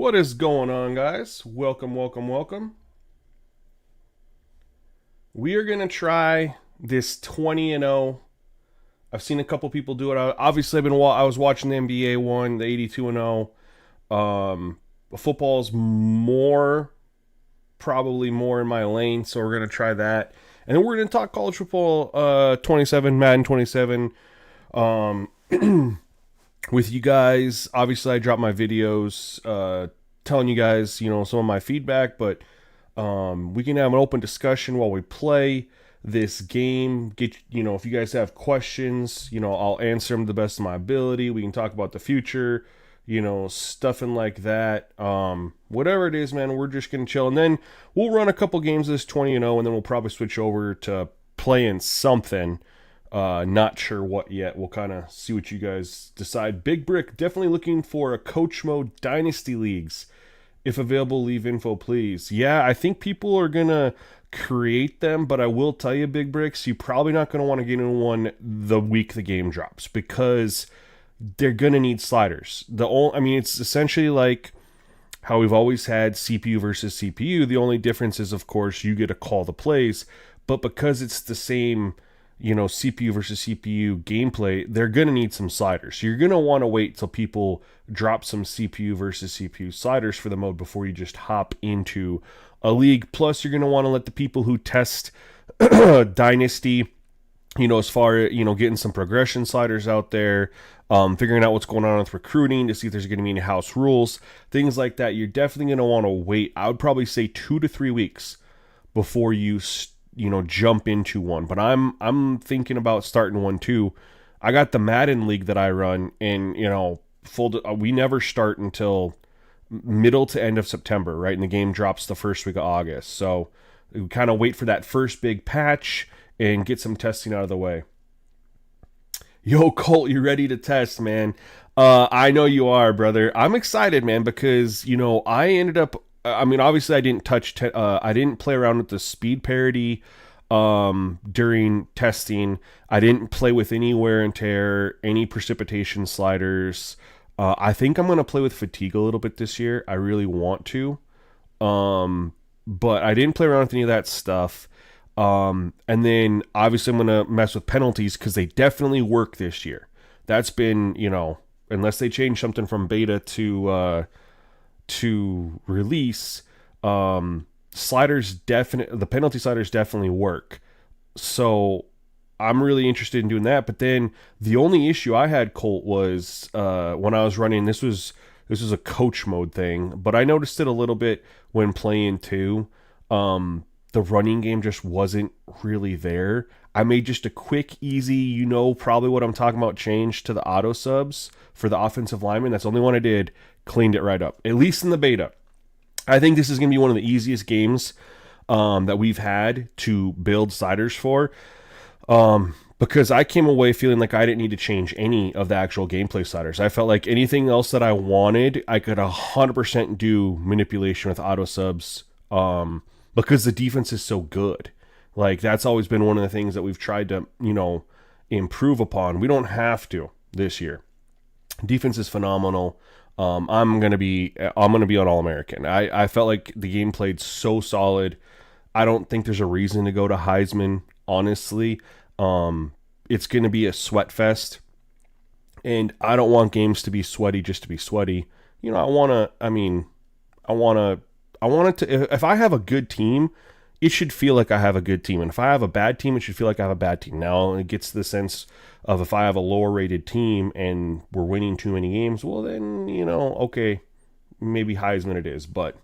What is going on, guys? Welcome, welcome, welcome. We are going to try this 20 and 0. I've seen a couple people do it. Obviously, I was watching the NBA one, the 82 and 0. Football's probably more in my lane, so we're going to try that. And then we're going to talk college football 27, Madden 27. Um with you guys. Obviously, I drop my videos telling you guys, some of my feedback, but we can have an open discussion while we play this game. If you guys have questions, I'll answer them to the best of my ability. We can talk about the future, stuffing like that. Whatever it is, man, we're just going to chill. And then we'll run a couple games of this 20 and 0, and then we'll probably switch over to playing something. Not sure what yet. We'll kind of see what you guys decide. Big Brick, definitely looking for a coach mode dynasty leagues. If available, leave info, please. Yeah, I think people are going to create them, but I will tell you, Big Bricks, you're probably not going to want to get in one the week the game drops because they're going to need sliders. It's essentially like how we've always had CPU versus CPU. The only difference is, of course, you get to call the plays, but because it's the same CPU versus CPU gameplay, they're going to need some sliders. So you're going to want to wait till people drop some CPU versus CPU sliders for the mode before you just hop into a league. Plus, you're going to want to let the people who test Dynasty, as far as, getting some progression sliders out there, figuring out what's going on with recruiting to see if there's going to be any house rules, things like that. You're definitely going to want to wait. I would probably say 2 to 3 weeks before you jump into one. But I'm thinking about starting one too. I got the Madden league that I run, and we never start until middle to end of September, right? And the game drops the first week of August. So we kind of wait for that first big patch and get some testing out of the way. Yo, Colt, you ready to test, man? I know you are, brother. I'm excited, man, because I ended up. Obviously, I didn't I didn't play around with the speed parity during testing. I didn't play with any wear and tear, any precipitation sliders. I think I'm gonna play with fatigue a little bit this year. I really want to, but I didn't play around with any of that stuff. And then obviously I'm gonna mess with penalties because they definitely work this year. That's been unless they change something from beta to release, the penalty sliders definitely work. So I'm really interested in doing that. But then the only issue I had, Colt, was when I was running. This was a coach mode thing, but I noticed it a little bit when playing too. The running game just wasn't really there. I made just a quick, easy, probably what I'm talking about, change to the auto subs for the offensive lineman. That's the only one I did. Cleaned it right up, at least in the beta. I think this is going to be one of the easiest games that we've had to build sliders for, because I came away feeling like I didn't need to change any of the actual gameplay sliders. I felt like anything else that I wanted, I could 100% do manipulation with auto subs, because the defense is so good. Like, that's always been one of the things that we've tried to, improve upon. We don't have to this year. Defense is phenomenal. I'm gonna be an All-American. I felt like the game played so solid. I don't think there's a reason to go to Heisman, honestly. It's gonna be a sweat fest, and I don't want games to be sweaty just to be sweaty. I want it to. If I have a good team, it should feel like I have a good team, and if I have a bad team, it should feel like I have a bad team. Now it gets the sense of, if I have a lower rated team and we're winning too many games, well then, okay, maybe Heisman it is. But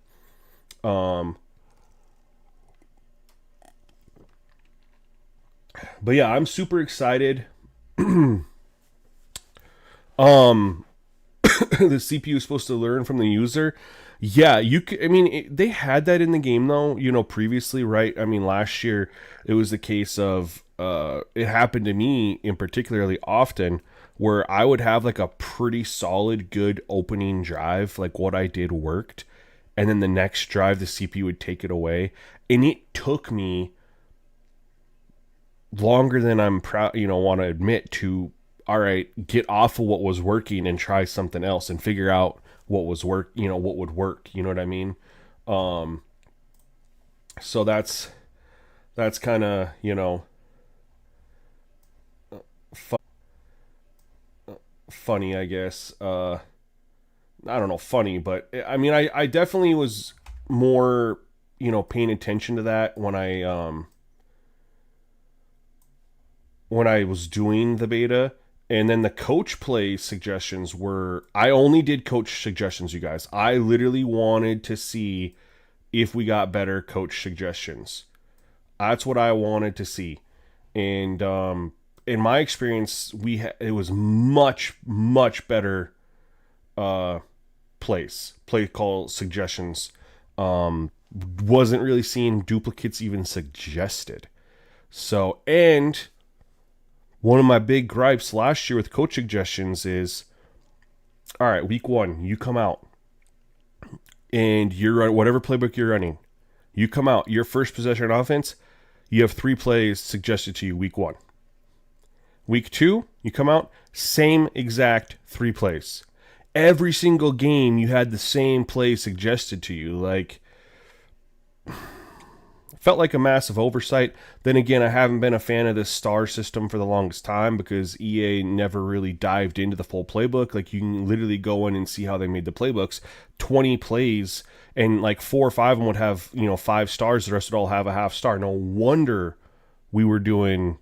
yeah, I'm super excited. The CPU is supposed to learn from the user. Yeah, they had that in the game though, previously, right? Last year it was the case of, it happened to me in particularly often where I would have like a pretty solid, good opening drive, like what I did worked, and then the next drive the CPU would take it away, and it took me longer than I'm proud, want to admit to, all right, get off of what was working and try something else and figure out what was work, what would work, you know what I mean? Um, so that's kind of, fu- funny, I guess. I don't know, funny, but I mean, I definitely was more, paying attention to that when I was doing the beta. And then the coach play suggestions were, I only did coach suggestions, you guys. I literally wanted to see if we got better coach suggestions. That's what I wanted to see. And in my experience, it was much better uh, play call suggestions. Wasn't really seeing duplicates even suggested. So, and one of my big gripes last year with coach suggestions is, all right, week one, you come out and you're running whatever playbook you're running. You come out, your first possession offense, you have 3 plays suggested to you week one. Week two, you come out, same exact 3 plays. Every single game, you had the same play suggested to you. Like, felt like a massive oversight. Then again, I haven't been a fan of this star system for the longest time because EA never really dived into the full playbook. Like, you can literally go in and see how they made the playbooks. 20 plays, and like 4 or 5 of them would have, 5 stars. The rest would all have a half star. No wonder we were doing,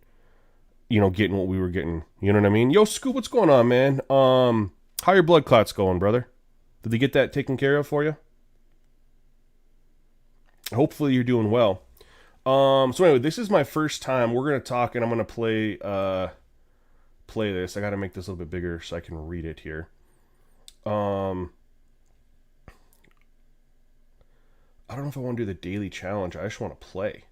getting what we were getting. You know what I mean? Yo, Scoop, what's going on, man? How your blood clots going, brother? Did they get that taken care of for you? Hopefully you're doing well. So anyway, this is my first time. We're gonna talk, and I'm gonna play this. I gotta make this a little bit bigger so I can read it here. I don't know if I want to do the daily challenge. I just want to play.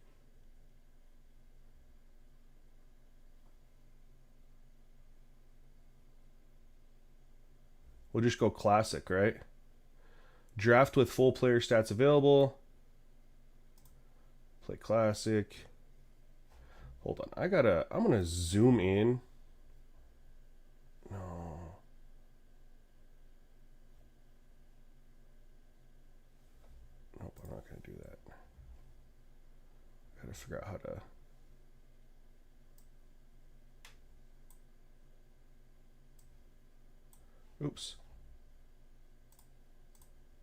We'll just go classic, right? Draft with full player stats available. Play classic. Hold on. I'm going to zoom in. No. Nope, I'm not going to do that. Got to figure out how to... Oops.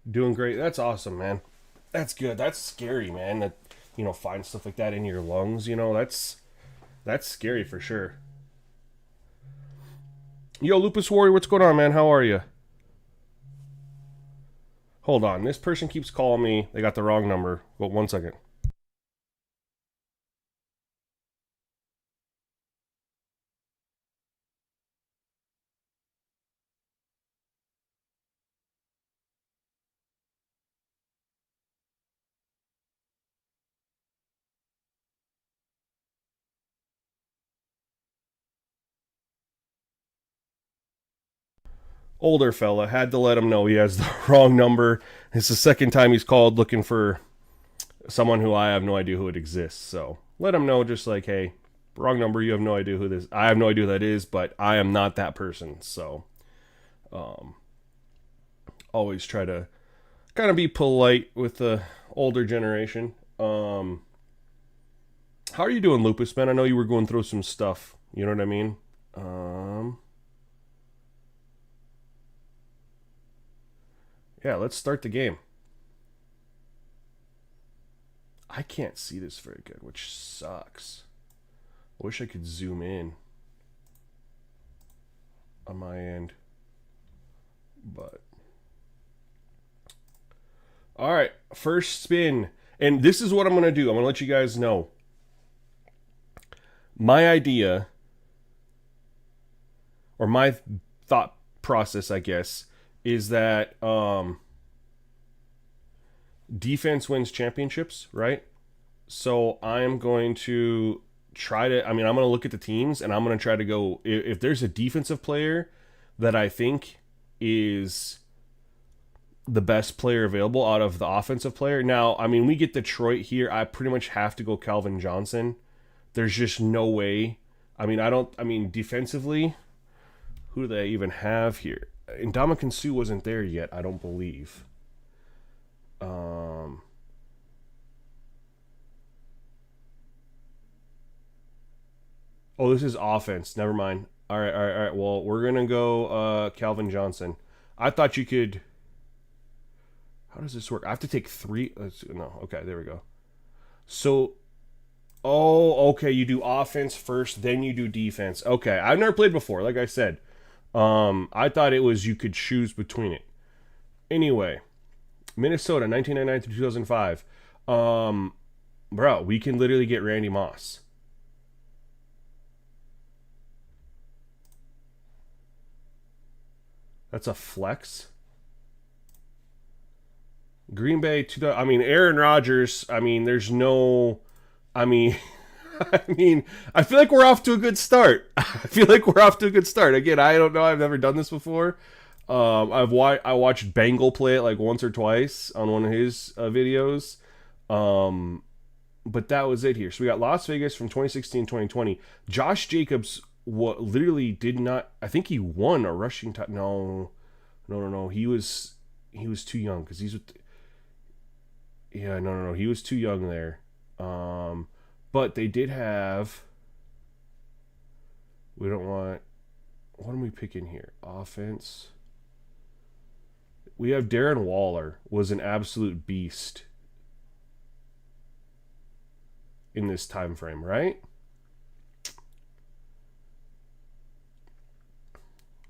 Doing great. That's awesome, man. That's good. That's scary, man. That, find stuff like that in your lungs, that's scary for sure. Yo, Lupus Warrior, what's going on, man? How are you? Hold on. This person keeps calling me. They got the wrong number. Well, 1 second. Older fella. Had to let him know he has the wrong number. It's the second time he's called looking for someone who I have no idea who it exists. So let him know, just like, hey, wrong number. You have no idea who this. I have no idea who that is, but I am not that person. So, always try to kind of be polite with the older generation. How are you doing, Lupus, man? I know you were going through some stuff. You know what I mean? Yeah, let's start the game. I can't see this very good, which sucks. I wish I could zoom in on my end. But all right, first spin. And this is what I'm going to do. I'm going to let you guys know. My idea, or my thought process, I guess, is that defense wins championships, right? So I'm going to try to, I'm going to look at the teams and I'm going to try to go, if there's a defensive player that I think is the best player available out of the offensive player. Now, we get Detroit here. I pretty much have to go Calvin Johnson. There's just no way. Defensively, who do they even have here? Ndamukong Suh wasn't there yet, I don't believe. Oh, this is offense. Never mind. All right, all right, all right. Well, we're gonna go Calvin Johnson. I thought you could. How does this work? I have to take three. No, okay, there we go. So, oh, okay. You do offense first, then you do defense. Okay, I've never played before. Like I said, I thought it was you could choose between it. Anyway, Minnesota, 1999 to 2005. Bro, we can literally get Randy Moss. That's a flex. Green Bay, I mean, Aaron Rodgers. I mean, there's no. I mean, I feel like we're off to a good start. I feel like we're off to a good start. Again, I don't know. I've never done this before. I watched Bengal play it like once or twice on one of his videos. But that was it here. So we got Las Vegas from 2016-2020. Josh Jacobs literally did not. I think he won a rushing touch. No. He was too young because he's with. Yeah, no. He was too young there. But they did have. We don't want. What am we picking here? Offense. We have Darren Waller was an absolute beast in this time frame, right?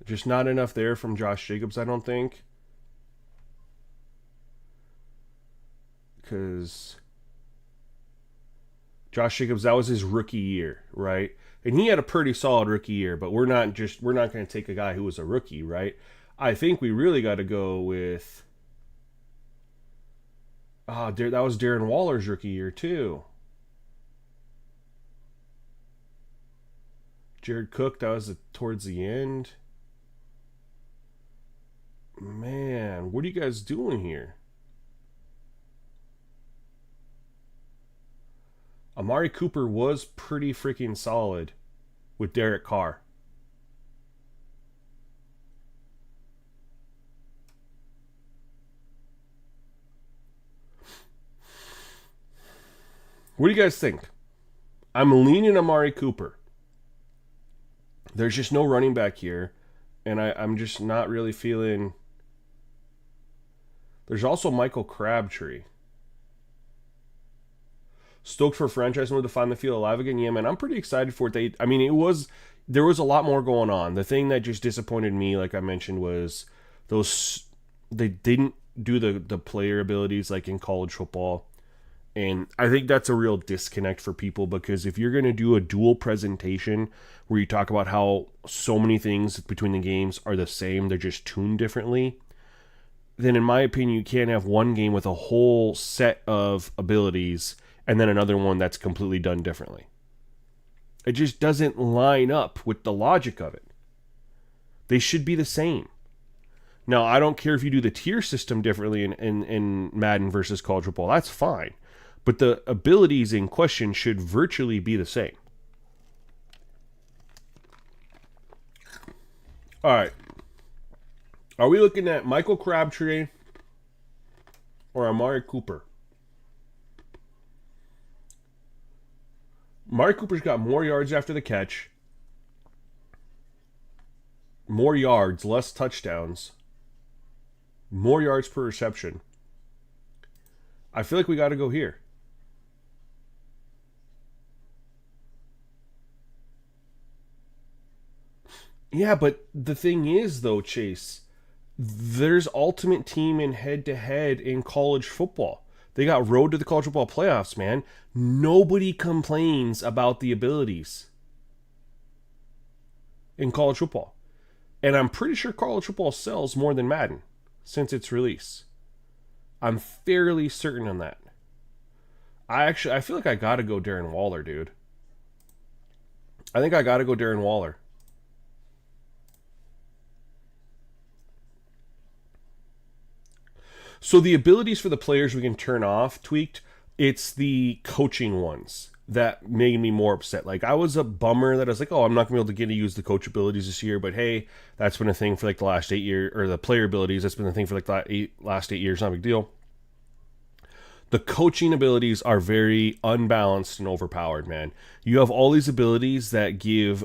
Just not enough there from Josh Jacobs, I don't think. Because Josh Jacobs, that was his rookie year, right? And he had a pretty solid rookie year, but we're not going to take a guy who was a rookie, right? I think we really got to go with. That was Darren Waller's rookie year too. Jared Cook, that was towards the end. Man, what are you guys doing here? Amari Cooper was pretty freaking solid with Derek Carr. What do you guys think? I'm leaning Amari Cooper. There's just no running back here, and I'm just not really feeling. There's also Michael Crabtree. Stoked for franchise mode to find the field alive again. Yeah, man, I'm pretty excited for it. There was a lot more going on. The thing that just disappointed me, like I mentioned, was they didn't do the player abilities like in college football. And I think that's a real disconnect for people, because if you're going to do a dual presentation where you talk about how so many things between the games are the same, they're just tuned differently, then in my opinion, you can't have one game with a whole set of abilities and then another one that's completely done differently. It just doesn't line up with the logic of it. They should be the same. Now, I don't care if you do the tier system differently in Madden versus college football. That's fine. But the abilities in question should virtually be the same. All right. Are we looking at Michael Crabtree or Amari Cooper? Amari Cooper's got more yards after the catch. More yards, less touchdowns. More yards per reception. I feel like we got to go here. Yeah, but the thing is, though, Chase, there's Ultimate Team in head-to-head in college football. They got road to the college football playoffs, man. Nobody complains about the abilities in college football. And I'm pretty sure college football sells more than Madden since its release. I'm fairly certain on that. I feel like I got to go Darren Waller, dude. I think I got to go Darren Waller. So the abilities for the players we can turn off, tweaked, it's the coaching ones. that made me more upset. Like, I was a bummer that I was like, oh, I'm not gonna be able to get to use the coach abilities this year. But hey, that's been a thing for like the last 8 years, or the player abilities. That's been a thing for like the last 8 years. Not a big deal. The coaching abilities are very unbalanced and overpowered, man. You have all these abilities that give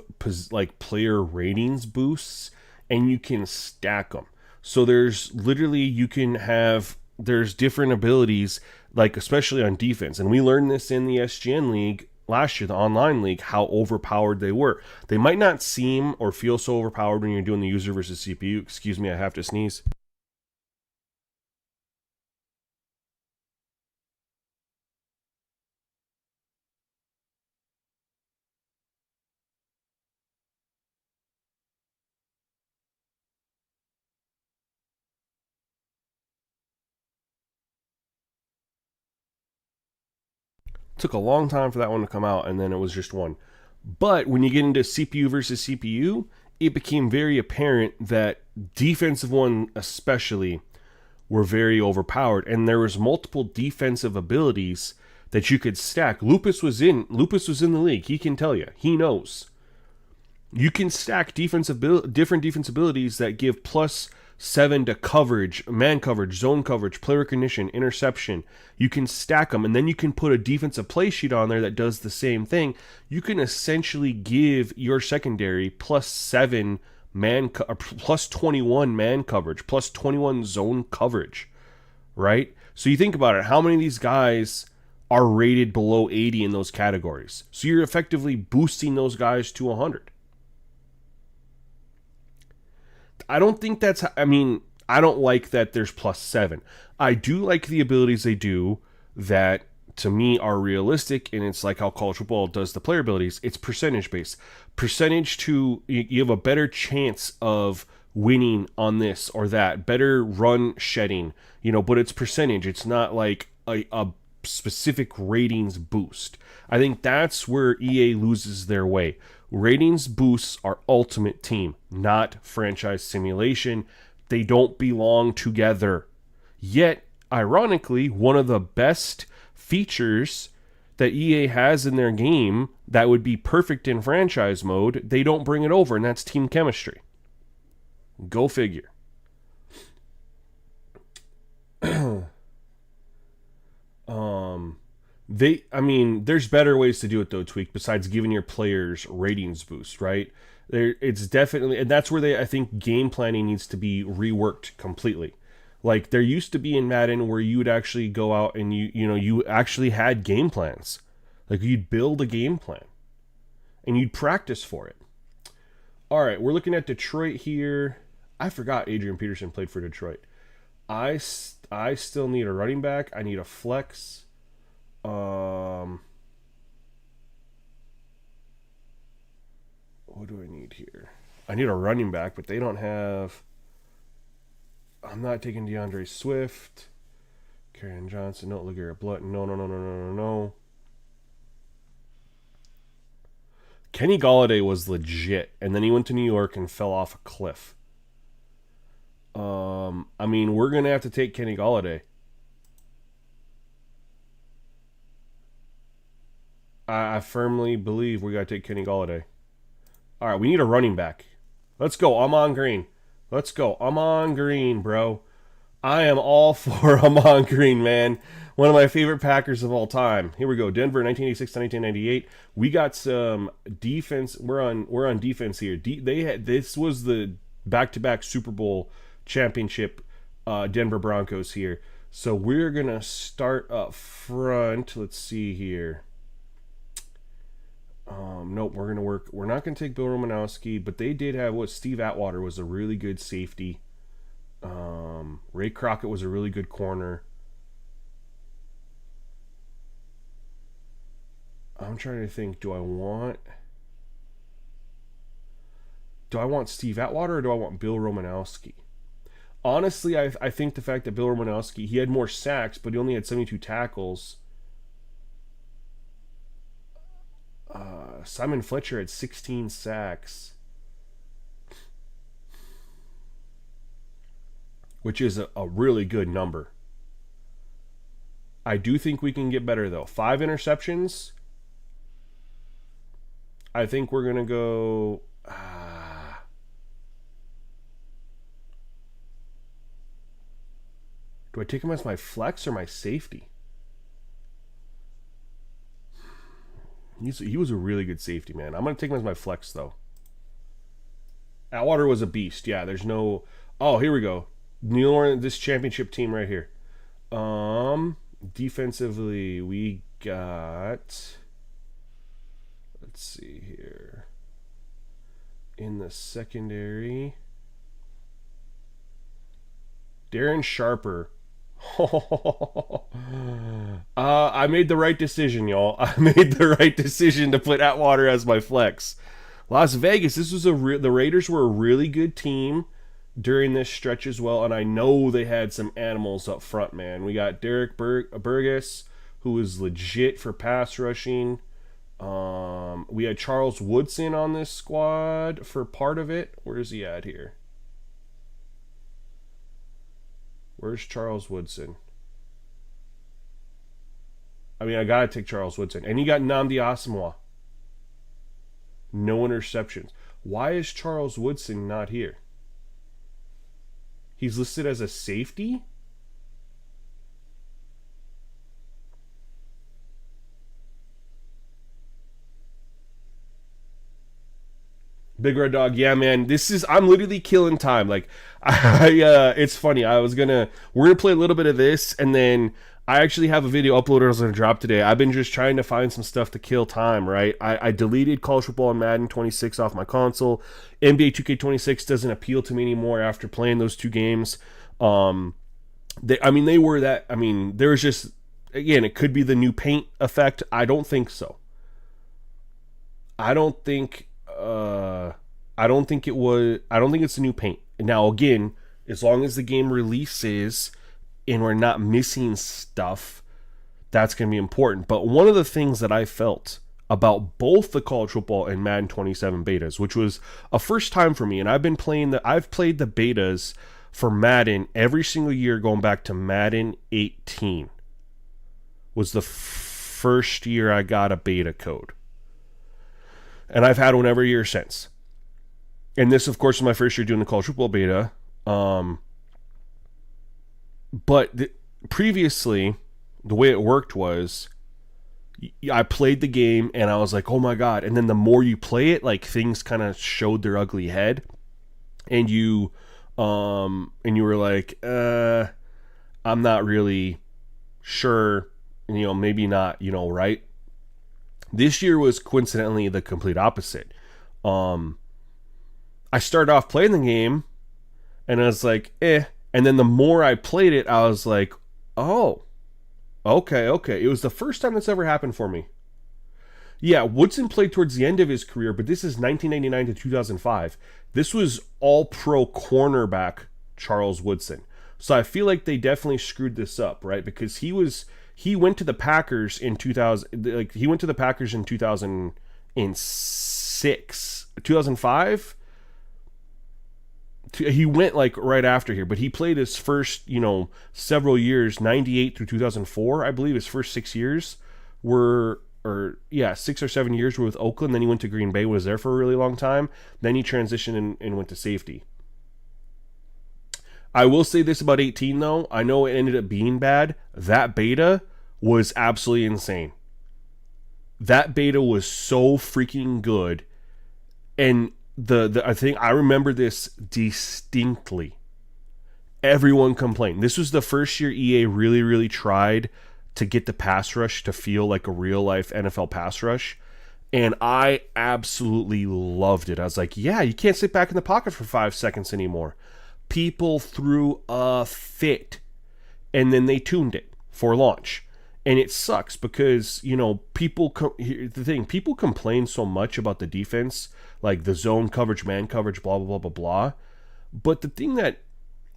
like player ratings boosts, and you can stack them. So there's literally, you can have, there's different abilities, like especially on defense. And we learned this in the SGN League last year, the online league, how overpowered they were. They might not seem or feel so overpowered when you're doing the user versus CPU. Excuse me, I have to sneeze. Took a long time for that one to come out, and then it was just one. But when you get into CPU versus CPU, it became very apparent that defensive one especially were very overpowered, and there was multiple defensive abilities that you could stack. Lupus was in the league. He can tell you. He knows. You can stack different defense abilities that give +7 to coverage, man coverage, zone coverage, play recognition, interception. You can stack them, and then you can put a defensive play sheet on there that does the same thing. You can essentially give your secondary +7 or +21 man coverage, +21 zone coverage, right? So you think about it, how many of these guys are rated below 80 in those categories? So you're effectively boosting those guys to 100. I don't think that's, I mean, I don't like that there's +7. I do like the abilities they do that to me are realistic, and it's like how college football does the player abilities. It's percentage based. Percentage to, you have a better chance of winning on this or that, better run shedding, but it's percentage. It's not like a specific ratings boost. I think that's where EA loses their way. Ratings boosts are Ultimate Team, not franchise simulation. They don't belong together. Yet, ironically, one of the best features that EA has in their game that would be perfect in franchise mode, they don't bring it over, and that's team chemistry. Go figure. There's better ways to do it though, Tweak, besides giving your players ratings boost, right? It's definitely, and that's where I think game planning needs to be reworked completely. Like, there used to be in Madden where you would actually go out and you actually had game plans. Like, you'd build a game plan and you'd practice for it. All right, we're looking at Detroit here. I forgot Adrian Peterson played for Detroit. I still need a running back. I need a flex. What do I need here? I need a running back, but they don't have. I'm not taking DeAndre Swift. Kerryon Johnson. No, LeGarrette Blunt. No. Kenny Golladay was legit, and then he went to New York and fell off a cliff. We're gonna have to take Kenny Golladay. I firmly believe we gotta take Kenny Golladay. All right, we need a running back. Let's go. Ahman Green. Let's go. Ahman Green, bro. I am all for Ahman Green, man. One of my favorite Packers of all time. Here we go. Denver, 1986 to 1998. We got some defense. We're on defense here. This was the back-to-back Super Bowl championship Denver Broncos here. So we're gonna start up front. Let's see here. Nope, we're not gonna take Bill Romanowski, but they did have Steve Atwater was a really good safety. Ray Crockett was a really good corner. I'm trying to think, do I want Steve Atwater or do I want Bill Romanowski? Honestly, I think the fact that Bill Romanowski, he had more sacks, but he only had 72 tackles. Simon Fletcher had 16 sacks, which is a really good number. I do think we can get better, though. 5 interceptions, I think we're going to go... do I take him as my flex or my safety? He was a really good safety, man. I'm going to take him as my flex, though. Atwater was a beast. Yeah, there's no... Oh, here we go. New Orleans, this championship team right here. Defensively, we got... Let's see here. In the secondary... Darren Sharper. I made the right decision, y'all. I made the right decision to put Atwater as my flex. Las Vegas, this was the Raiders were a really good team during this stretch as well, and I know they had some animals up front, man. We got Derek Burgess, who is legit for pass rushing. We had Charles Woodson on this squad for part of it. Where is he at here? Where's Charles Woodson? I mean, I gotta take Charles Woodson. And you got Nnamdi Asomugha. No interceptions. Why is Charles Woodson not here? He's listed as a safety? Big Red Dog, yeah, man. I'm literally killing time. Like, it's funny. We're gonna play a little bit of this, and then I actually have a video uploaded I was gonna drop today. I've been just trying to find some stuff to kill time, right? I deleted College Football and Madden 26 off my console. NBA 2K26 doesn't appeal to me anymore after playing those two games. There was just, again, it could be the new paint effect. I don't think so. I don't think it's a new paint. Now, again, as long as the game releases and we're not missing stuff, that's going to be important. But one of the things that I felt about both the College Football and Madden 27 betas, which was a first time for me, and I've played the betas for Madden every single year going back to Madden 18, was the first year I got a beta code. And I've had one every year since. And this, of course, is my first year doing the College Football beta. Previously, the way it worked was I played the game and I was like, oh my God. And then the more you play it, like, things kind of showed their ugly head. And you were like, I'm not really sure, maybe not, right? This year was coincidentally the complete opposite. I started off playing the game and I was like, And then the more I played it, I was like, oh, okay. It was the first time that's ever happened for me. Yeah, Woodson played towards the end of his career, but this is 1999 to 2005. This was all-pro cornerback Charles Woodson. So I feel like they definitely screwed this up, right? Because he went to the Packers in 2000. Like, he went to the Packers in 2006, 2005. He went like right after here, but he played his first, several years, 98 through 2004, I believe. His first 6 years were, 6 or 7 years were with Oakland. Then he went to Green Bay, was there for a really long time. Then he transitioned and went to safety. I will say this about 18, though. I know it ended up being bad. That beta was absolutely insane. That beta was so freaking good. And I think I remember this distinctly. Everyone complained. This was the first year EA really, really tried to get the pass rush to feel like a real-life NFL pass rush. And I absolutely loved it. I was like, yeah, you can't sit back in the pocket for 5 seconds anymore. People threw a fit. And then they tuned it for launch. And it sucks because, people complain so much about the defense, like the zone coverage, man coverage, blah, blah, blah, blah, blah. But the thing that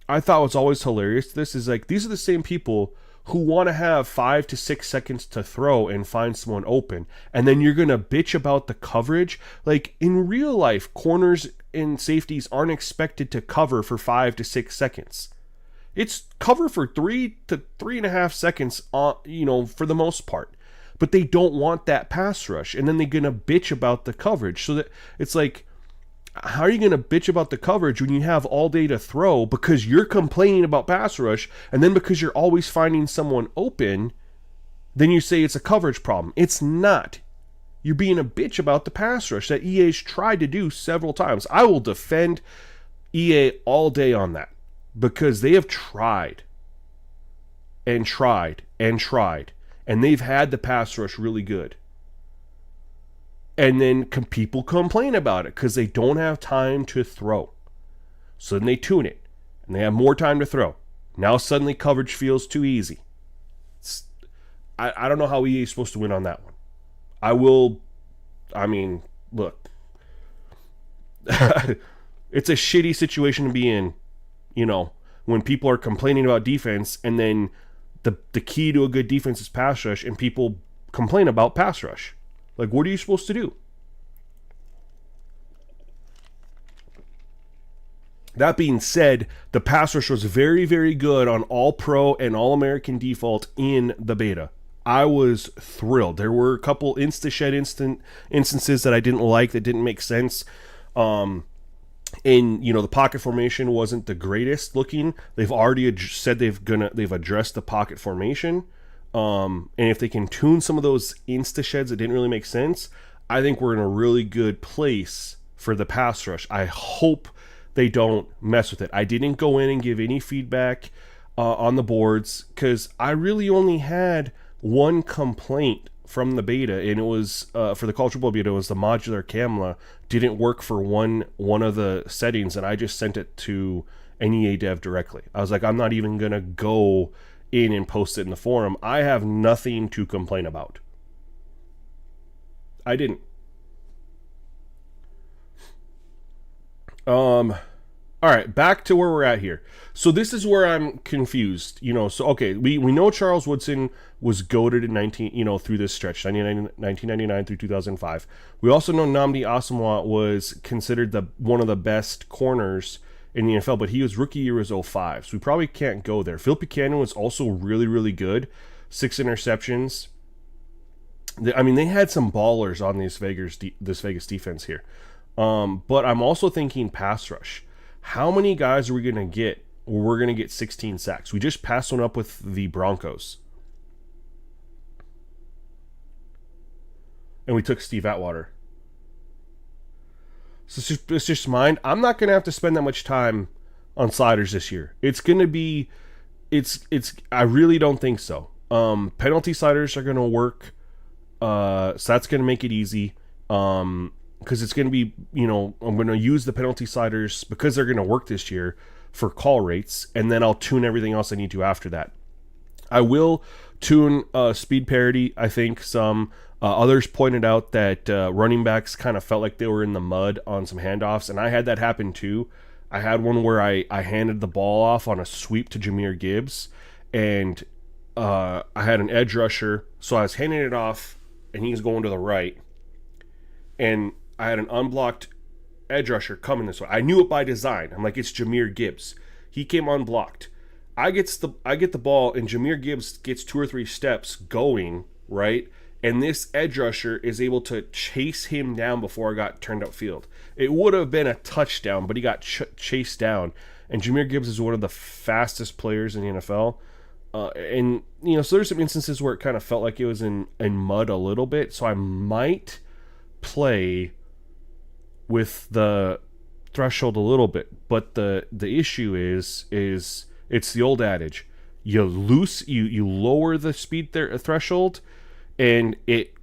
I thought was always hilarious to this is, like, these are the same people who want to have 5 to 6 seconds to throw and find someone open. And then you're going to bitch about the coverage. Like, in real life, corners and safeties aren't expected to cover for 5 to 6 seconds. It's cover for 3 to 3.5 seconds, for the most part. but they don't want that pass rush, and then they're gonna bitch about the coverage. So that it's like, how are you gonna bitch about the coverage when you have all day to throw because you're complaining about pass rush, and then because you're always finding someone open, then you say it's a coverage problem? It's not. You're being a bitch about the pass rush that EA's tried to do several times. I will defend EA all day on that because they have tried and tried and tried, and they've had the pass rush really good. And then people complain about it because they don't have time to throw. So then they tune it, and they have more time to throw. Now suddenly coverage feels too easy. I don't know how EA is supposed to win on that one. Look. It's a shitty situation to be in, when people are complaining about defense, and then the key to a good defense is pass rush, and people complain about pass rush. Like, what are you supposed to do? That being said, the pass rush was very, very good on All-Pro and All-American default in the beta. I was thrilled. There were a couple insta-shed instances that I didn't like, that didn't make sense. And, the pocket formation wasn't the greatest looking. They've already said they've addressed the pocket formation. And if they can tune some of those insta-sheds that didn't really make sense, I think we're in a really good place for the pass rush. I hope they don't mess with it. I didn't go in and give any feedback on the boards because I really only had one complaint from the beta, and it was for the College Football beta. It was the modular camera didn't work for one of the settings, and I just sent it to an EA dev directly. I was like, I'm not even gonna go in and post it in the forum. I have nothing to complain about. I didn't. All right, back to where we're at here. So this is where I'm confused. So okay, we know Charles Woodson was goated in through this stretch, 1999 through 2005. We also know Nnamdi Asomugha was considered one of the best corners in the NFL, but he was rookie year was 05, so we probably can't go there. Phil Buchanan was also really, really good. 6 interceptions. They had some ballers on this Vegas defense here. But I'm also thinking pass rush. How many guys are we going to get where we're going to get 16 sacks? We just passed one up with the Broncos. And we took Steve Atwater. So it's just mine. I'm not going to have to spend that much time on sliders this year. It's going to be... I really don't think so. Penalty sliders are going to work. So that's going to make it easy. Because it's going to be, I'm going to use the penalty sliders because they're going to work this year for call rates, and then I'll tune everything else I need to after that. I will tune speed parity, I think, some. Others pointed out that running backs kind of felt like they were in the mud on some handoffs, and I had that happen too. I had one where I handed the ball off on a sweep to Jahmyr Gibbs, and I had an edge rusher, so I was handing it off, and he's going to the right, and I had an unblocked edge rusher coming this way. I knew it by design. I'm like, it's Jahmyr Gibbs. He came unblocked. I get the ball, and Jahmyr Gibbs gets 2 or 3 steps going, right? And this edge rusher is able to chase him down before I got turned upfield. It would have been a touchdown, but he got chased down. And Jahmyr Gibbs is one of the fastest players in the NFL. So there's some instances where it kind of felt like it was in mud a little bit. So I might play with the threshold a little bit, but the issue is it's the old adage: you lower the speed threshold, and it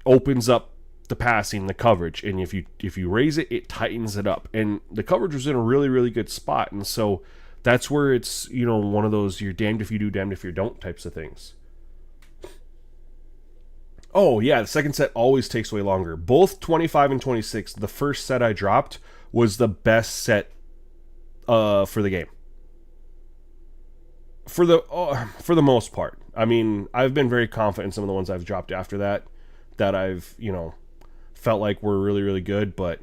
opens up the passing, the coverage, and if you raise it, it tightens it up. And the coverage was in a really, really good spot, and so that's where it's one of those you're damned if you do, damned if you don't types of things. Oh, yeah, the second set always takes way longer. Both 25 and 26, the first set I dropped was the best set for the game. For the most part. I've been very confident in some of the ones I've dropped after that I've, felt like were really, really good, but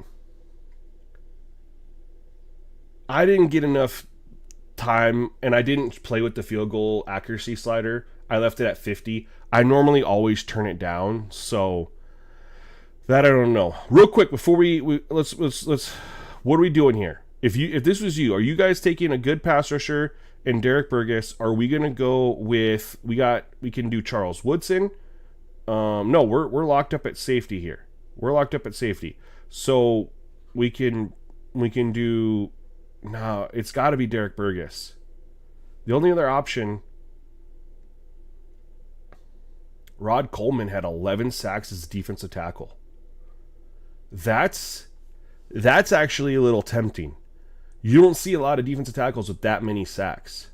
I didn't get enough time, and I didn't play with the field goal accuracy slider. I left it at 50. I normally always turn it down, so that I don't know. Real quick before we let's what are we doing here? If this was you, are you guys taking a good pass rusher and Derek Burgess? Are we gonna go with we can do Charles Woodson? No, we're locked up at safety here. We're locked up at safety, so we can do. No, it's got to be Derek Burgess. The only other option. Rod Coleman had 11 sacks as defensive tackle. That's actually a little tempting. You don't see a lot of defensive tackles with that many sacks.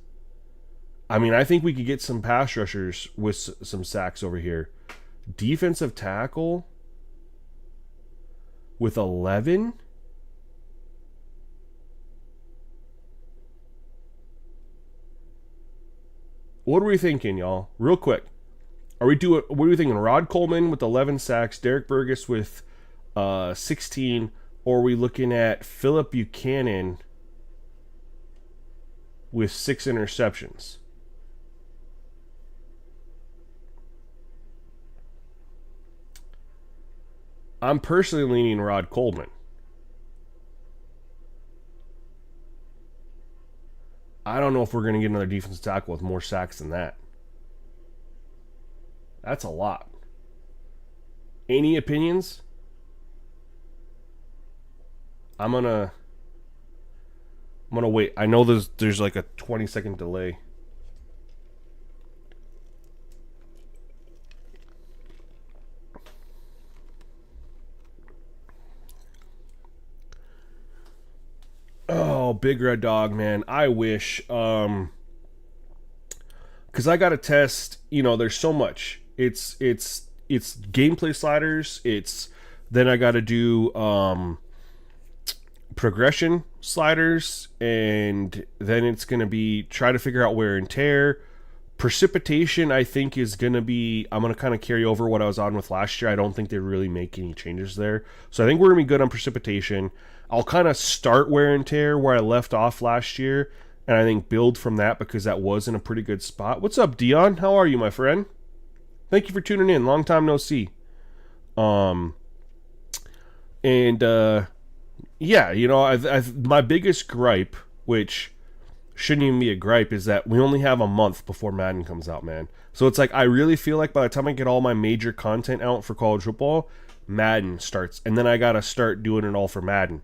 I mean, I think we could get some pass rushers with some sacks over here. Defensive tackle with 11? What are we thinking, y'all? Real quick. What are we thinking? Rod Coleman with 11 sacks, Derek Burgess with 16, or are we looking at Phillip Buchanan with 6 interceptions? I'm personally leaning Rod Coleman. I don't know if we're going to get another defensive tackle with more sacks than that. That's a lot. Any opinions? I'm gonna wait. I know there's like a 20-second delay. Oh, Big Red Dog, man. I wish because I got to test, there's so much. It's gameplay sliders. Then I got to do progression sliders, and then it's going to be try to figure out wear and tear. Precipitation, I think, is going to be, I'm going to kind of carry over what I was on with last year. I don't think they really make any changes there. So I think we're going to be good on precipitation. I'll kind of start wear and tear where I left off last year, and I think build from that because that was in a pretty good spot. What's up, Dion? How are you, my friend? Thank you for tuning in. Long time no see. Yeah, my biggest gripe, which shouldn't even be a gripe, is that we only have a month before Madden comes out, man. So it's like I really feel like by the time I get all my major content out for college football, Madden starts, and then I gotta start doing it all for Madden.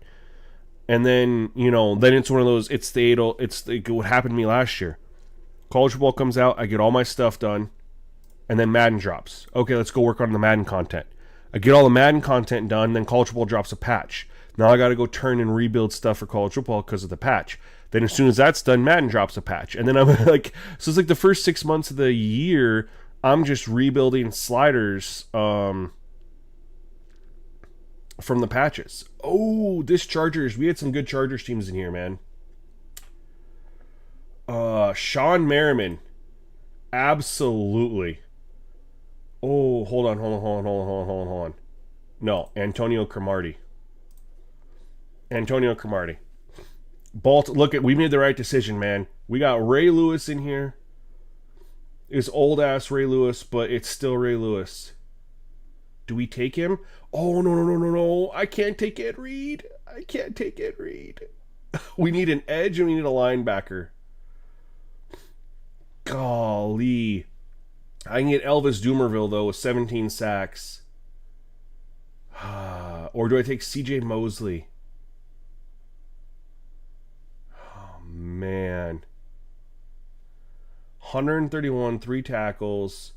And then then it's one of those. It's what happened to me last year. College football comes out, I get all my stuff done, and then Madden drops. Okay, let's go work on the Madden content. I get all the Madden content done, then college football drops a patch. Now I got to go turn and rebuild stuff for college football because of the patch. Then as soon as that's done, Madden drops a patch. And then I'm like, so it's like the first 6 months of the year, I'm just rebuilding sliders from the patches. Oh, this Chargers. We had some good Chargers teams in here, man. Sean Merriman. Absolutely. Oh, hold on. No, Antonio Cromartie. We made the right decision, man. We got Ray Lewis in here. It's old ass Ray Lewis, but it's still Ray Lewis. Do we take him? Oh, no. I can't take Ed Reed. We need an edge and we need a linebacker. Golly. I can get Elvis Dumerville, though, with 17 sacks. Or do I take CJ Mosley? Man. 131, 3 tackles,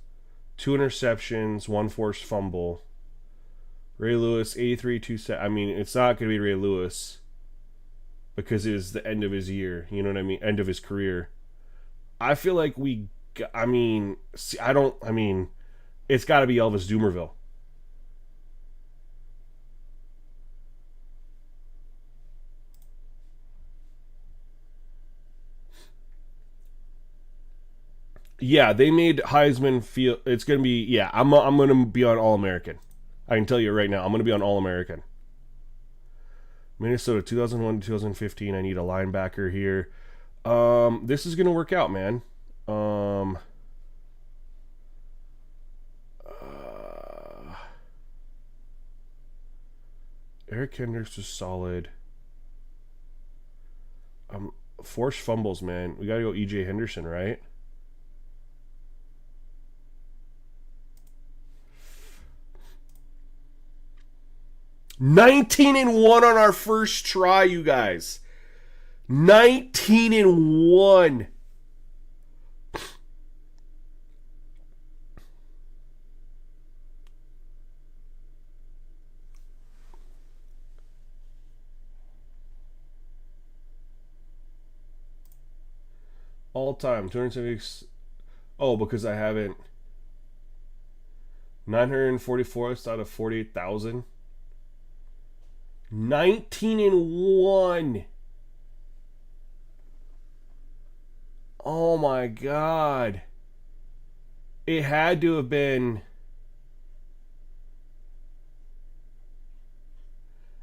2 interceptions, 1 forced fumble. Ray Lewis, 83, 2 sacks. I mean, it's not going to be Ray Lewis because it is the end of his year. You know what I mean? End of his career. I feel like it's got to be Elvis Dumerville. Yeah, they made Heisman feel. It's gonna be. Yeah, I'm gonna be on All-American. I can tell you right now, I'm gonna be on All-American. Minnesota 2001 to 2015. I need a linebacker here. This is gonna work out, man. Eric Hendricks was solid. Forced fumbles, man. We gotta go EJ Henderson, right? $19-1 on our first try, you guys. 19-1. All time, 276. Oh, because I haven't. 944th out of 48,000. 19-1. Oh my God. It had to have been.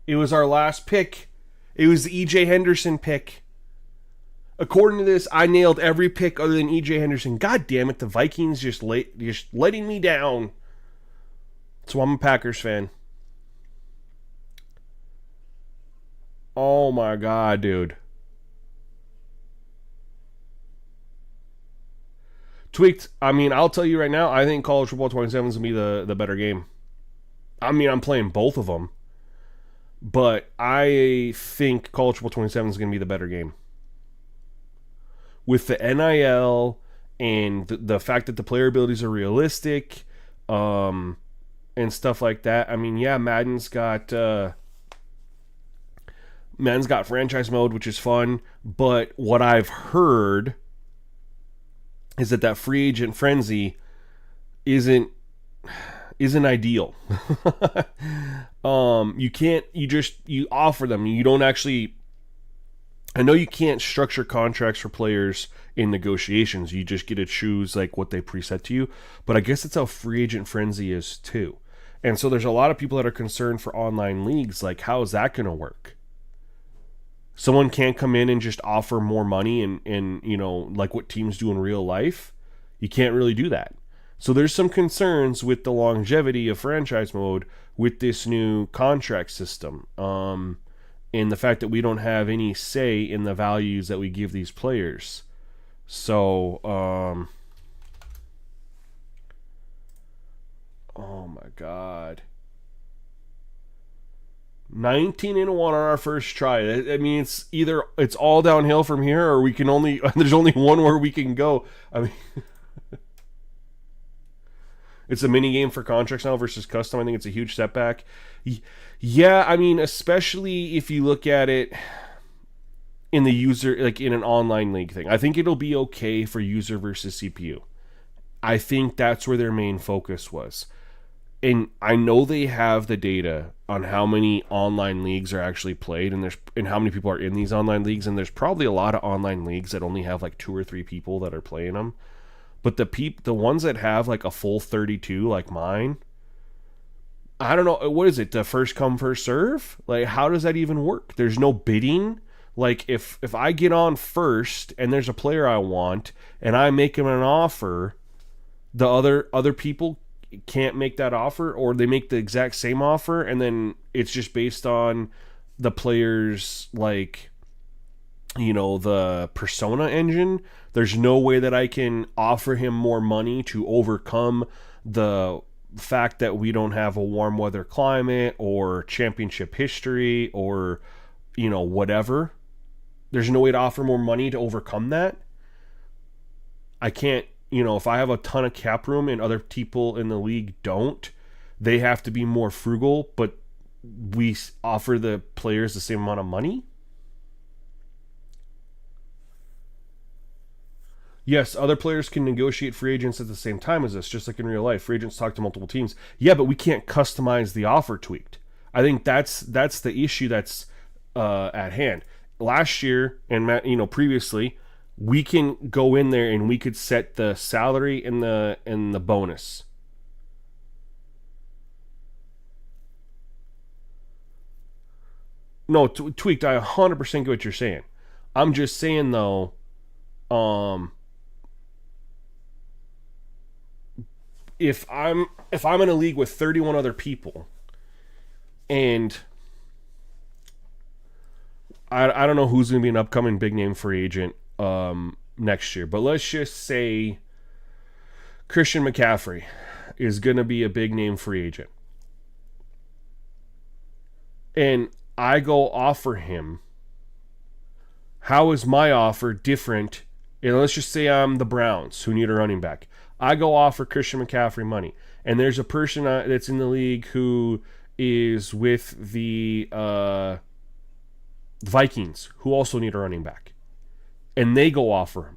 It was our last pick. It was the EJ Henderson pick. According to this, I nailed every pick other than EJ Henderson. God damn it, the Vikings just letting me down. So I'm a Packers fan. Oh my God, dude. Tweaked. I mean, I'll tell you right now, I think College Football 27 is going to be the better game. I mean, I'm playing both of them. But I think College Football 27 is going to be the better game. With the NIL and the fact that the player abilities are realistic, and stuff like that. I mean, yeah, Madden's got franchise mode, which is fun. But what I've heard is that free agent frenzy isn't ideal. You offer them. You don't actually. I know you can't structure contracts for players in negotiations. You just get to choose like what they preset to you. But I guess that's how free agent frenzy is too. And so there's a lot of people that are concerned for online leagues. Like, how is that going to work? Someone can't come in and just offer more money and like what teams do in real life. You can't really do that. So there's some concerns with the longevity of franchise mode with this new contract system. And the fact that we don't have any say in the values that we give these players. So, oh my God. 19-1 on our first try. I mean, it's all downhill from here, or there's only one where we can go. I mean, it's a mini game for contracts now versus custom. I think it's a huge setback. Yeah, I mean, especially if you look at it in the user, like in an online league thing. I think it'll be okay for user versus CPU. I think that's where their main focus was. And I know they have the data on how many online leagues are actually played and how many people are in these online leagues. And there's probably a lot of online leagues that only have like 2 or 3 people that are playing them. But the ones that have like a full 32 like mine, I don't know, what is it? The first come first serve? Like, how does that even work? There's no bidding. Like, if I get on first and there's a player I want and I make him an offer, the other people can't make that offer, or they make the exact same offer, and then it's just based on the player's like, the persona engine. There's no way that I can offer him more money to overcome the fact that we don't have a warm weather climate or championship history or whatever. There's no way to offer more money to overcome that. I can't, if I have a ton of cap room and other people in the league don't, they have to be more frugal, but we offer the players the same amount of money. Yes, other players can negotiate free agents at the same time as us, just like in real life. Free agents talk to multiple teams. Yeah, but we can't customize the offer tweaked. I think that's the issue that's at hand. Last year and previously, we can go in there and we could set the salary and the bonus. No, tweaked. I 100% get what you're saying. I'm just saying though, if I'm in a league with 31 other people, and I don't know who's going to be an upcoming big name free agent next year, but let's just say Christian McCaffrey is going to be a big name free agent. And I go offer him. How is my offer different? And let's just say I'm the Browns who need a running back. I go offer Christian McCaffrey money. And there's a person that's in the league who is with the Vikings who also need a running back. And they go offer him.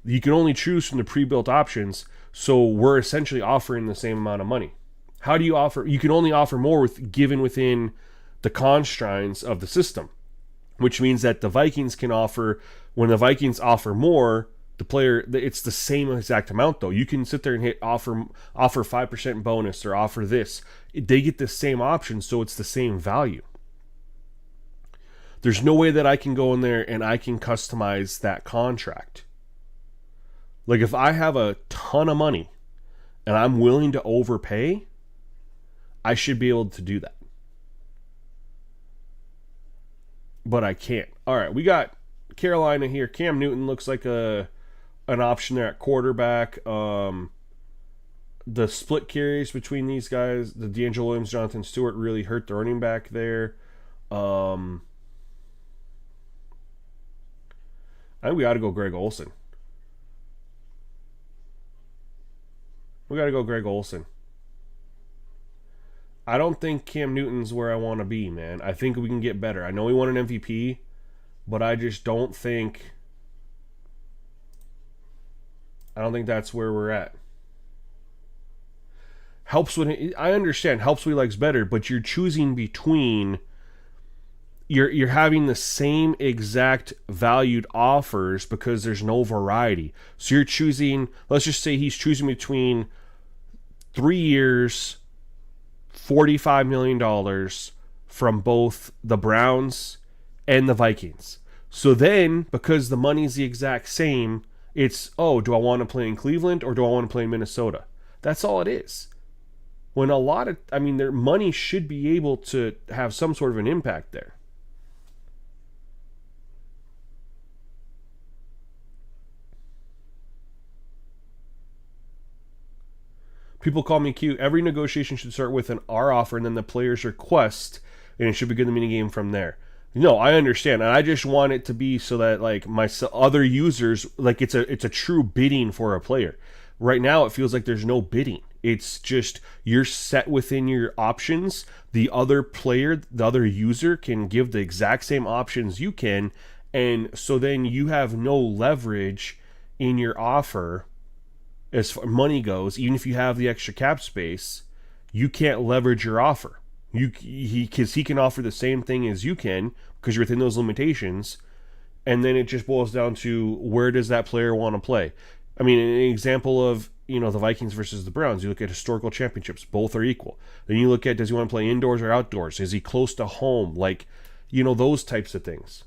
You can only choose from the pre-built options, so we're essentially offering the same amount of money. How do you offer? You can only offer more given within the constraints of the system, which means that the Vikings can offer, when the Vikings offer more, the player, it's the same exact amount though. You can sit there and offer 5% bonus or offer this. They get the same option, so it's the same value. There's no way that I can go in there and I can customize that contract. Like if I have a ton of money and I'm willing to overpay, I should be able to do that. But I can't. All right, we got Carolina here. Cam Newton looks like an option there at quarterback. The split carries between these guys, the D'Angelo Williams, Jonathan Stewart, really hurt the running back there. I think we got to go Greg Olsen. I don't think Cam Newton's where I want to be, man. I think we can get better. I know we won an MVP, but I just don't think... I don't think that's where we're at. Helps when... I understand, helps we likes better, but you're choosing between... You're having the same exact valued offers because there's no variety. So you're choosing... Let's just say he's choosing between 3 years... $45 million from both the Browns and the Vikings. So then, because the money's the exact same, it's, oh, do I want to play in Cleveland or do I want to play in Minnesota? That's all it is. When their money should be able to have some sort of an impact there. People call me cute. Every negotiation should start with an R offer and then the player's request, and it should begin the mini game from there. No, I understand, and I just want it to be so that like my other users, like it's a true bidding for a player. Right now, it feels like there's no bidding. It's just you're set within your options. The other player, the other user, can give the exact same options you can, and so then you have no leverage in your offer. As far as money goes, even if you have the extra cap space, you can't leverage your offer. Because he can offer the same thing as you can because you're within those limitations, and then it just boils down to where does that player want to play. I mean, an example of the Vikings versus the Browns. You look at historical championships; both are equal. Then you look at does he want to play indoors or outdoors? Is he close to home? Like those types of things.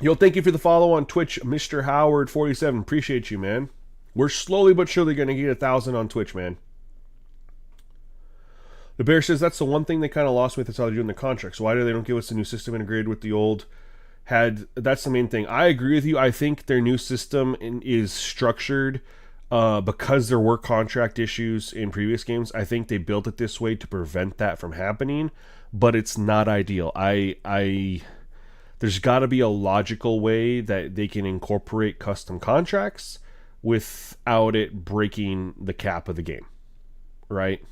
Yo, thank you for the follow on Twitch, Mr. Howard47. Appreciate you, man. We're slowly but surely going to get 1,000 on Twitch, man. The Bear says that's the one thing they kind of lost with is how they're doing the contracts. Why do they don't give us the new system integrated with the old? That's the main thing. I agree with you. I think their new system is structured because there were contract issues in previous games. I think they built it this way to prevent that from happening, but it's not ideal. There's got to be a logical way that they can incorporate custom contracts without it breaking the cap of the game, right?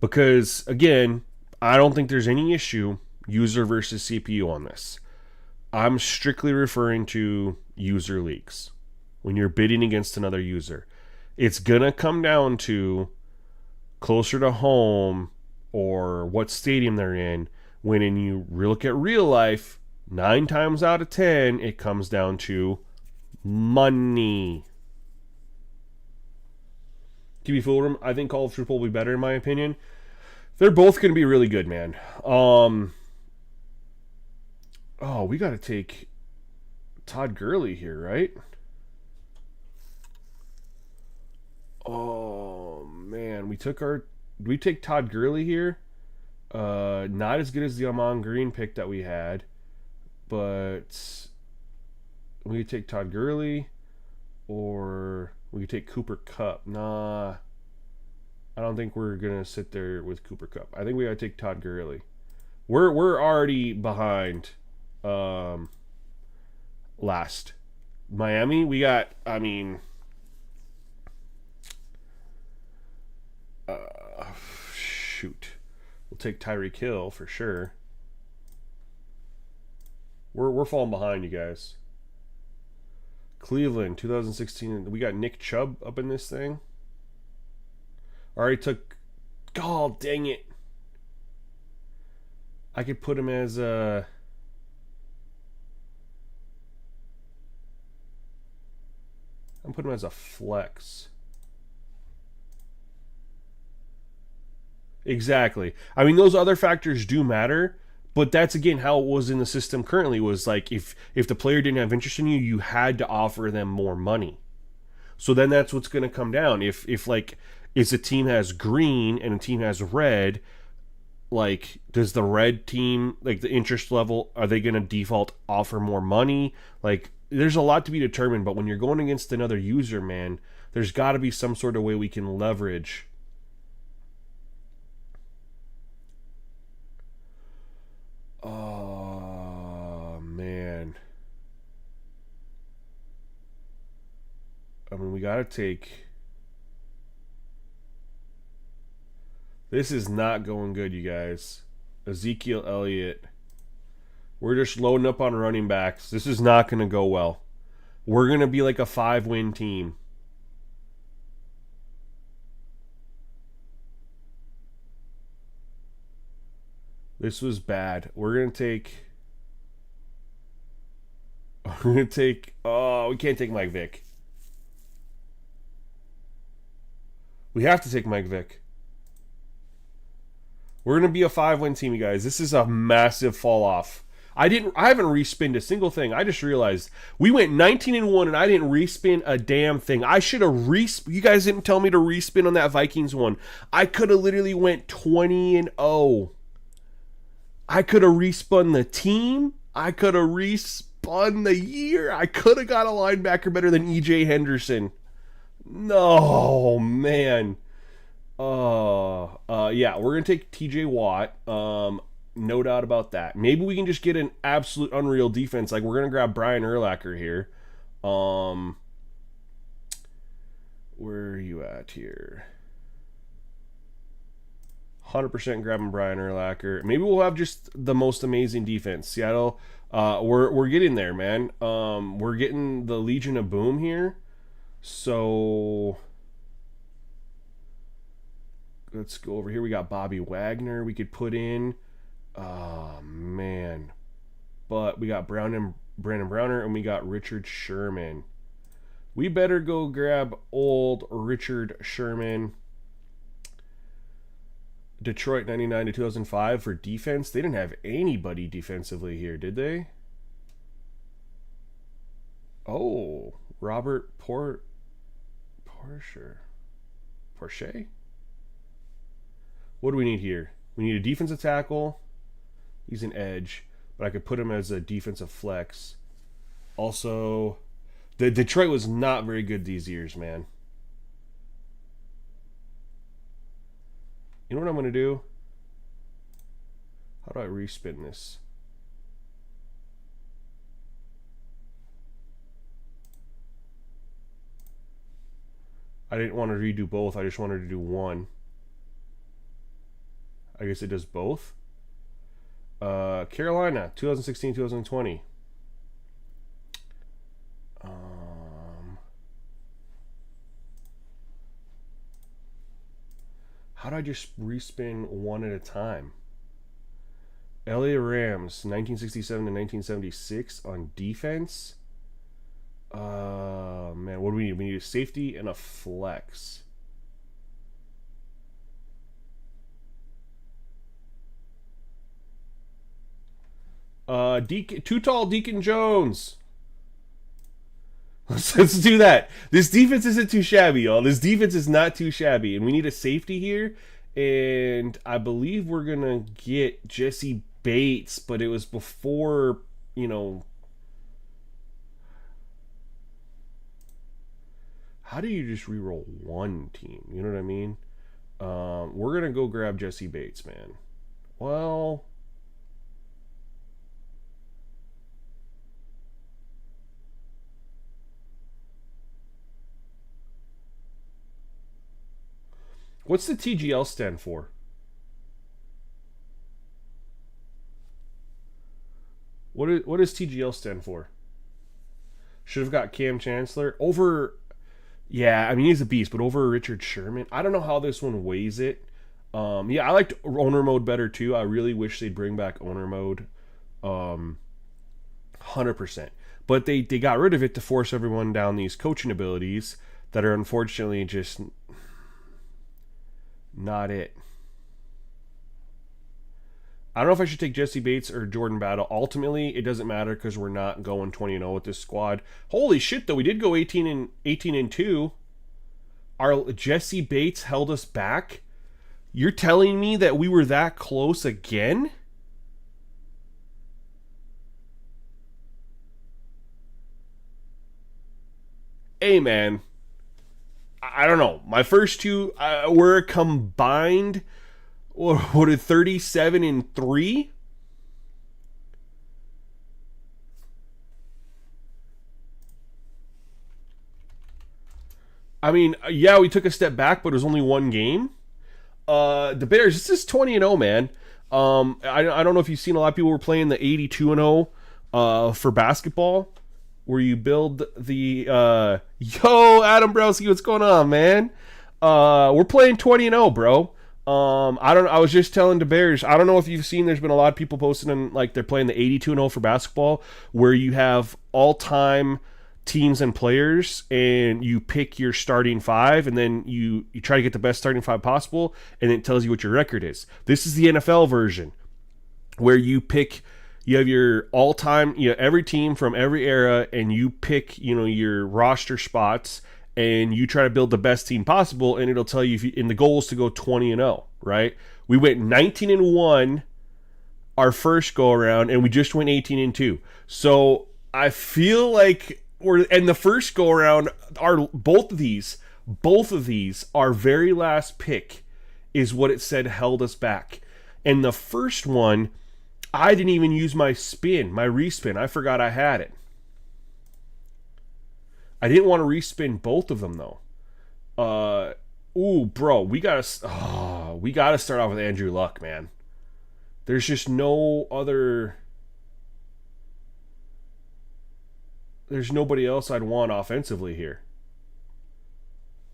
Because, again, I don't think there's any issue user versus CPU on this. I'm strictly referring to user leagues. When you're bidding against another user, it's going to come down to closer to home or what stadium they're in. When you look at real life, 9 times out of 10, it comes down to money. To be fooled, I think Call of Duty will be better in my opinion. They're both going to be really good, man. We got to take Todd Gurley here, right? Oh, man. We took our Do we take Todd Gurley here? Not as good as the Amon Green pick that we had, but we could take Todd Gurley, or we could take Cooper Kupp. Nah, I don't think we're gonna sit there with Cooper Kupp. I think we gotta take Todd Gurley. We're already behind. Last Miami, we got. I mean, shoot, we'll take Tyreek Hill for sure. We're falling behind, you guys. Cleveland, 2016. We got Nick Chubb up in this thing. Already took. God dang it! I could put him as a. I'm putting him as a flex. Exactly. I mean, those other factors do matter, but that's again how it was in the system currently. Was like if the player didn't have interest in you, you had to offer them more money. So then that's what's going to come down. If like if a team has green and a team has red, like does the red team, like the interest level, are they going to default offer more money? Like there's a lot to be determined, but when you're going against another user, man, there's got to be some sort of way we can leverage. Oh man, I mean we got to take. This is not going good, you guys. Ezekiel Elliott. We're just loading up on running backs. This is not going to go well. We're going to be like a 5-win team. This was bad. We're going to take... We're going to take... Oh, we can't take Mike Vick. We have to take Mike Vick. We're going to be a 5-win team, you guys. This is a massive fall off. I haven't respinned a single thing. I just realized we went 19-1 and I didn't respin a damn thing. I should have you guys didn't tell me to respin on that Vikings one. I could have literally went 20-0. I could have respun the team. I could have respun the year. I could have got a linebacker better than EJ Henderson. No, man. Yeah, we're gonna take TJ Watt. No doubt about that. Maybe we can just get an absolute unreal defense. Like we're gonna grab Brian Urlacher here. Where are you at here? 100% grabbing Brian Urlacher. Maybe we'll have just the most amazing defense. Seattle, we're getting there, man. We're getting the Legion of Boom here. So let's go over here. We got Bobby Wagner we could put in. Oh, man. But we got Brandon Browner and we got Richard Sherman. We better go grab old Richard Sherman. Detroit 99 to 2005 for defense. They didn't have anybody defensively here, did they? Oh, Robert Porsche. What do we need here? We need a defensive tackle. He's an edge, but I could put him as a defensive flex. Also, the Detroit was not very good these years, man. You know what I'm going to do? How do I respin this? I didn't want to redo both. I just wanted to do one. I guess it does both. Carolina, 2016-2020. How do I just respin one at a time? LA Rams, 1967 to 1976 on defense. Man, what do we need? We need a safety and a flex. Too tall, Deacon Jones. Let's do that. This defense isn't too shabby, y'all. This defense is not too shabby, and we need a safety here and I believe we're gonna get Jesse Bates, but it was before, you know. How do you just reroll one team? You know what I mean? We're gonna go grab Jesse Bates, man. Well, what's the TGL stand for? What does TGL stand for? Should have got Cam Chancellor over. Yeah, I mean he's a beast, but over Richard Sherman. I don't know how this one weighs it. Yeah, I liked owner mode better too. I really wish they'd bring back owner mode. 100%. But they got rid of it to force everyone down these coaching abilities that are unfortunately just not it. I don't know if I should take Jesse Bates or Jordan Battle. Ultimately, it doesn't matter because we're not going 20-0 with this squad. Holy shit, though, we did go 18-2. Our Jesse Bates held us back. You're telling me that we were that close again? Hey, man. I don't know. My first two were combined. What did 37-3? I mean, yeah, we took a step back, but it was only one game. The Bears, this is 20-0, man. I don't know if you've seen, a lot of people were playing the 82-0 for basketball, where you build the yo, Adam Browski, what's going on, man? We're playing 20-0, bro. I was just telling the Bears, I don't know if you've seen, there's been a lot of people posting in, like, they're playing the 82-0 for basketball, where you have all-time teams and players, and you pick your starting five, and then you try to get the best starting five possible, and it tells you what your record is. This is the NFL version, where you have your all-time, every team from every era, and you pick, your roster spots, and you try to build the best team possible, and it'll tell you and the goal is to go 20-0, right? We went 19-1 our first go around, and we just went 18-2. So I feel like and the first go around, are both of these, our very last pick is what it said held us back. And the first one, I didn't even use my respin. I forgot I had it. I didn't want to respin both of them though. Bro, we gotta start off with Andrew Luck, man. There's just no other. There's nobody else I'd want offensively here.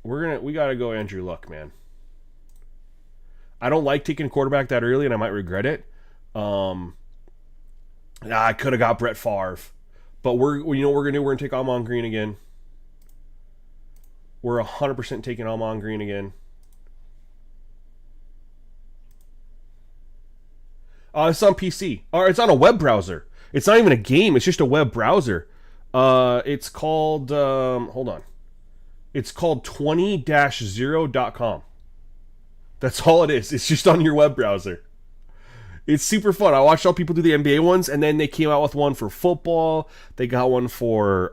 We gotta go Andrew Luck, man. I don't like taking a quarterback that early, and I might regret it. I could have got Brett Favre, but we're gonna do? We're gonna take Amon Green again. We're 100% taking Amon Green again. It's on PC, or it's on a web browser. It's not even a game. It's just a web browser. It's called, hold on. It's called 20-0.com. That's all it is. It's just on your web browser. It's super fun. I watched all people do the NBA ones, and then they came out with one for football. They got one for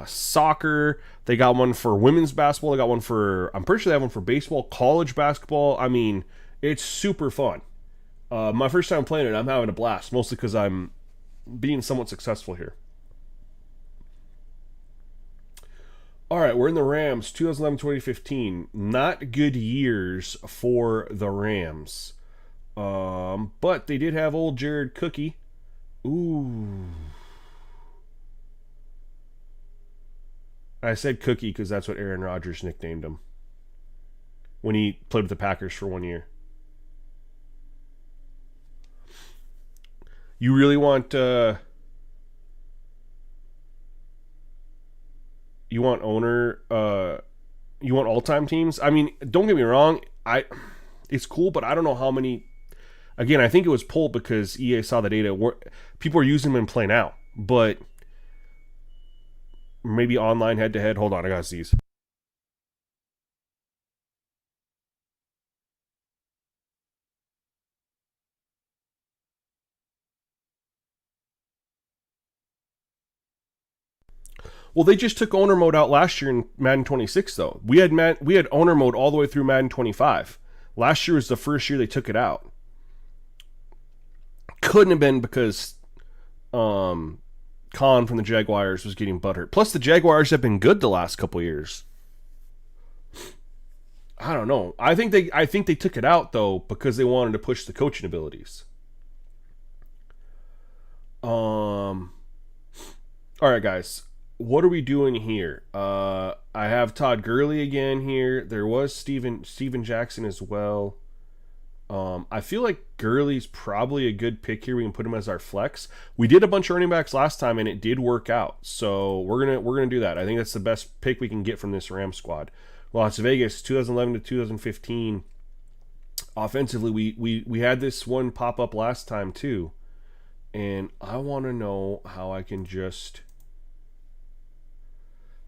soccer. They got one for women's basketball. They got one for, I'm pretty sure they have one for baseball, college basketball. I mean, it's super fun. My first time playing it, I'm having a blast, mostly because I'm being somewhat successful here. All right, we're in the Rams, 2011-2015. Not good years for the Rams. But they did have old Jared Cookie. Ooh. I said Cookie because that's what Aaron Rodgers nicknamed him when he played with the Packers for 1 year. You really want you want all-time teams? I mean, don't get me wrong, it's cool, but I don't know how many. Again, I think it was pulled because EA saw the data. People are using them and playing out, but maybe online head-to-head. Hold on, I gotta see these. Well, they just took owner mode out last year in Madden 26, though. We had owner mode all the way through Madden 25. Last year was the first year they took it out. Couldn't have been because Khan from the Jaguars was getting butthurt. Plus, the Jaguars have been good the last couple years. I don't know. I think they took it out though because they wanted to push the coaching abilities. All right, guys. What are we doing here? I have Todd Gurley again here. There was Steven Jackson as well. I feel like Gurley's probably a good pick here. We can put him as our flex. We did a bunch of running backs last time, and it did work out. So we're gonna do that. I think that's the best pick we can get from this Ram squad. Las Vegas, 2011 to 2015. Offensively, we had this one pop up last time too, and I want to know how I can just.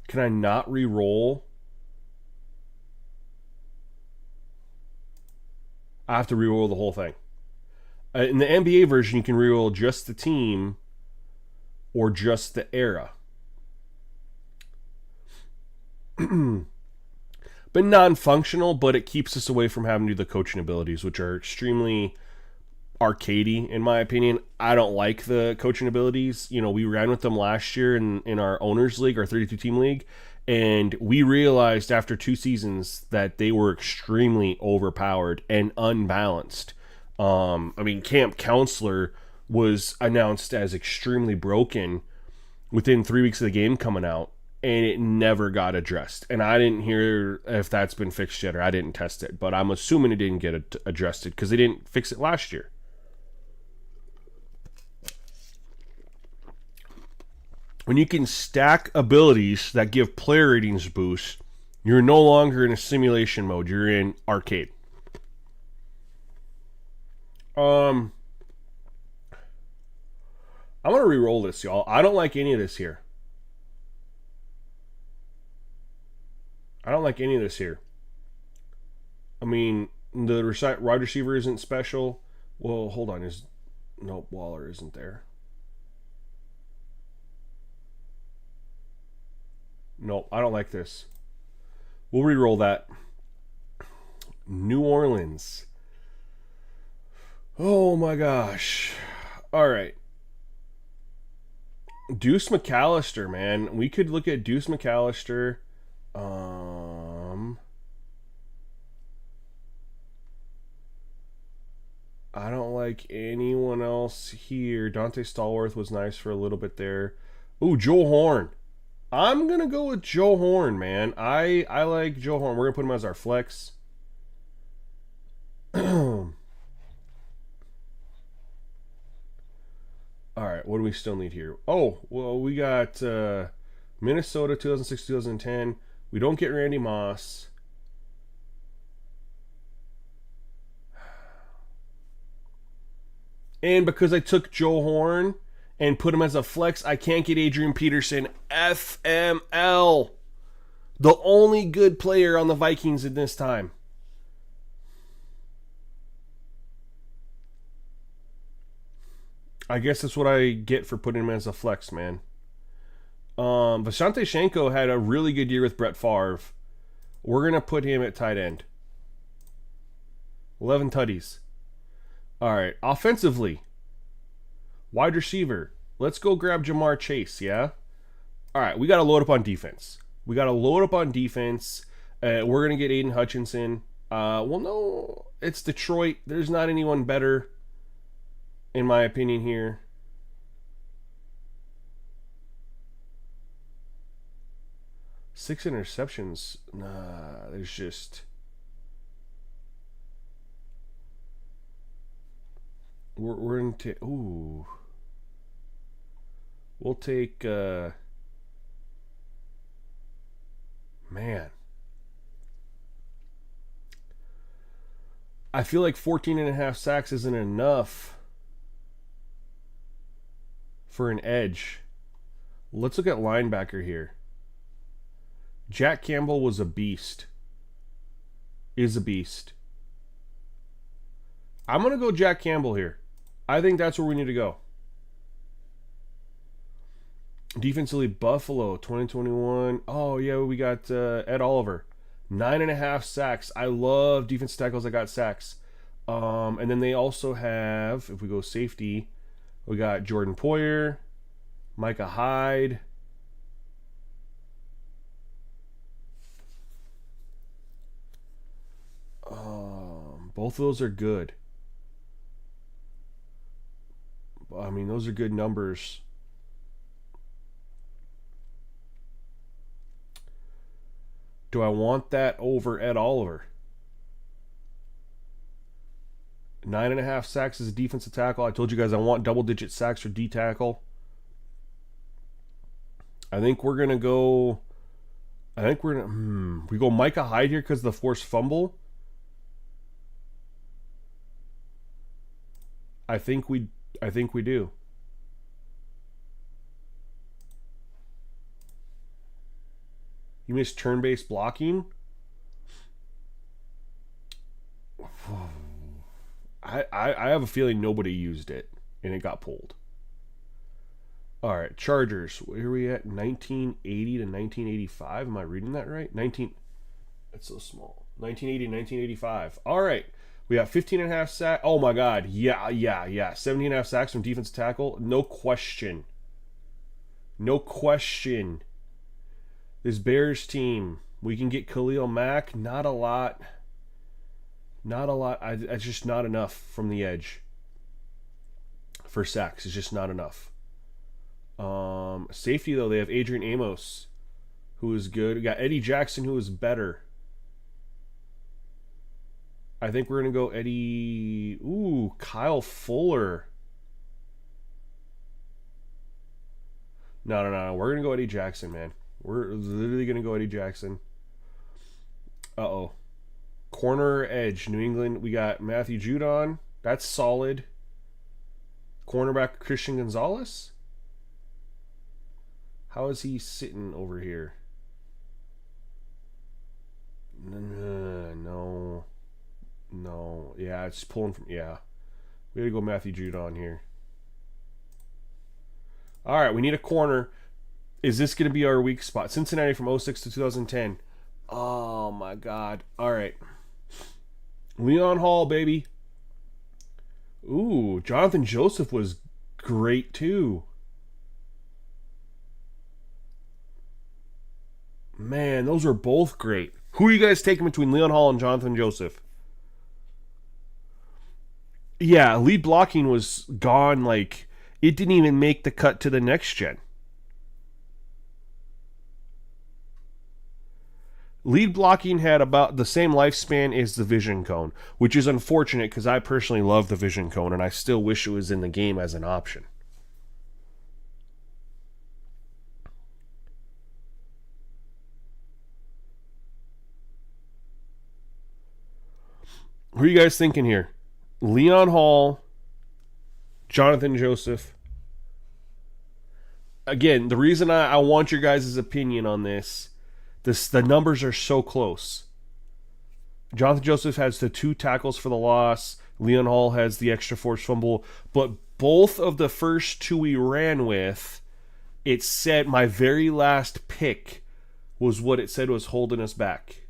Can I not re-roll? I have to re-roll the whole thing. In the NBA version, you can re-roll just the team or just the era. But non-functional, but it keeps us away from having to do the coaching abilities, which are extremely arcadey, in my opinion. I don't like the coaching abilities. You know, we ran with them last year in our owners league, our 32-team league, and we realized after 2 seasons that they were extremely overpowered and unbalanced. I mean, Camp Counselor was announced as extremely broken within 3 weeks of the game coming out, and it never got addressed. And I didn't hear if that's been fixed yet, or I didn't test it, but I'm assuming it didn't get addressed because they didn't fix it last year. When you can stack abilities that give player ratings boosts, you're no longer in a simulation mode. You're in arcade. I'm going to re-roll this, y'all. I don't like any of this here. I don't like any of this here. I mean, the wide receiver isn't special. Well, hold on. Nope, Waller isn't there. Nope, I don't like this. We'll re-roll that. New Orleans. Oh my gosh. All right. Deuce McAllister, man. We could look at Deuce McAllister. I don't like anyone else here. Dante Stallworth was nice for a little bit there. Ooh, Joe Horn. I'm going to go with Joe Horn, man. I like Joe Horn. We're going to put him as our flex. All right, what do we still need here? Oh, well, we got Minnesota 2006-2010. We don't get Randy Moss. And because I took Joe Horn and put him as a flex, I can't get Adrian Peterson. FML. The only good player on the Vikings in this time. I guess that's what I get for putting him as a flex, man. Vashante Shenko had a really good year with Brett Favre. We're going to put him at tight end. 11 tutties. All right, offensively, wide receiver. Let's go grab Jamar Chase, yeah? All right, we got to load up on defense. We're going to get Aiden Hutchinson. Well, no, it's Detroit. There's not anyone better, in my opinion, here. Six interceptions. Nah, there's just... We're into... Ooh. We'll take... Man. I feel like 14.5 sacks isn't enough for an edge. Let's look at linebacker here. Jack Campbell was a beast. Is a beast. I'm going to go Jack Campbell here. I think that's where we need to go. Defensively, Buffalo 2021. Oh yeah, we got Ed Oliver, 9.5 sacks. I love defensive tackles that got sacks. And then they also have, if we go safety, we got Jordan Poyer, Micah Hyde. Both of those are good. I mean, those are good numbers. Do I want that over Ed Oliver? 9.5 sacks as a defensive tackle. I told you guys I want double-digit sacks for D tackle. I think we're gonna go. We go Micah Hyde here because of the forced fumble. I think we do. You missed turn-based blocking. I have a feeling nobody used it and it got pulled. All right, Chargers. Where are we at? 1980 to 1985. Am I reading that right? That's so small. 1980 to 1985. All right. We got 15.5 sacks. Oh my God. Yeah. 17.5 sacks from defensive tackle. No question. This Bears team, we can get Khalil Mack. Not a lot. It's just not enough from the edge for sacks. It's just not enough. Safety, though, they have Adrian Amos, who is good. We got Eddie Jackson, who is better. I think we're going to go Eddie. Ooh, Kyle Fuller. No. We're going to go Eddie Jackson, man. We're literally going to go Eddie Jackson. Uh-oh. Corner edge, New England. We got Matthew Judon. That's solid. Cornerback Christian Gonzalez. How is he sitting over here? No. Yeah, it's pulling from. Yeah. We gotta go Matthew Judon here. All right, we need a corner. Is this going to be our weak spot? Cincinnati from 06 to 2010. Oh, my God. All right. Leon Hall, baby. Ooh, Jonathan Joseph was great, too. Man, those were both great. Who are you guys taking between Leon Hall and Jonathan Joseph? Yeah, lead blocking was gone. Like, it didn't even make the cut to the next gen. Lead blocking had about the same lifespan as the vision cone, which is unfortunate because I personally love the vision cone and I still wish it was in the game as an option. Who are you guys thinking here? Leon Hall, Jonathan Joseph. Again, the reason I want your guys' opinion on this, the numbers are so close. Jonathan Joseph has the 2 tackles for the loss. Leon Hall has the extra forced fumble. But both of the first 2 we ran with, it said my very last pick was what it said was holding us back.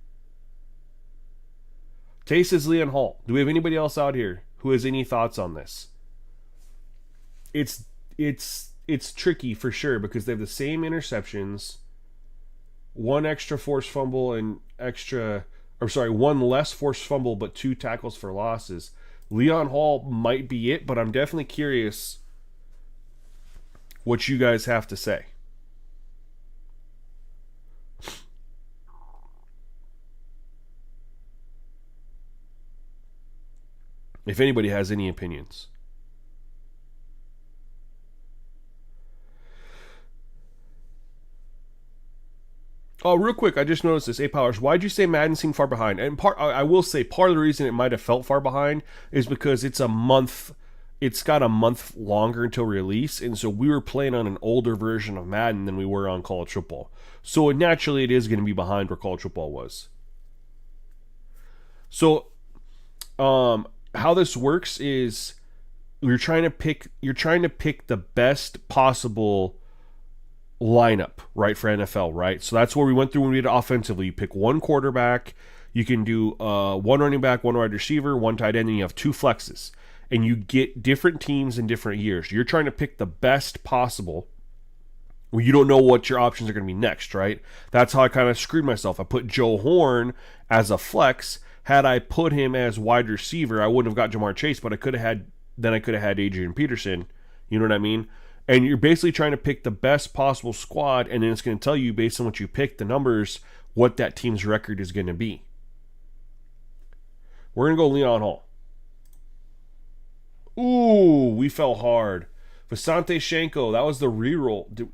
Tay says Leon Hall. Do we have anybody else out here who has any thoughts on this? It's tricky for sure because they have the same interceptions, 1 extra forced fumble and one less forced fumble but 2 tackles for losses. Leon Hall might be it, but I'm definitely curious what you guys have to say. If anybody has any opinions. Oh, real quick, I just noticed this. 8 Powers, why'd you say Madden seemed far behind? And I will say part of the reason it might have felt far behind is because it's got a month longer until release, and so we were playing on an older version of Madden than we were on college football. So naturally it is going to be behind where college football was. So, how this works is you're trying to pick the best possible lineup, right, for NFL, right? So that's where we went through when we did offensively. You pick one quarterback, you can do one running back, one wide receiver, one tight end, and you have two flexes. And you get different teams in different years. You're trying to pick the best possible. Well, you don't know what your options are going to be next, right? That's how I kind of screwed myself. I put Joe Horn as a flex. Had I put him as wide receiver, I wouldn't have got Jamar Chase, but I could have had Adrian Peterson. You know what I mean? And you're basically trying to pick the best possible squad, and then it's going to tell you, based on what you pick, the numbers, what that team's record is going to be. We're going to go Leon Hall. Ooh, we fell hard. Visante Shenko, that was the reroll.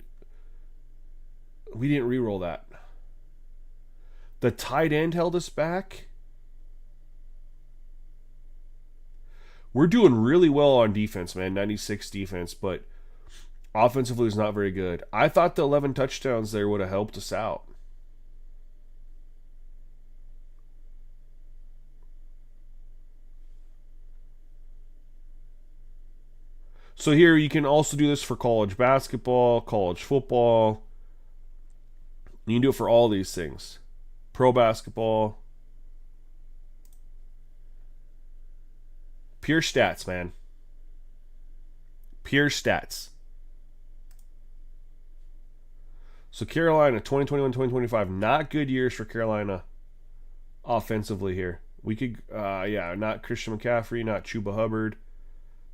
We didn't reroll that. The tight end held us back. We're doing really well on defense, man. 96 defense, but offensively is not very good. I thought the 11 touchdowns there would have helped us out. So here you can also do this for college basketball, college football. You can do it for all these things. Pro basketball. Pure stats, man. Pure stats. So Carolina, 2021-2025, not good years for Carolina offensively here. We could, not Christian McCaffrey, not Chuba Hubbard.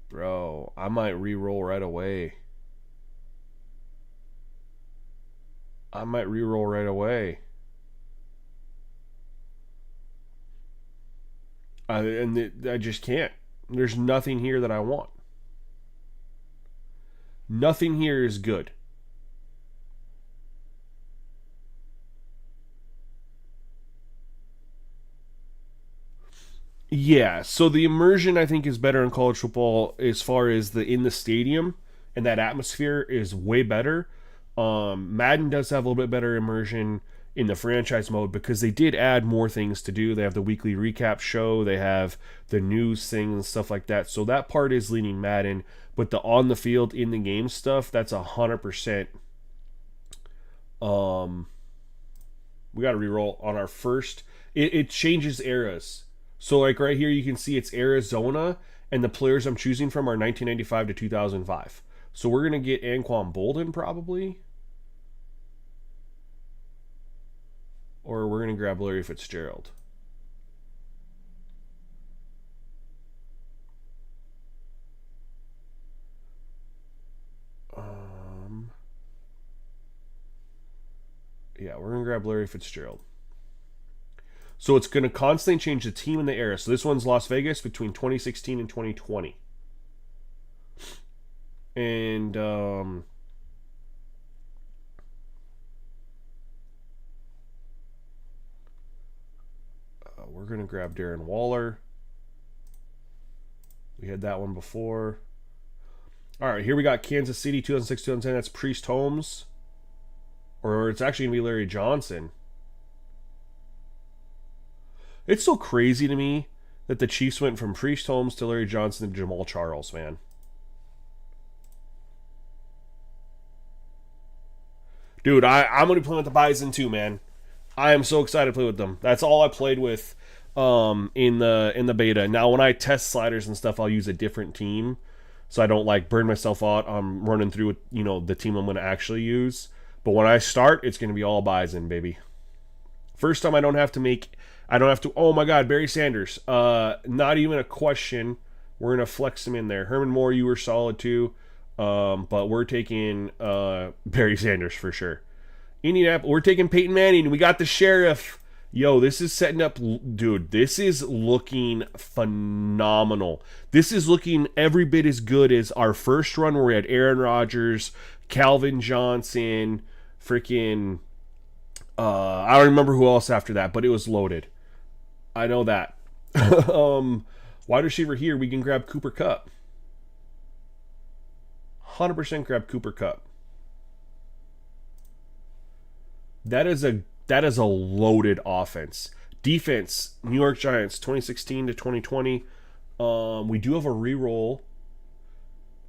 Bro, I might re-roll right away. I I just can't. There's nothing here that I want. Nothing here is good. Yeah, so the immersion I think is better in college football as far as the in the stadium, and that atmosphere is way better. Madden does have a little bit better immersion in the franchise mode because they did add more things to do. They have the weekly recap show, they have the news thing and stuff like that. So that part is leaning Madden, but the on the field, in the game stuff, that's 100%. We got to reroll on our first. It changes eras. So like right here, you can see it's Arizona, and the players I'm choosing from are 1995 to 2005. So we're gonna get Anquan Bolden probably, or we're gonna grab Larry Fitzgerald. Yeah, we're gonna grab Larry Fitzgerald. So it's going to constantly change the team and the era. So this one's Las Vegas between 2016 and 2020. And we're going to grab Darren Waller. We had that one before. All right, here we got Kansas City 2006-2010. That's Priest Holmes. Or it's actually going to be Larry Johnson. It's so crazy to me that the Chiefs went from Priest Holmes to Larry Johnson to Jamal Charles, man. Dude, I'm going to be playing with the Bison too, man. I am so excited to play with them. That's all I played with in the beta. Now, when I test sliders and stuff, I'll use a different team, so I don't like burn myself out. I'm running through with, the team I'm going to actually use. But when I start, it's going to be all Bison, baby. First time I don't have to, oh my God, Barry Sanders. Not even a question. We're going to flex him in there. Herman Moore, you were solid too. But we're taking Barry Sanders for sure. Indianapolis, we're taking Peyton Manning. We got the Sheriff. Yo, this is setting up, dude, this is looking phenomenal. This is looking every bit as good as our first run where we had Aaron Rodgers, Calvin Johnson, freaking, I don't remember who else after that, but it was loaded. I know that. Wide receiver here, we can grab Cooper Kupp. 100% grab Cooper Kupp. That is a loaded offense. Defense, New York Giants, 2016 to 2020. We do have a reroll.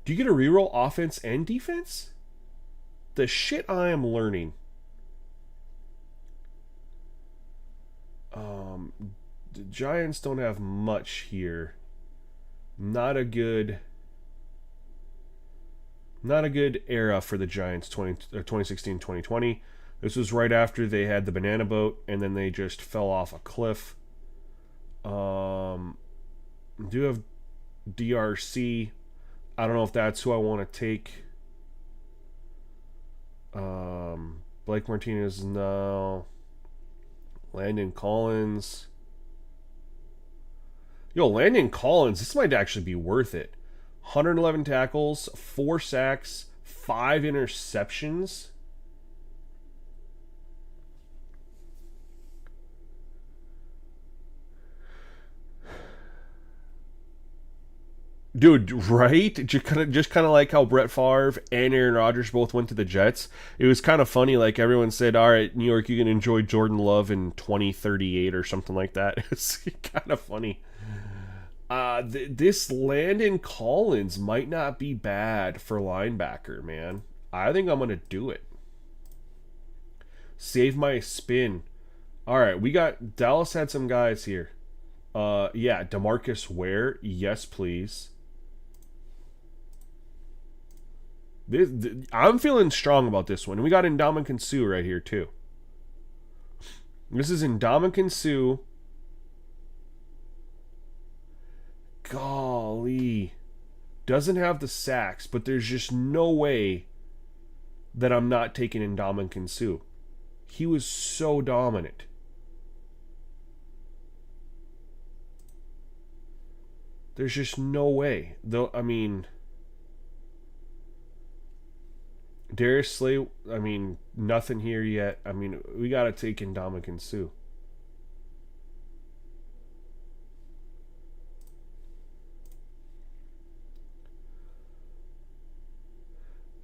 Do you get a reroll offense and defense? the shit I am learning. The Giants don't have much here. Not a good era for the Giants 2016-2020. This was right after they had the banana boat and then they just fell off a cliff. Do have DRC. I don't know if that's who I want to take. Blake Martinez, no. Landon Collins. Yo, Landon Collins, this might actually be worth it. 111 tackles, 4 sacks, 5 interceptions. Dude, right? Just kind of like how Brett Favre and Aaron Rodgers both went to the Jets. It was kind of funny. Like everyone said, all right, New York, you can enjoy Jordan Love in 2038 or something like that. It's kind of funny. This Landon Collins might not be bad for linebacker, man. I think I'm going to do it. Save my spin. All right, we got Dallas had some guys here. Yeah, DeMarcus Ware. Yes, please. I'm feeling strong about this one. We got Ndamukong Suh right here, too. This is Ndamukong Suh. Golly. Doesn't have the sacks, but there's just no way that I'm not taking Ndamukong Suh. He was so dominant. There's just no way. Though, I mean, Darius Slay, I mean, nothing here yet. I mean, we got to take Ndamukong Suh.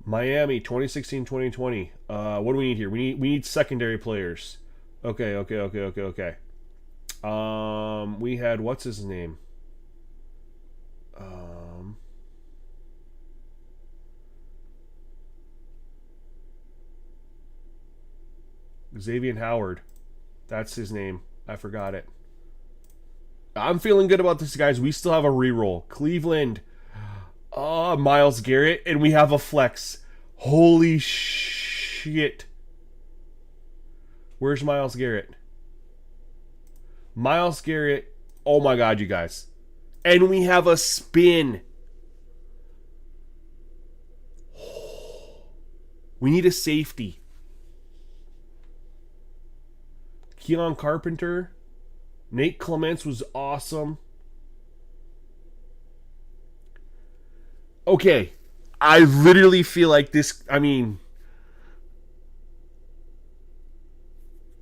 Miami, 2016-2020. What do we need here? We need secondary players. Okay. We had, what's his name? Xavier Howard. That's his name. I forgot it. I'm feeling good about this, guys. We still have a reroll. Cleveland. Myles Garrett. And we have a flex. Holy shit. Where's Myles Garrett? Myles Garrett. Oh my god, you guys. And we have a spin. We need a safety. Keon Carpenter. Nate Clements was awesome. Okay. I literally feel like this, I mean,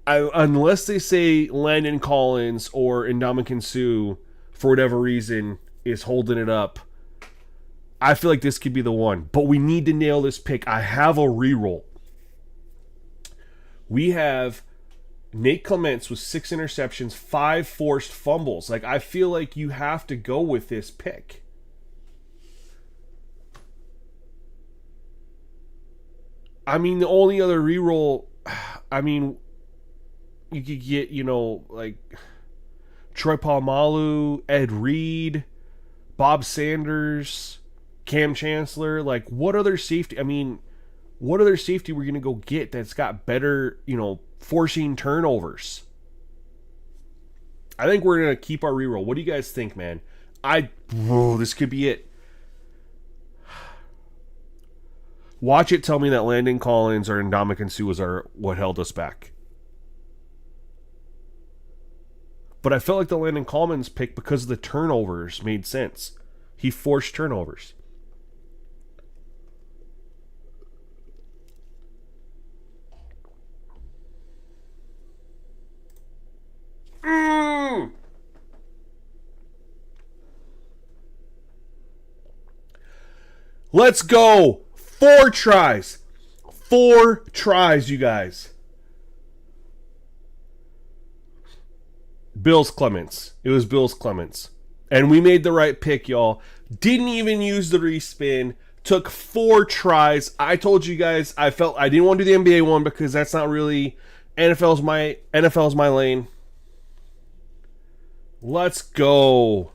unless they say Landon Collins or Ndamukong Suh, for whatever reason, is holding it up, I feel like this could be the one. But we need to nail this pick. I have a reroll. We have Nate Clements with 6 interceptions, 5 forced fumbles. Like, I feel like you have to go with this pick. I mean, the only other reroll, I mean, you could get, you know, like Troy Polamalu, Ed Reed, Bob Sanders, Cam Chancellor. Like, what other safety? I mean, what other safety we're going to go get that's got better, you know, forcing turnovers? I think we're going to keep our reroll. What do you guys think, man? This could be it. Watch it tell me that Landon Collins or Ndamukong Suh was what held us back. But I felt like the Landon Collins pick, because of the turnovers, made sense. He forced turnovers. Let's go. 4 tries. 4 tries, you guys. Bills Clements. It was Bills Clements. And we made the right pick, y'all. Didn't even use the respin. Took 4 tries. I told you guys I felt I didn't want to do the NBA one because that's not really NFL's my lane. Let's go.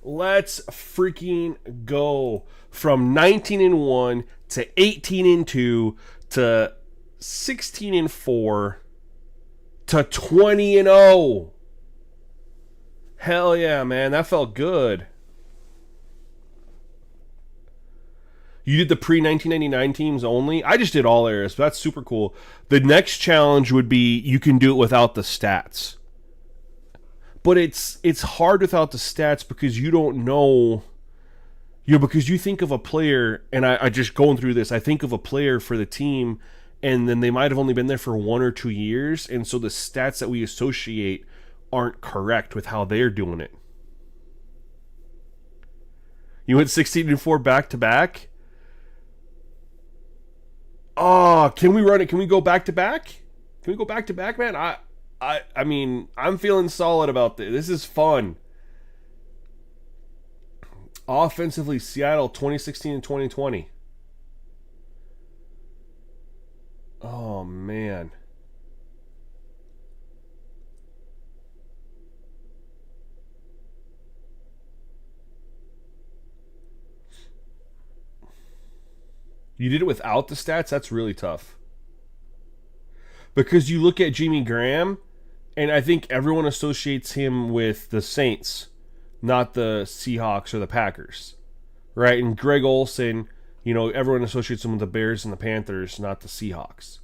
Let's freaking go. From 19-1 to 18-2 to 16-4 to 20-0. Hell yeah, man. That felt good. You did the pre-1999 teams only? I just did all eras, but that's super cool. The next challenge would be you can do it without the stats. But it's hard without the stats because you don't know, because you think of a player, and I just going through this, I think of a player for the team, and then they might have only been there for 1 or 2 years, and so the stats that we associate aren't correct with how they're doing it. You went 16-4 back to back? Oh, can we run it? Can we go back to back? Can we go back to back, man? I mean, I'm feeling solid about this. This is fun. Offensively, Seattle 2016 and 2020. Oh, man. You did it without the stats? That's really tough. Because you look at Jimmy Graham, and I think everyone associates him with the Saints, not the Seahawks or the Packers. Right? And Greg Olsen, everyone associates him with the Bears and the Panthers, not the Seahawks.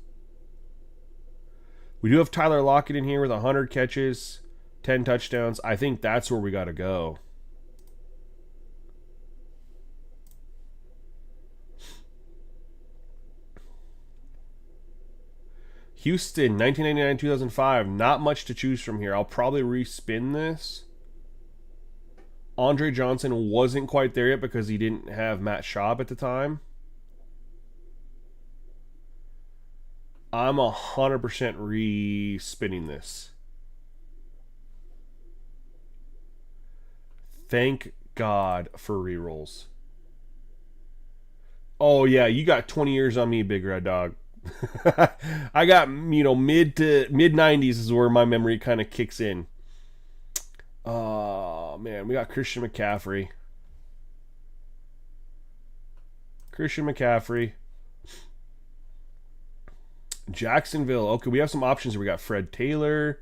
We do have Tyler Lockett in here with 100 catches, 10 touchdowns. I think that's where we got to go. Houston, 1999-2005. Not much to choose from here. I'll probably respin this. Andre Johnson wasn't quite there yet because he didn't have Matt Schaub at the time. I'm 100% re-spinning this. Thank God for rerolls. Oh yeah, you got 20 years on me, Big Red Dog. I got, mid 90s is where my memory kind of kicks in. Oh man, we got Christian McCaffrey. Jacksonville. Okay, we have some options here. We got Fred Taylor.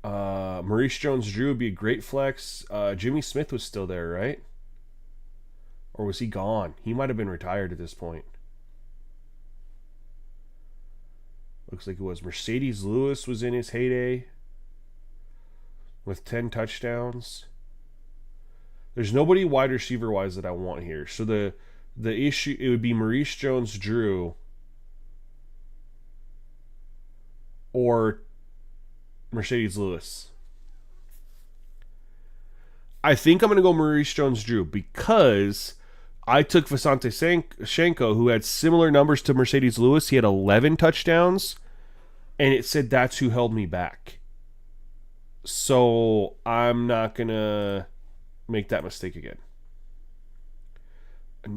Maurice Jones-Drew would be a great flex. Jimmy Smith was still there, right? Or was he gone? He might have been retired at this point. Looks like it was. Mercedes Lewis was in his heyday with 10 touchdowns. There's nobody wide receiver wise that I want here. So the issue, it would be Maurice Jones-Drew or Mercedes Lewis. I think I'm going to go Maurice Jones-Drew because I took Vasante Shenko, who had similar numbers to Mercedes Lewis. He had 11 touchdowns, and it said that's who held me back. So I'm not going to make that mistake again.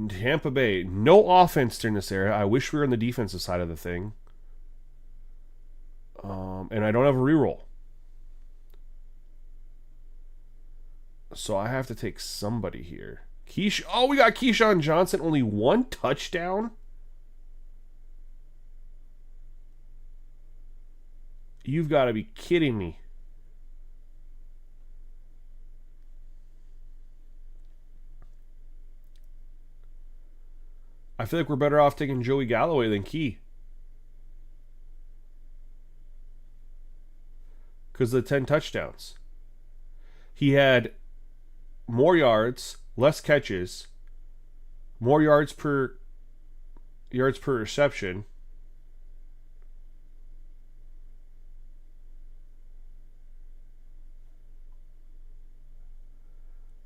Tampa Bay, no offense during this era. I wish we were on the defensive side of the thing. And I don't have a reroll. So I have to take somebody here. We got Keyshawn Johnson, only 1 touchdown? You've got to be kidding me. I feel like we're better off taking Joey Galloway than Key. Because of the 10 touchdowns. He had more yards, less catches, more yards per reception.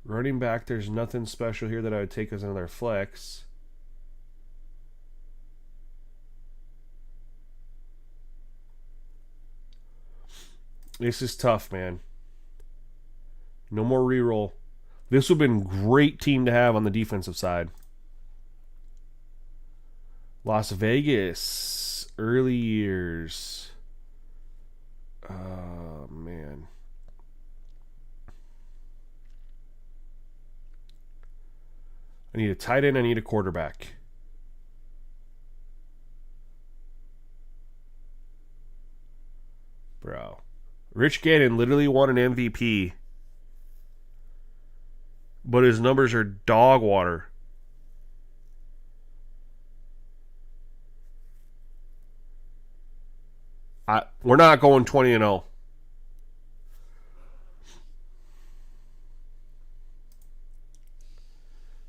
Running back, there's nothing special here that I would take as another flex. This is tough, man. No more reroll. This would have been a great team to have on the defensive side. Las Vegas, early years. Oh, man. I need a tight end. I need a quarterback. Bro. Rich Gannon literally won an MVP, but his numbers are dog water. We're not going 20-0.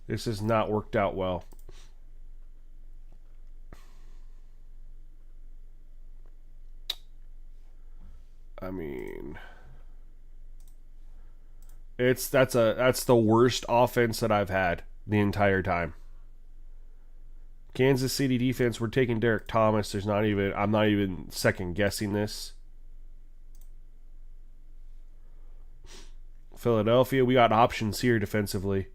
This has not worked out well. I mean, that's the worst offense that I've had the entire time. Kansas City defense, we're taking Derek Thomas. I'm not even second guessing this. Philadelphia, we got options here defensively.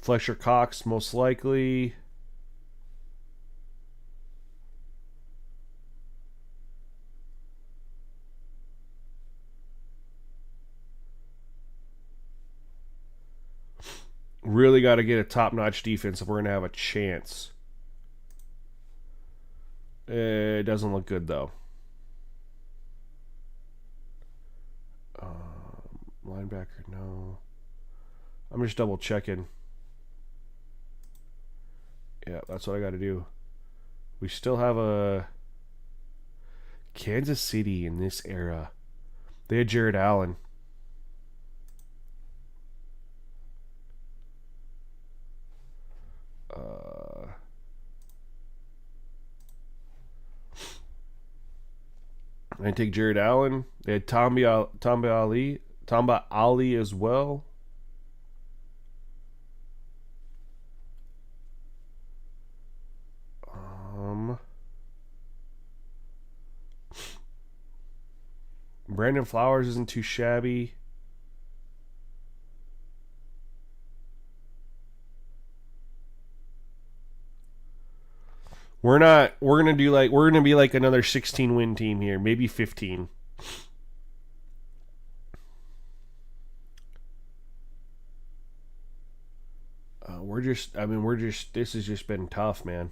Fletcher Cox, most likely. Really got to get a top-notch defense if we're going to have a chance. It doesn't look good, though. Linebacker, no. I'm just double-checking. Yeah, that's what I got to do. We still have a Kansas City in this era. They had Jared Allen. I take Jared Allen. They had Tamba Ali as well. Brandon Flowers isn't too shabby. We're gonna be like another 16-win team here, maybe 15. This has just been tough, man.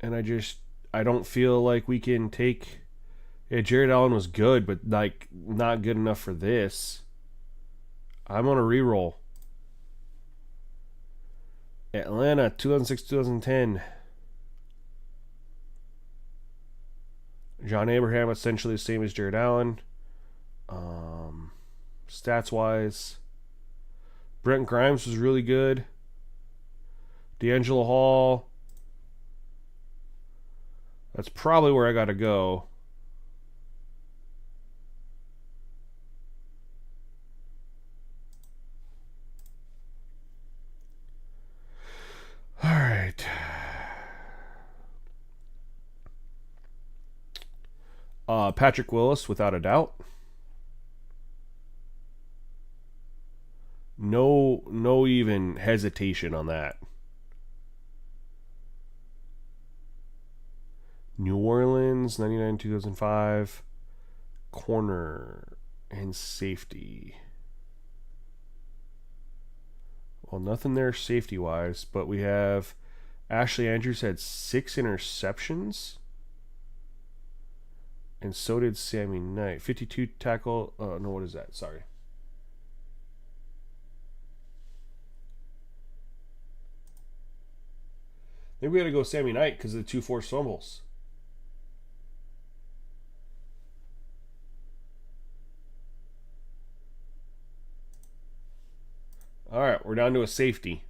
And I don't feel like we can take. Yeah, Jared Allen was good, but like not good enough for this. I'm on a reroll. Atlanta, 2006-2010. John Abraham, essentially the same as Jared Allen. Stats-wise, Brent Grimes was really good. D'Angelo Hall. That's probably where I got to go. All right. Patrick Willis, without a doubt. No even hesitation on that. New Orleans, 99-2005. Corner and safety. Well, nothing there safety-wise, but we have Ashley Andrews had 6 interceptions. And so did Sammy Knight. 52 tackle. Oh, no, what is that? Sorry. Maybe we got to go Sammy Knight because of the 2 forced fumbles. All right, we're down to a safety.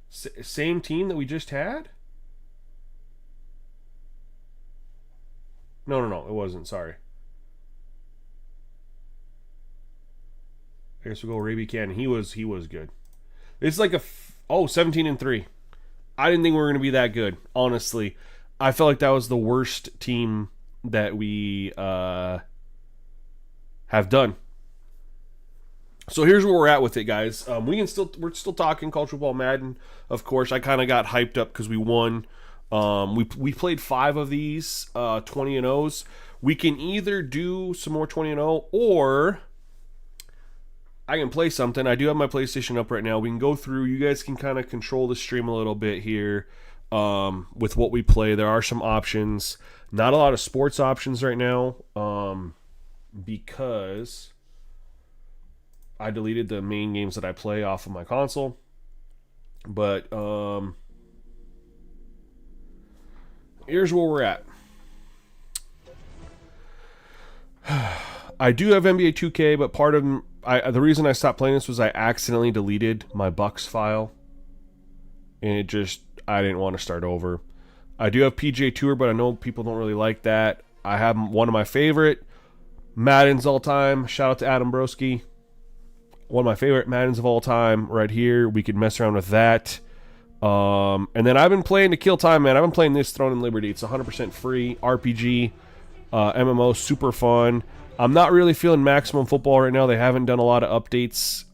Same team that we just had? No, it wasn't. Sorry. I guess we'll go Raby Cannon. He was good. It's like 17-3. I didn't think we were going to be that good, honestly. I felt like that was the worst team that we have done. So here's where we're at with it, guys. We're still talking college football Madden. Of course, I kind of got hyped up because we won. We played 5 of these 20-0s. We can either do some more 20-0, or I can play something. I do have my PlayStation up right now. We can go through. You guys can kind of control the stream a little bit here with what we play. There are some options. Not a lot of sports options right now because I deleted the main games that I play off of my console. But here's where we're at. I do have NBA 2K, but part of the reason I stopped playing this was I accidentally deleted my Bucks file, and I didn't want to start over. I do have PGA Tour, but I know people don't really like that. I have one of my favorite Maddens all time. Shout out to Adam Broski. One of my favorite Maddens of all time right here. We could mess around with that. And then I've been playing to kill time, man. I've been playing this Throne and Liberty. It's 100% free RPG, MMO, super fun. I'm not really feeling Maximum Football right now. They haven't done a lot of updates.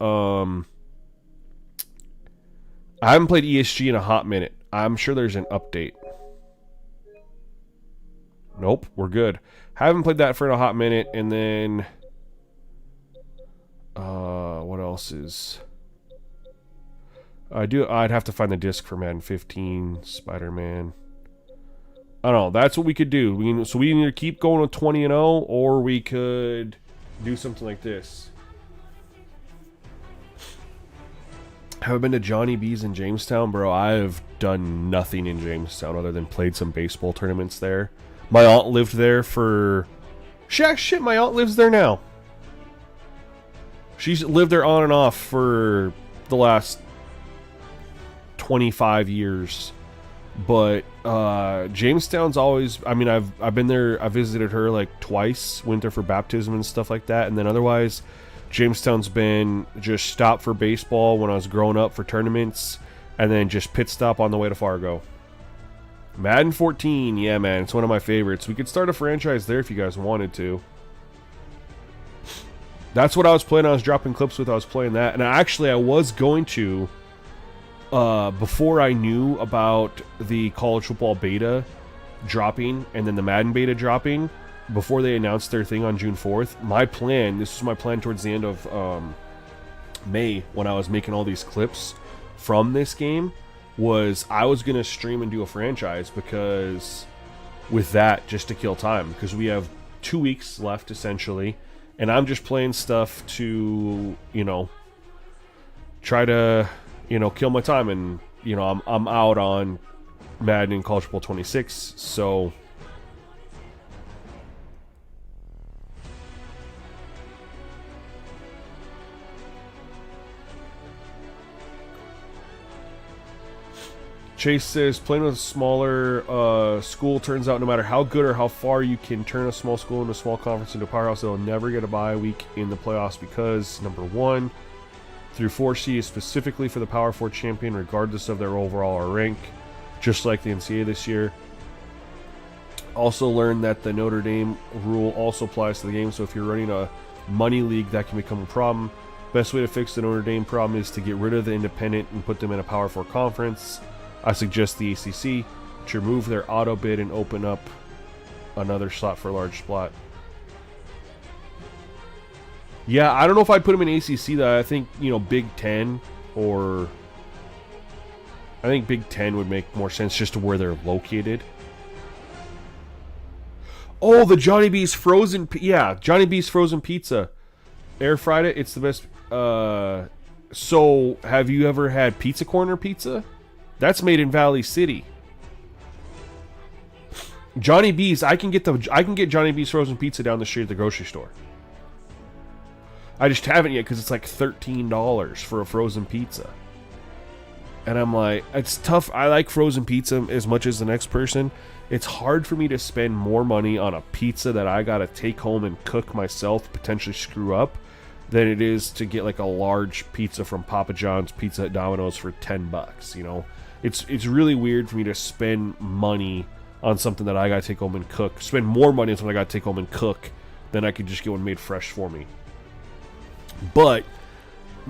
I haven't played ESG in a hot minute. I'm sure there's an update. Nope, we're good. Haven't played that for a hot minute. And then what else is... I'd have to find the disc for Madden 15, Spider-Man. I don't know. That's what we could do. We can either keep going with 20-0, or we could do something like this. Have I been to Johnny B's in Jamestown? Bro, I have done nothing in Jamestown other than played some baseball tournaments there. My aunt lived there for... Shit, my aunt lives there now. She's lived there on and off for the last 25 years. But Jamestown's always... I mean, I've been there. I visited her like twice. Went there for baptism and stuff like that. And then otherwise, Jamestown's been just stop for baseball when I was growing up for tournaments. And then just pit stop on the way to Fargo. Madden 14. Yeah, man. It's one of my favorites. We could start a franchise there if you guys wanted to. That's what I was playing. I was dropping clips with. I was playing that. And I was going to... before I knew about the college football beta dropping and then the Madden beta dropping, before they announced their thing on June 4th, this was my plan towards the end of May, when I was making all these clips from this game, was I was going to stream and do a franchise, because with that, just to kill time, because we have 2 weeks left essentially, and I'm just playing stuff to, try to, kill my time. And, I'm out on Madden and College Football 26, so... Chase says, playing with a smaller school turns out no matter how good or how far you can turn a small school into a small conference into a powerhouse, they'll never get a bye week in the playoffs because, number one, through 4C is specifically for the Power 4 champion regardless of their overall rank, just like the NCAA this year. Also learned that the Notre Dame rule also applies to the game, so if you're running a money league, that can become a problem. Best way to fix the Notre Dame problem is to get rid of the independent and put them in a Power 4 conference. I suggest the ACC to remove their auto bid and open up another slot for a large spot. Yeah, I don't know if I'd put them in ACC though. I think, Big Ten, or... I think Big Ten would make more sense just to where they're located. Oh, the Johnny B's frozen... Yeah, Johnny B's frozen pizza. Air fried it. It's the best... So, have you ever had Pizza Corner pizza? That's made in Valley City. Johnny B's, I can get Johnny B's frozen pizza down the street at the grocery store. I just haven't yet because it's like $13 for a frozen pizza. And I'm like, it's tough. I like frozen pizza as much as the next person. It's hard for me to spend more money on a pizza that I gotta take home and cook myself, potentially screw up, than it is to get like a large pizza from Papa John's, Pizza Hut, Domino's for $10, It's really weird for me to spend money on something that I gotta take home and cook. Spend more money on something I gotta take home and cook than I could just get one made fresh for me. But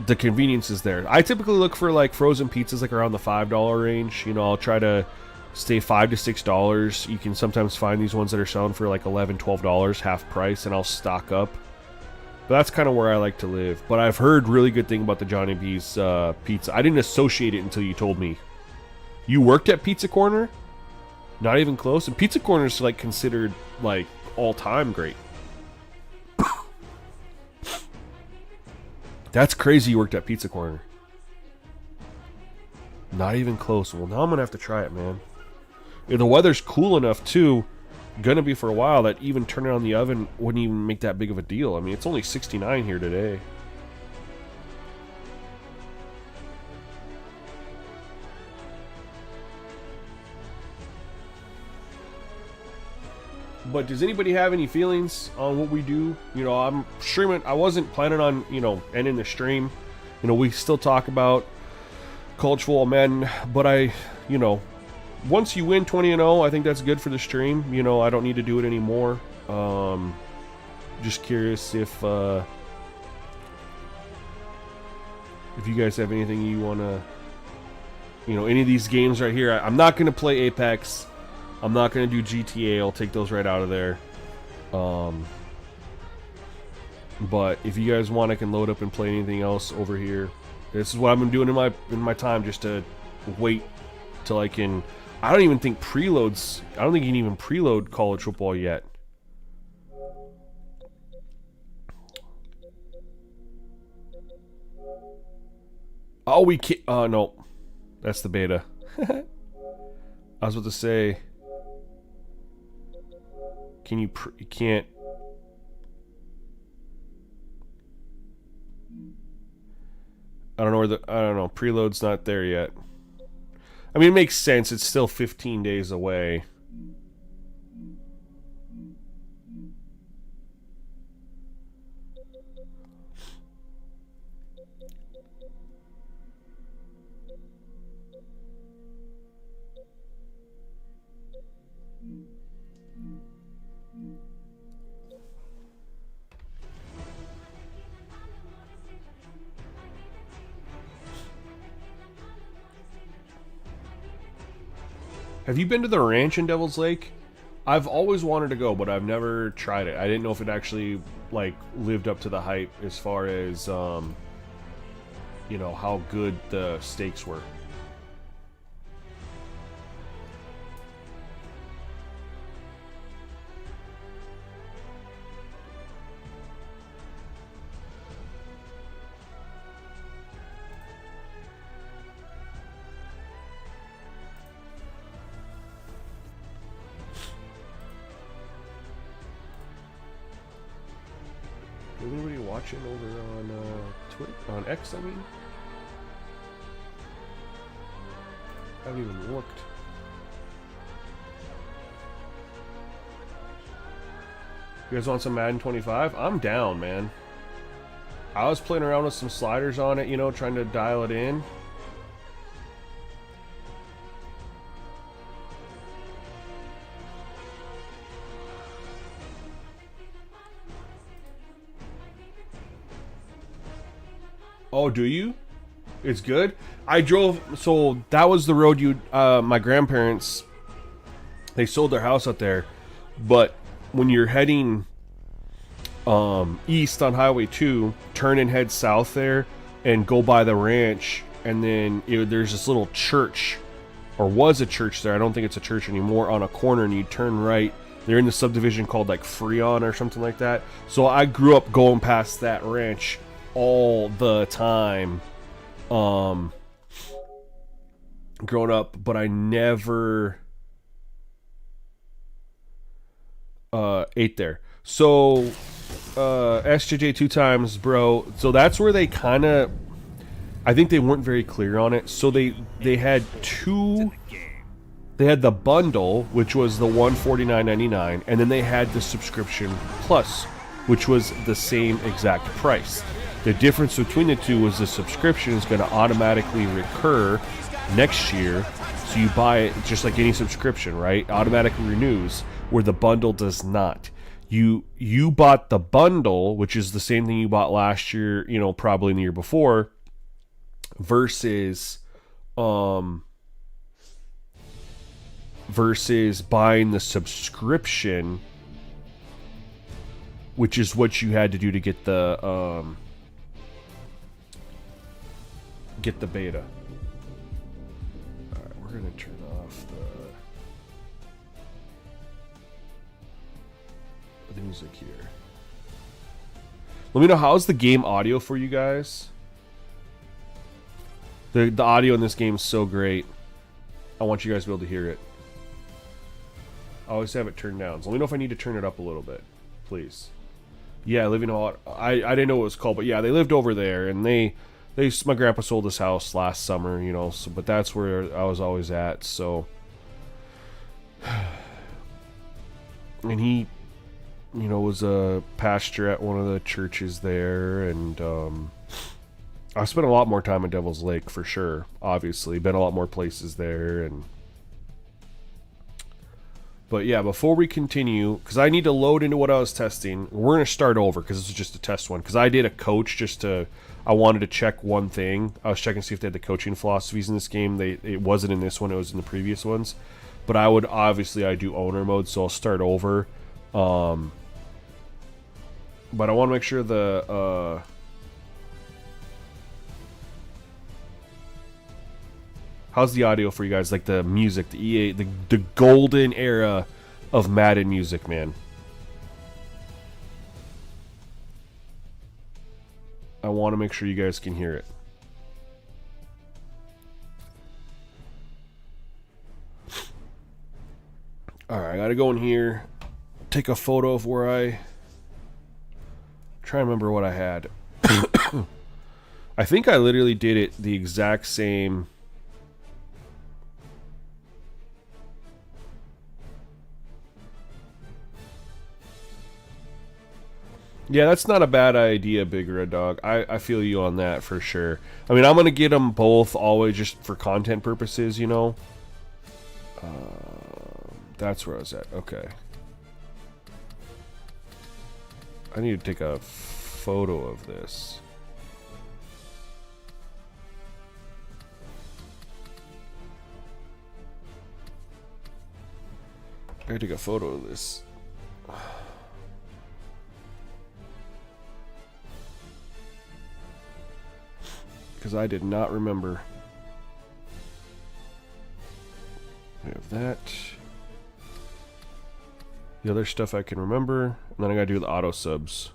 the convenience is there. I typically look for like frozen pizzas like around the $5 range. You know, I'll try to stay $5 to $6. You can sometimes find these ones that are selling for like $11, $12, half price, and I'll stock up. But that's kind of where I like to live. But I've heard really good thing about the Johnny B's pizza. I didn't associate it until you told me. You worked at Pizza Corner? Not even close. And Pizza Corner is like considered like all-time great. That's crazy you worked at Pizza Corner. Not even close. Well, now I'm going to have to try it, man. If the weather's cool enough, too, going to be for a while, that even turning on the oven wouldn't even make that big of a deal. I mean, it's only 69 here today. But does anybody have any feelings on what we do? You know, I'm streaming. I wasn't planning on, you know, ending the stream. You know, we still talk about college football, Madden. But you know, once you win 20-0, I think that's good for the stream. You know, I don't need to do it anymore. Just curious if you guys have anything you want to, you know, any of these games right here. I'm not going to play Apex. I'm not going to do GTA. I'll take those right out of there. But if you guys want, I can load up and play anything else over here. This is what I've been doing in my time, just to wait till I can. I don't even think preloads. I don't think you can even preload college football yet. Oh, we can't. Oh no, that's the beta. I was about to say. Can you? You can't. I don't know where the. I don't know. Preload's not there yet. I mean, it makes sense. It's still 15 days away. Have you been to the ranch in Devil's Lake? I've always wanted to go, but I've never tried it. I didn't know if it actually like lived up to the hype as far as you know, how good the steaks were. Anybody watching over on Twitter, on X? I mean, I haven't even looked. You guys want some Madden 25? I'm down, man. I was playing around with some sliders on it, you know, trying to dial it in. Oh, do you? It's good. I drove, so that was the road my grandparents, they sold their house out there, but when you're heading east on Highway 2, turn and head south there and go by the ranch, and then there's this little church, or was a church there, I don't think it's a church anymore, on a corner, and you turn right. They're in the subdivision called like Freon or something like that. So I grew up going past that ranch all the time growing up, but I never ate there. So SJJ 2 times, bro. So that's where they kind of, I think they weren't very clear on it. So they had two. They had the bundle, which was the $149.99, and then they had the subscription plus, which was the same exact price. The difference between the two was the subscription is going to automatically recur next year, So you buy it just like any subscription, right? Automatically renews, where the bundle does not. You bought the bundle, which is the same thing you bought last year, probably in the year before, versus buying the subscription, which is what you had to do to get the beta. All right, we're gonna turn off the music here. Let me know, how's the game audio for you guys? The audio in this game is so great. I want you guys to be able to hear it. I always have it turned down. So let me know if I need to turn it up a little bit, please. Yeah, living out. I didn't know what it was called, but yeah, they lived over there, and my grandpa sold his house last summer, So, but that's where I was always at. So, and he, was a pastor at one of the churches there, and I spent a lot more time in Devil's Lake for sure. Obviously, been a lot more places there, but yeah, before we continue, because I need to load into what I was testing, we're going to start over because this is just a test one. Because I did a coach I wanted to check one thing. I was checking to see if they had the coaching philosophies in this game. It wasn't in this one, it was in the previous ones. But I do owner mode, so I'll start over. But I want to make sure how's the audio for you guys? Like the music, the EA, the golden era of Madden music, man. I want to make sure you guys can hear it. Alright, I gotta go in here, take a photo of where I try to remember what I had. I think I literally did it the exact same. Yeah, that's not a bad idea, Big Red Dog. I feel you on that for sure. I mean, I'm going to get them both always just for content purposes, That's where I was at. Okay. I need to take a photo of this. I gotta take a photo of this. Because I did not remember. We have that. The other stuff I can remember. And then I gotta do the auto subs.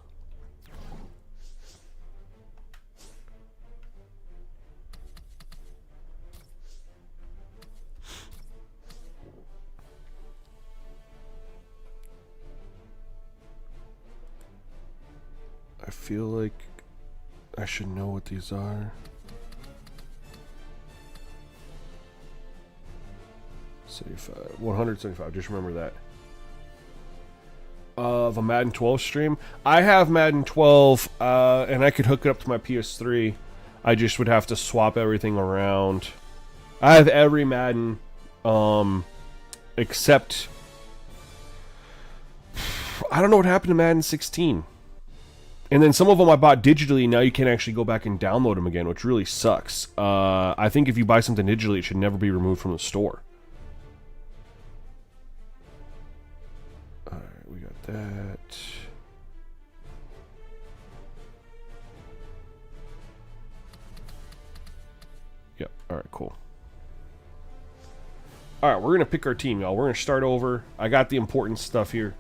I feel like I should know what these are. 175, just remember that. The Madden 12 stream. I have Madden 12, and I could hook it up to my PS3. I just would have to swap everything around. I have every Madden, except I don't know what happened to Madden 16. And then some of them I bought digitally. Now you can't actually go back and download them again, which really sucks. I think if you buy something digitally, it should never be removed from the store. Alright, we got that. Yep, alright, cool. Alright, we're going to pick our team, y'all. We're going to start over. I got the important stuff here.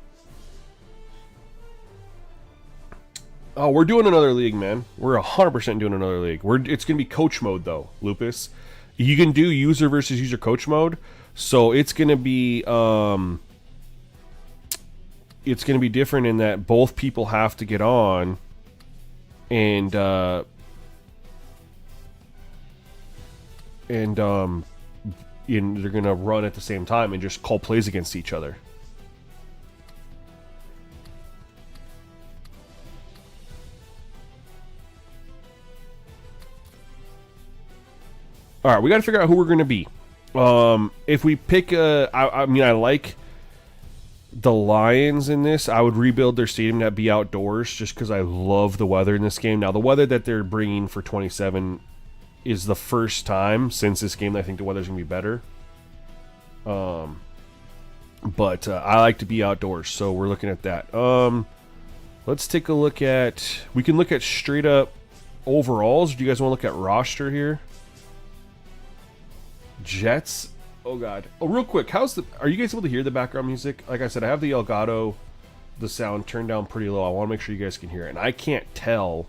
Oh, we're doing another league, man. We're 100% doing another league. It's going to be coach mode, though, Lupus. You can do user versus user coach mode. So it's going to be different in that both people have to get on and they're going to run at the same time and just call plays against each other. Alright, we got to figure out who we're going to be. If we pick I mean, I like the Lions in this. I would rebuild their stadium to be outdoors just because I love the weather in this game. Now, the weather that they're bringing for 27 is the first time since this game that I think the weather's going to be better. But I like to be outdoors, so we're looking at that. Let's take a look at... We can look at straight up overalls. Do you guys want to look at roster here? Jets. Oh god. Oh, real quick, are you guys able to hear the background music? Like I said, I have the Elgato, the sound turned down pretty low. I want to make sure you guys can hear it. And I can't tell.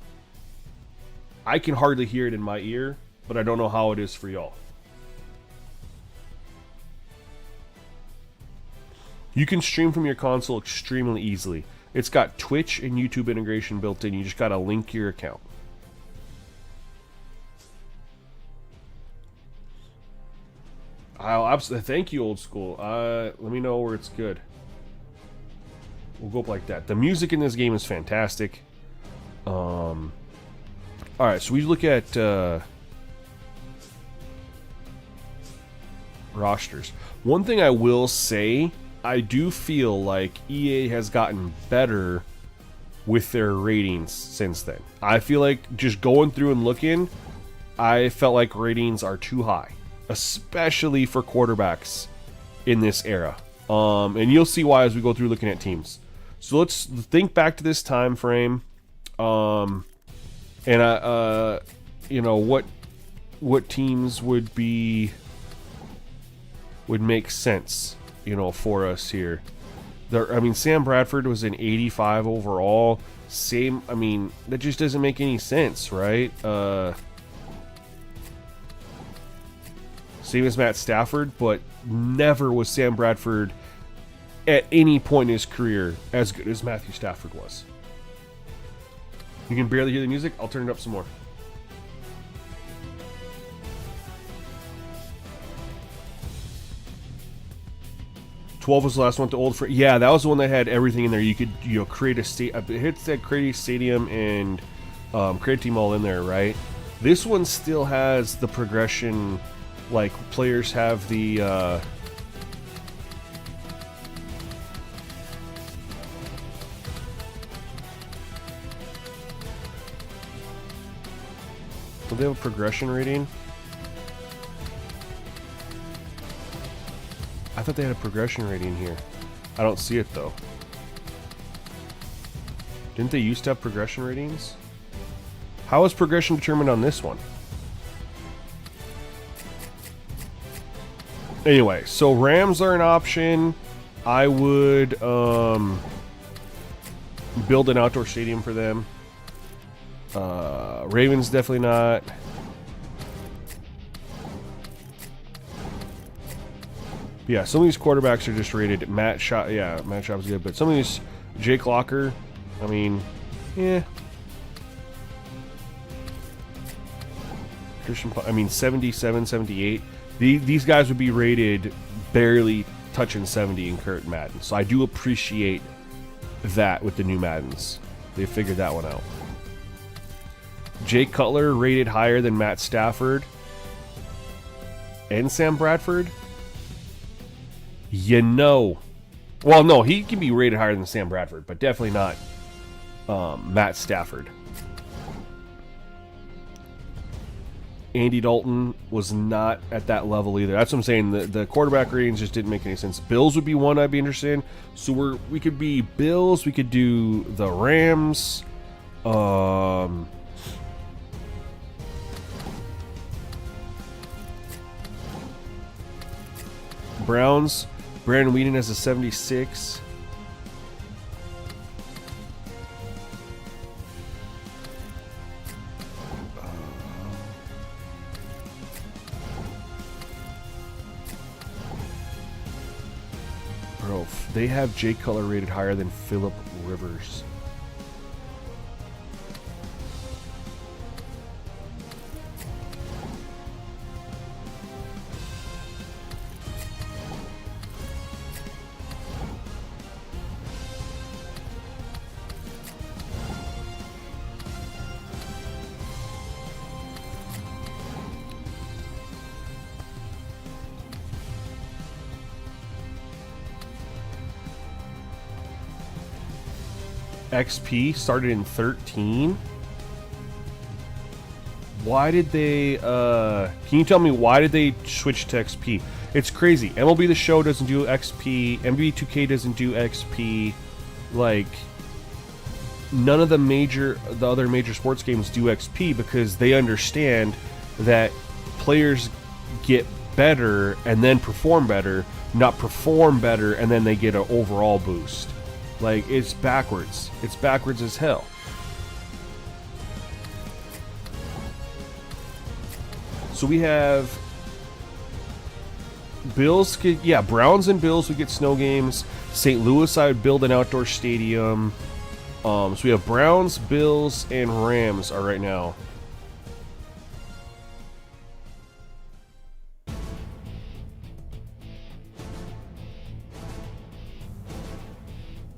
I can hardly hear it in my ear, but I don't know how it is for y'all. You can stream from your console extremely easily. It's got Twitch and YouTube integration built in. You just got to link your account. I'll absolutely thank you, old school. Let me know where it's good. We'll go up like that. The music in this game is fantastic. All right, so we look at rosters. One thing I will say, I do feel like EA has gotten better with their ratings since then. I feel like just going through and looking, I felt like ratings are too high, especially for quarterbacks in this era. And you'll see why as we go through looking at teams. So let's think back to this time frame. You know, what teams would make sense, you know, for us here. I mean, Sam Bradford was an 85 overall. I mean, that just doesn't make any sense, right? Same as Matt Stafford, but never was Sam Bradford at any point in his career as good as Matthew Stafford was. You can barely hear the music. I'll turn it up some more. $12 was the last one to Old Firm. Yeah, that was the one that had everything in there. You could, you know, create a create a stadium and create a team all in there, right? This one still has the progression. Like, players have the do they have a progression rating? I thought they had a progression rating here. I don't see it though. Didn't they used to have progression ratings? How is progression determined on this one? Anyway, so Rams are an option. I would build an outdoor stadium for them. Ravens definitely not. Yeah, some of these quarterbacks are just rated. Matt Schaub is good, but some of these, Jake Locker, I mean, yeah. I mean, 77, 78. These guys would be rated barely touching 70 in current Madden. So I do appreciate that with the new Maddens. They figured that one out. Jake Cutler rated higher than Matt Stafford and Sam Bradford. You know, well, no, he can be rated higher than Sam Bradford, but definitely not Matt Stafford. Andy Dalton was not at that level either. That's what I'm saying. The quarterback ratings just didn't make any sense. Bills would be one I'd be interested in. So we could be Bills. We could do the Rams. Browns. Brandon Whedon has a 76. Bro, they have Jake Cutler rated higher than Phillip Rivers. XP started in 13. Why did they, can you tell me why did they switch to XP? It's crazy. MLB The Show doesn't do XP. NBA 2K doesn't do XP. Like, none of the other major sports games do XP because they understand that players get better and then perform better, not perform better and then they get an overall boost. Like, it's backwards. It's backwards as hell. So we have Bills, Browns and Bills would get snow games. St. Louis, I would build an outdoor stadium. So we have Browns, Bills, and Rams are right now.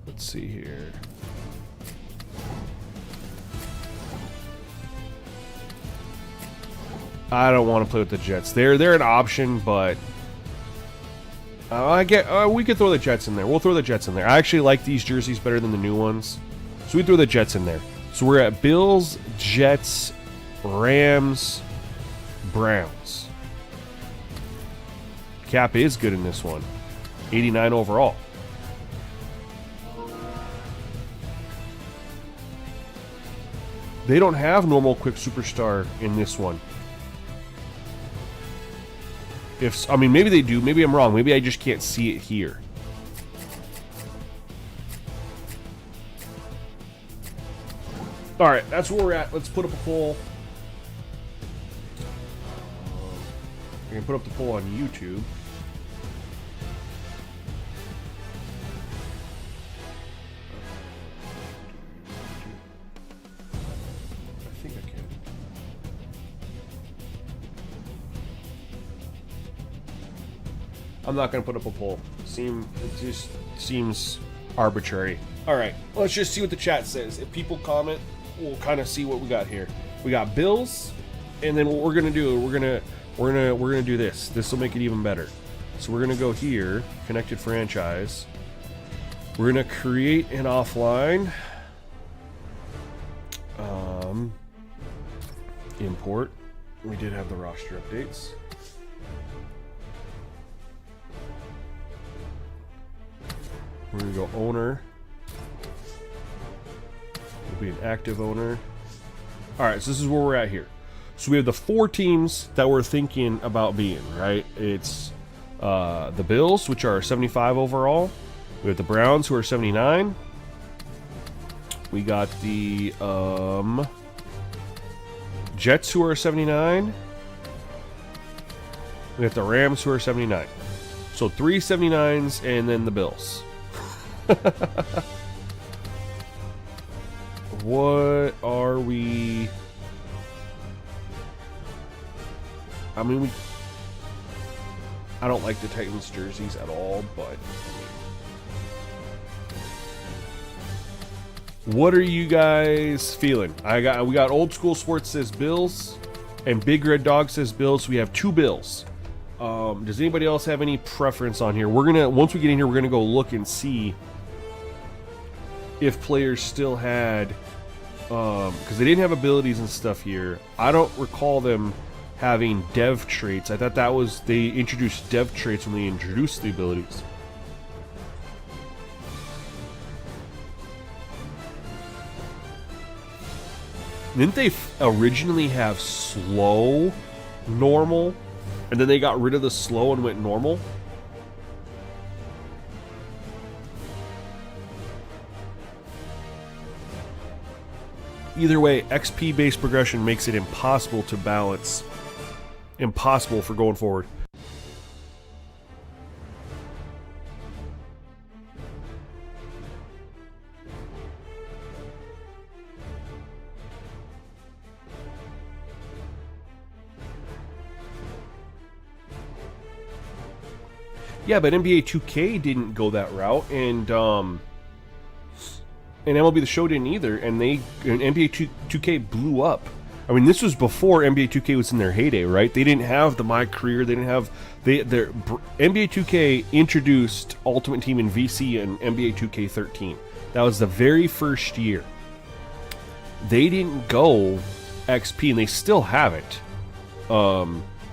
Let's see here. I don't want to play with the Jets. They're an option, but we could throw the Jets in there. We'll throw the Jets in there. I actually like these jerseys better than the new ones, so we throw the Jets in there. So we're at Bills, Jets, Rams, Browns. Cap is good in this one. 89 overall. They don't have normal quick superstar in this one. I mean, maybe they do. Maybe I'm wrong. Maybe I just can't see it here. All right, that's where we're at. Let's put up a poll. I can put up the poll on YouTube. I think I can. I'm not going to put up a poll. It just seems arbitrary. All right, let's just see what the chat says. If people comment, we'll kind of see what we got here. We got Bills, and then what we're gonna do, we're gonna do this. This will make it even better. So we're gonna go here, connected franchise. We're gonna create an offline. Import. We did have the roster updates. We're gonna go owner. Will be an active owner. Alright, so this is where we're at here. So we have the 4 teams that we're thinking about being, right? It's the Bills, which are 75 overall. We have the Browns, who are 79. We got the Jets, who are 79. We have the Rams, who are 79. So 3 79s and then the Bills. What are we? I mean, I don't like the Titans jerseys at all, but what are you guys feeling? We got Old School Sports says Bills, and Big Red Dog says Bills. So we have 2 Bills. Does anybody else have any preference on here? Once we get in here, we're gonna go look and see if players still had, because they didn't have abilities and stuff here. I don't recall them having dev traits. I thought they introduced dev traits when they introduced the abilities. Didn't they originally have slow, normal, and then they got rid of the slow and went normal? Either way, XP-based progression makes it impossible to balance. Impossible for going forward. Yeah, but NBA 2K didn't go that route, and MLB The Show didn't either, and NBA 2K blew up. I mean, this was before NBA 2K was in their heyday, right? They didn't have the My Career. They didn't have NBA 2K introduced Ultimate Team in VC and NBA 2K13. That was the very first year. They didn't go XP, and they still haven't.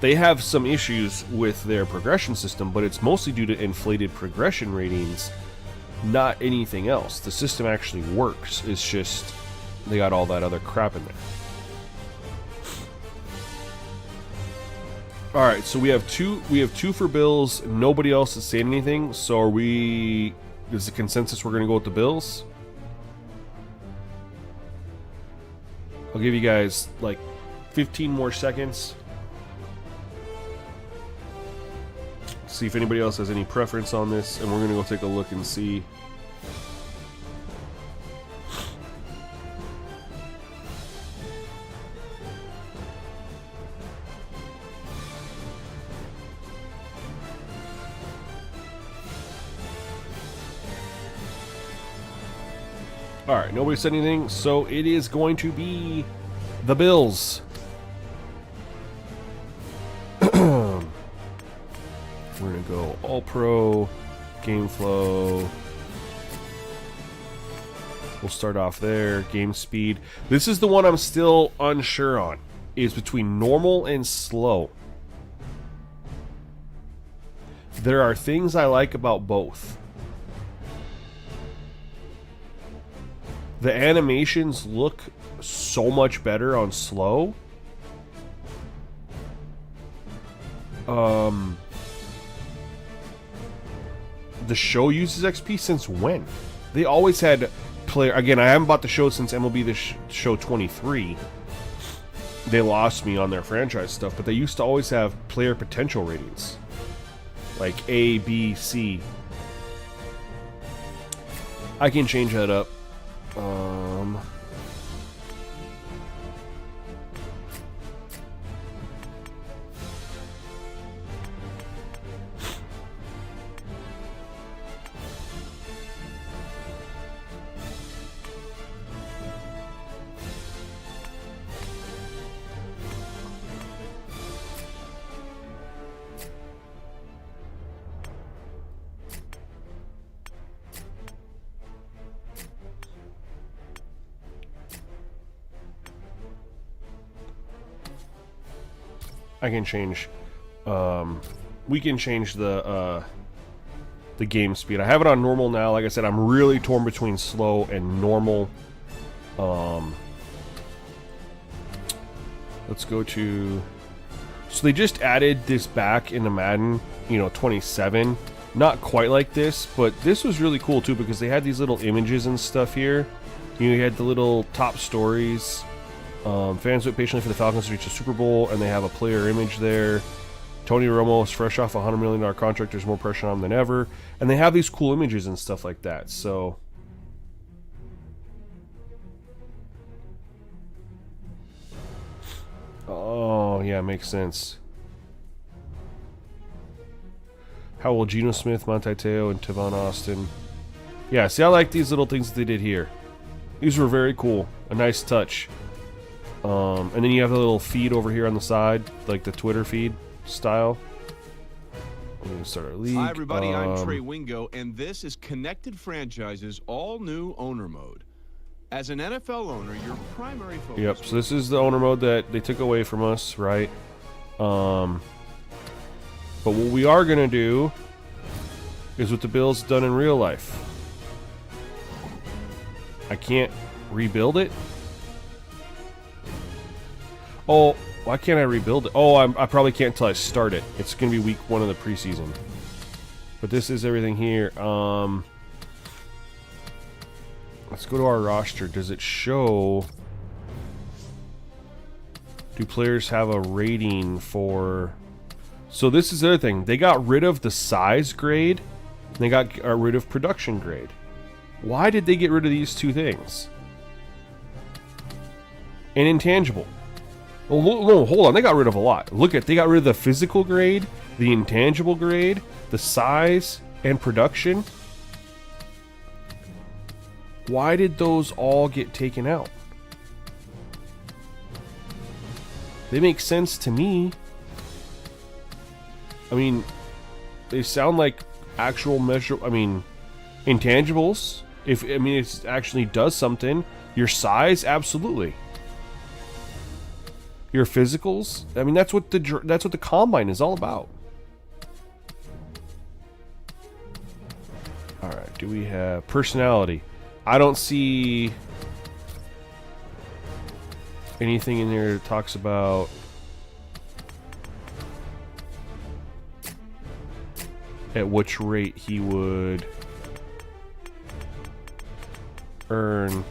They have some issues with their progression system, but it's mostly due to inflated progression ratings, not anything else. The system actually works. It's just they got all that other crap in there. All right, so we have two for Bills. Nobody else is saying anything. So are we? Is the consensus we're going to go with the Bills? I'll give you guys like 15 more seconds. See if anybody else has any preference on this, and we're going to go take a look and see. Alright, nobody said anything, so it is going to be the Bills. We're going to go All-Pro, Game Flow. We'll start off there. Game Speed. This is the one I'm still unsure on. It's between normal and slow. There are things I like about both. The animations look so much better on slow. The show uses XP since when? They always had player. Again, I haven't bought the show since MLB The Show 23. They lost me on their franchise stuff, but they used to always have player potential ratings, like A, B, C. I can change that up. I can change. We can change the game speed. I have it on normal now. Like I said, I'm really torn between slow and normal. Let's go to. So they just added this back into Madden, 27. Not quite like this, but this was really cool too because they had these little images and stuff here. You had the little top stories. Fans wait patiently for the Falcons to reach the Super Bowl, and they have a player image there. Tony Romo is fresh off a $100 million contract. There's more pressure on him than ever. And they have these cool images and stuff like that. So, oh, yeah, makes sense. How will Geno Smith, Monte Teo, and Tavon Austin? Yeah, see, I like these little things that they did here. These were very cool. A nice touch. And then you have the little feed over here on the side, like the Twitter feed style. I'm going to start our league. Hi, everybody. I'm Trey Wingo, and this is Connected Franchise's all-new owner mode. As an NFL owner, your primary focus... Yep, so this is the owner mode that they took away from us, right? But what we are going to do is what the Bills done in real life. I can't rebuild it. Oh, why can't I rebuild it? Oh, I probably can't until I start it. It's going to be week 1 of the preseason. But this is everything here. Let's go to our roster. Does it show... Do players have a rating for... So this is the other thing. They got rid of the size grade. And they got rid of production grade. Why did they get rid of these two things? And intangible. Oh, no, hold on. They got rid of a lot. Look at, they got rid of the physical grade, the intangible grade, the size, and production. Why did those all get taken out? They make sense to me. I mean, they sound like actual intangibles. If I mean it actually does something. Your size, absolutely. Your physicals, I mean that's what the combine is all about. All right, do we have personality? I don't see anything in there that talks about at which rate he would earn.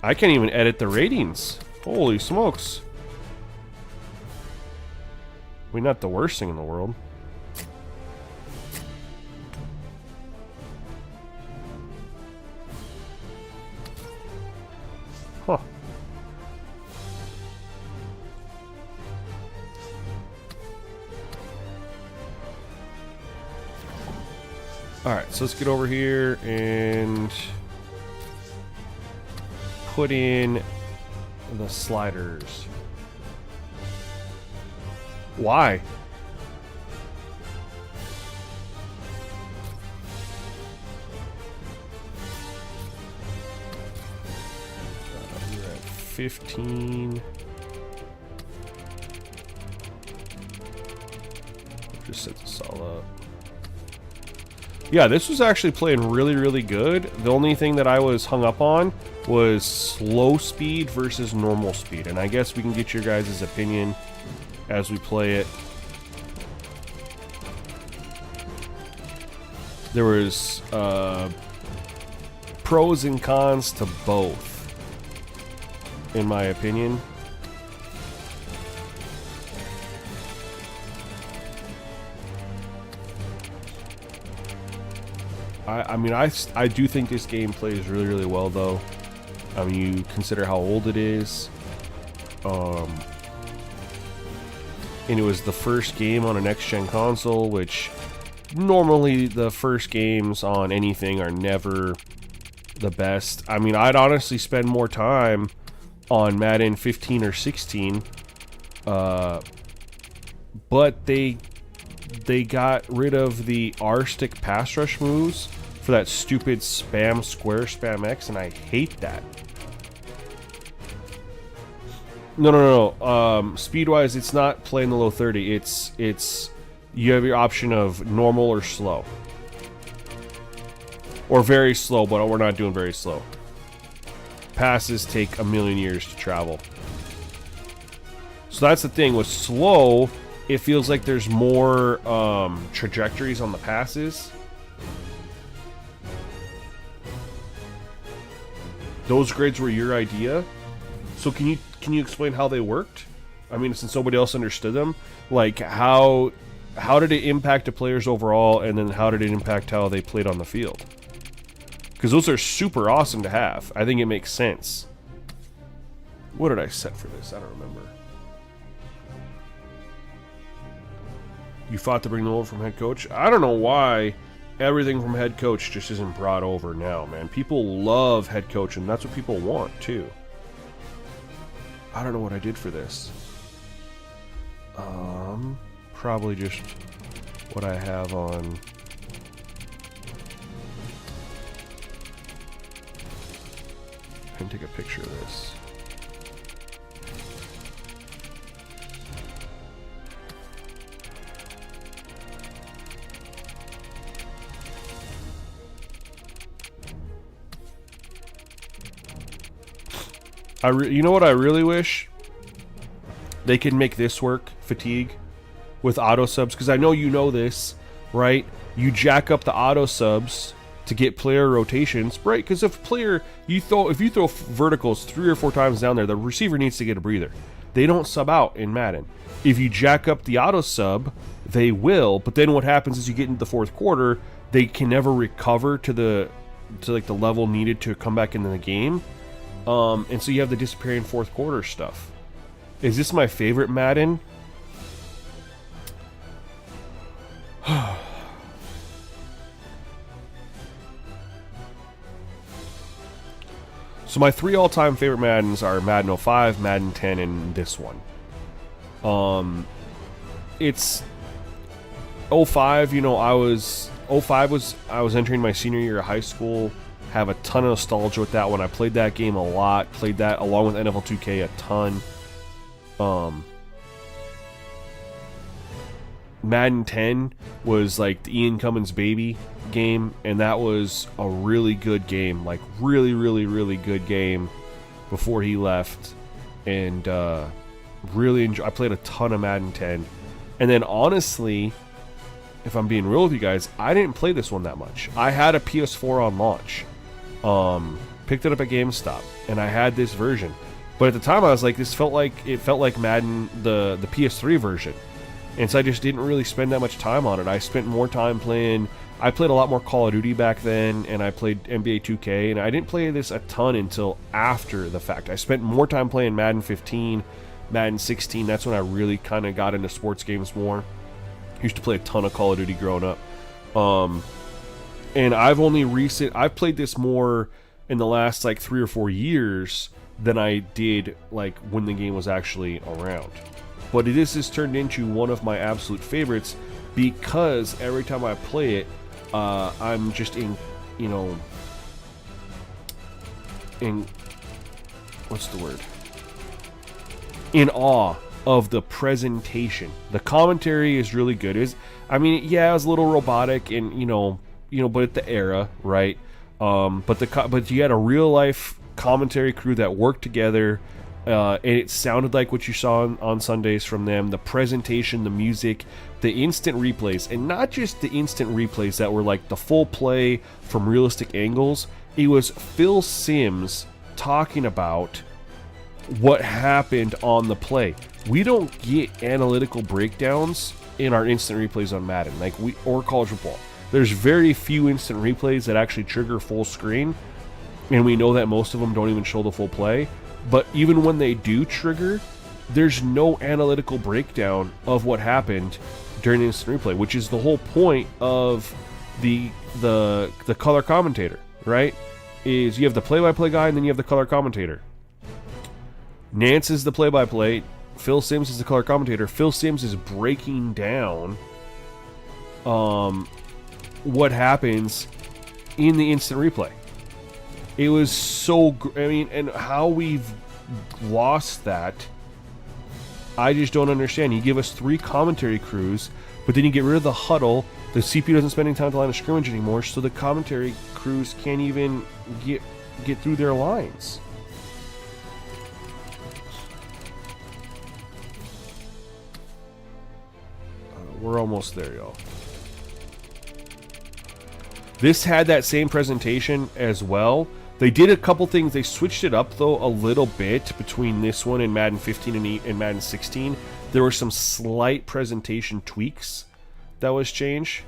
I can't even edit the ratings. Holy smokes. I mean, not the worst thing in the world. Huh. Alright, so let's get over here and put in the sliders. Why? We're at 15. Just set this all up. Yeah, this was actually playing really, really good. The only thing that I was hung up on was slow speed versus normal speed. And I guess we can get your guys' opinion as we play it. There was pros and cons to both, in my opinion. I mean, I do think this game plays really, really well, though. I mean, you consider how old it is. And it was the first game on a next-gen console, which normally the first games on anything are never the best. I mean, I'd honestly spend more time on Madden 15 or 16. But they got rid of the R-stick pass rush moves for that stupid spam square spam X, and I hate that. No. Speed-wise, it's not playing the low 30. It's you have your option of normal or slow. Or very slow, but we're not doing very slow. Passes take a million years to travel. So that's the thing. With slow, it feels like there's more trajectories on the passes. Those grids were your idea. So can you explain how they worked? I mean, since nobody else understood them, like how did it impact the players overall, and then how did it impact how they played on the field? Because those are super awesome to have. I think it makes sense. What did I set for this? I don't remember. You fought to bring them over from head coach? I don't know why everything from head coach just isn't brought over now, man. People love head coach, and that's what people want, too. I don't know what I did for this. Probably just what I have on... I can take a picture of this. You know what I really wish? They could make this work, fatigue, with auto subs, because I know you know this, right? You jack up the auto subs to get player rotations, right? Because if you throw verticals 3 or 4 times down there, the receiver needs to get a breather. They don't sub out in Madden. If you jack up the auto sub, they will, but then what happens is you get into the fourth quarter, they can never recover to like the level needed to come back into the game. And so you have the disappearing fourth quarter stuff. Is this my favorite Madden? So my 3 all-time favorite Maddens are Madden 05, Madden 10, and this one. It's 05, you know, I was 05 was, I was entering my senior year of high school. Have a ton of nostalgia with that one. I played that game a lot. Played that along with NFL 2K a ton. Madden 10 was like the Ian Cummins baby game, and that was a really good game, like really, really, really good game before he left. And really I played a ton of Madden 10. And then honestly, if I'm being real with you guys, I didn't play this one that much. I had a PS4 on launch. Picked it up at GameStop, and I had this version. But at the time, I was like, it felt like Madden, the PS3 version. And so I just didn't really spend that much time on it. I spent more time playing. I played a lot more Call of Duty back then, and I played NBA 2K, and I didn't play this a ton until after the fact. I spent more time playing Madden 15, Madden 16. That's when I really kind of got into sports games more. Used to play a ton of Call of Duty growing up. And I've played this more in the last like 3 or 4 years than I did like when the game was actually around. But this has turned into one of my absolute favorites because every time I play it, I'm just in what's the word? In awe of the presentation. The commentary is really good. It was a little robotic and but at the era, right? But you had a real life commentary crew that worked together, and it sounded like what you saw on Sundays from them. The presentation, the music, the instant replays, and not just the instant replays that were like the full play from realistic angles. It was Phil Simms talking about what happened on the play. We don't get analytical breakdowns in our instant replays on Madden, or college football. There's very few instant replays that actually trigger full screen, and we know that most of them don't even show the full play. But even when they do trigger, there's no analytical breakdown of what happened during the instant replay, which is the whole point of the color commentator, right? Is you have the play-by-play guy, and then you have the color commentator. Nance is the play-by-play. Phil Simms is the color commentator. Phil Simms is breaking down what happens in the instant replay. It was so and how we've lost that, I just don't understand. You give us 3 commentary crews, but then you get rid of the huddle. The CPU doesn't spend any time at the line of scrimmage anymore, so the commentary crews can't even get through their lines. We're almost there, y'all. This had that same presentation as well. They did a couple things. They switched it up, though, a little bit between this one and Madden 15 and Madden 16. There were some slight presentation tweaks that was changed.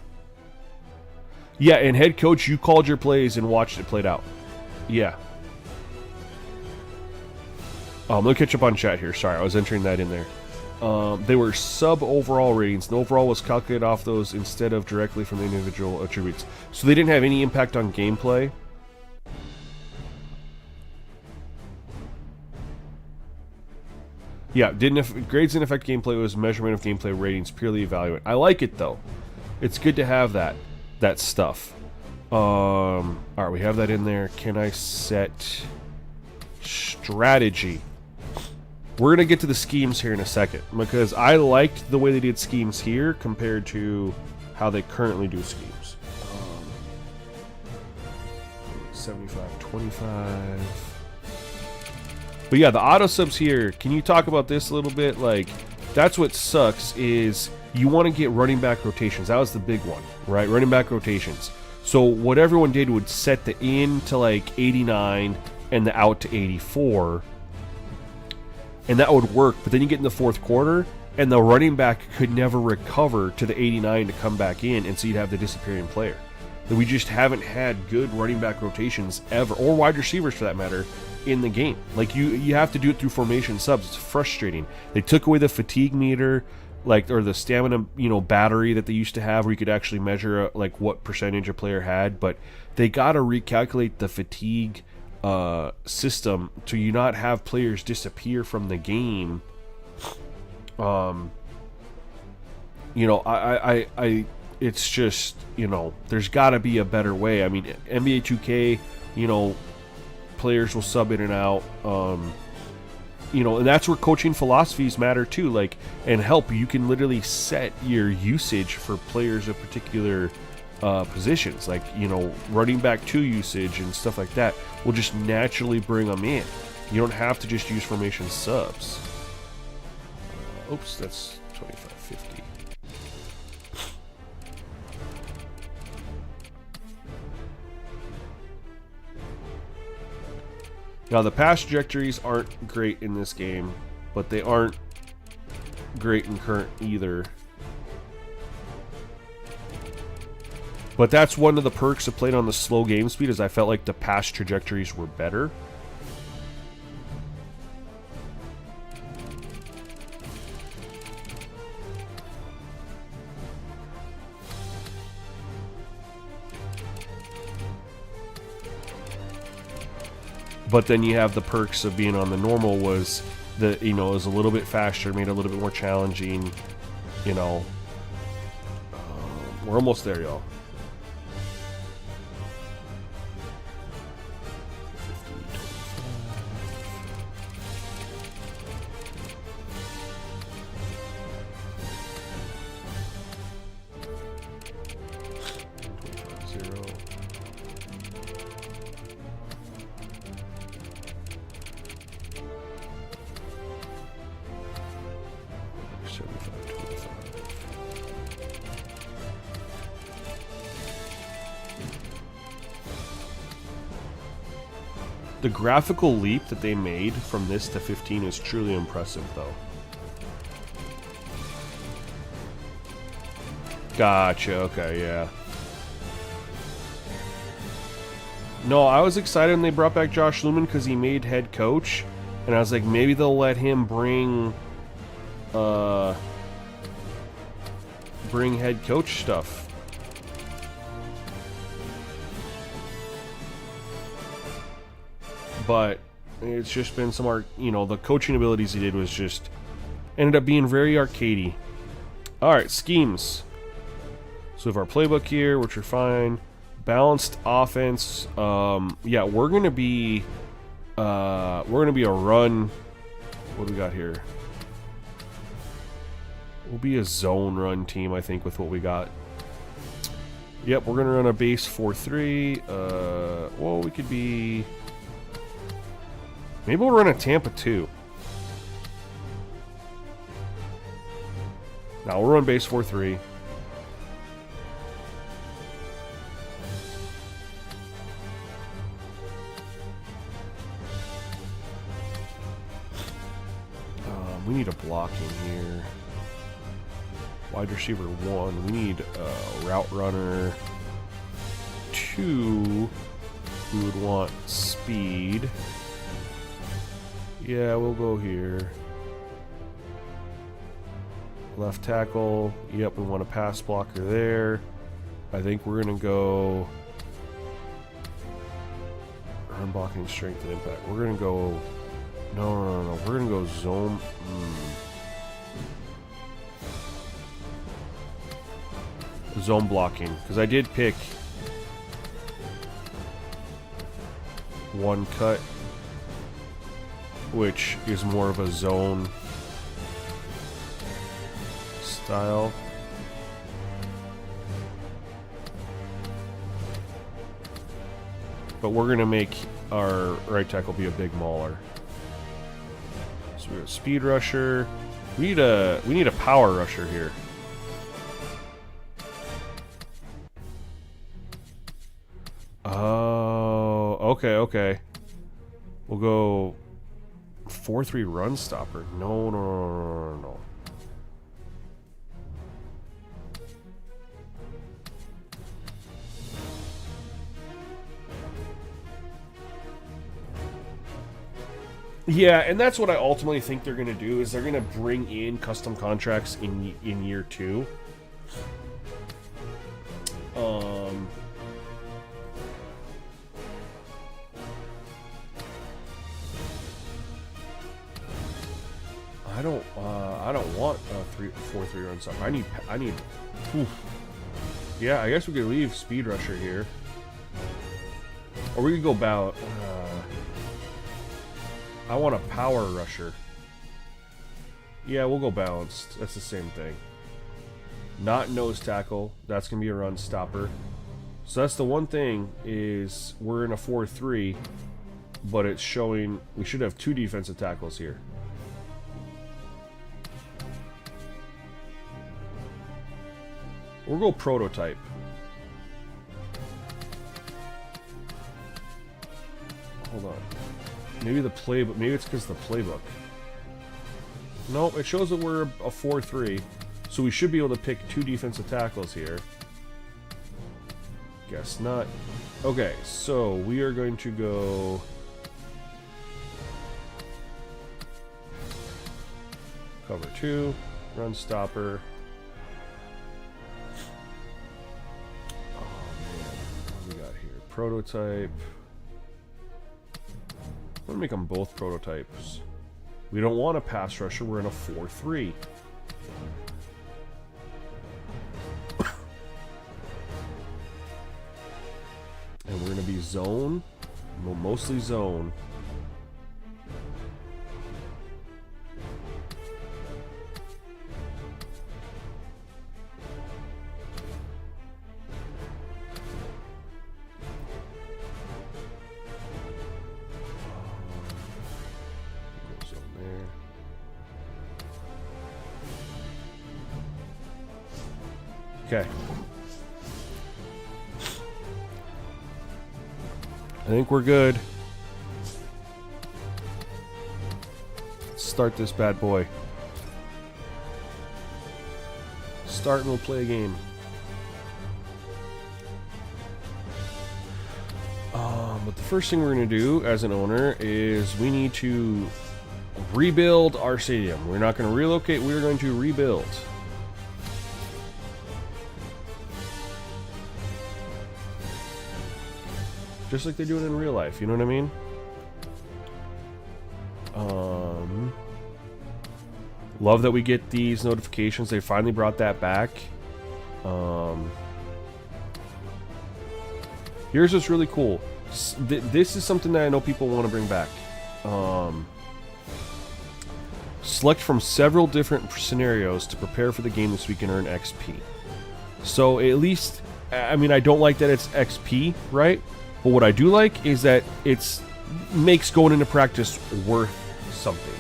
Yeah, and head coach, you called your plays and watched it played out. Yeah. Let me catch up on chat here. Sorry, I was entering that in there. They were sub-overall ratings. The overall was calculated off those instead of directly from the individual attributes. So they didn't have any impact on gameplay. Yeah, grades didn't affect gameplay. It was measurement of gameplay ratings, purely evaluate. I like it, though. It's good to have that stuff. Alright, we have that in there. Can I set strategy? We're going to get to the schemes here in a second, because I liked the way they did schemes here compared to how they currently do schemes. 75-25. But yeah, the auto subs here, can you talk about this a little bit? Like, that's what sucks, is you want to get running back rotations. That was the big one, right? Running back rotations. So what everyone did would set the in to like 89 and the out to 84. And that would work, but then you get in the fourth quarter, and the running back could never recover to the 89 to come back in, and so you'd have the disappearing player. That we just haven't had good running back rotations ever, or wide receivers for that matter, in the game. Like you have to do it through formation subs. It's frustrating. They took away the fatigue meter, or the stamina, battery that they used to have, where you could actually measure like what percentage a player had. But they got to recalculate the fatigue system to you not have players disappear from the game. It's it's just, you know, there's got to be a better way. I mean, NBA 2K, you know, players will sub in and out. You know, and that's where coaching philosophies matter too. Like, and help. You can literally set your usage for players of particular positions, like, you know, running back 2 usage and stuff like that will just naturally bring them in. You don't have to just use formation subs. Oops, that's 2550. Now, the pass trajectories aren't great in this game, but they aren't great in current either. But that's one of the perks of playing on the slow game speed, is I felt like the pass trajectories were better. But then you have the perks of being on the normal, was the, you know, it was a little bit faster, made it a little bit more challenging, you know. We're almost there, y'all. 25, 0. The graphical leap that they made from this to 15 is truly impressive, though. Gotcha, okay, yeah. No, I was excited when they brought back Josh Lumen because he made head coach, and I was like, maybe they'll let him bring head coach stuff. But it's just been some you know, the coaching abilities he did was just ended up being very arcadey. Alright, schemes. So we have our playbook here, which are fine. Balanced offense. Yeah, we're gonna be a run. What do we got here? We'll be a zone run team, I think, with what we got. Yep, we're gonna run a base 4-3. Well, we could be. Maybe we'll run a Tampa 2. Now we'll run base 4-3. We need a block in here. Wide receiver 1. We need a route runner. 2. We would want speed. Yeah, we'll go here. Left tackle. Yep, we want a pass blocker there. I think we're going to go run blocking, strength, and impact. We're going to go. No. We're going to go zone. Zone blocking. Because I did pick one cut, which is more of a zone style. But we're going to make our right tackle be a big mauler. So we got speed rusher. We need a power rusher here. Oh, okay. We'll go 4-3 run stopper. No. Yeah, and that's what I ultimately think they're going to do, is they're going to bring in custom contracts in year 2. I don't want a 4-3 run stopper. I need. Oof. Yeah, I guess we could leave Speed Rusher here. Or we could go about... I want a Power Rusher. Yeah, we'll go balanced. That's the same thing. Not nose tackle. That's going to be a run stopper. So that's the one thing, is we're in a 4-3, but it's showing we should have 2 defensive tackles here. We'll go prototype. Hold on. Maybe the playbook. Maybe it's because the playbook. Nope, it shows that we're a 4-3. So we should be able to pick 2 defensive tackles here. Guess not. Okay, so we are going to go... Cover 2. Run stopper. Oh man, what do we got here? Prototype. I'm gonna make them both prototypes. We don't want a pass rusher, we're in a 4-3. And we're gonna be zone. Well, mostly zone. Okay. I think we're good. Let's start this bad boy. Start and we'll play a game. But the first thing we're going to do as an owner is we need to rebuild our stadium. We're not going to relocate, we're going to rebuild. Just like they do it in real life, you know what I mean? Love that we get these notifications. They finally brought that back. Here's what's really cool. This is something that I know people want to bring back. Select from several different scenarios to prepare for the game this week and earn XP. So at least, I mean, I don't like that it's XP, right? But what I do like is that it makes going into practice worth something.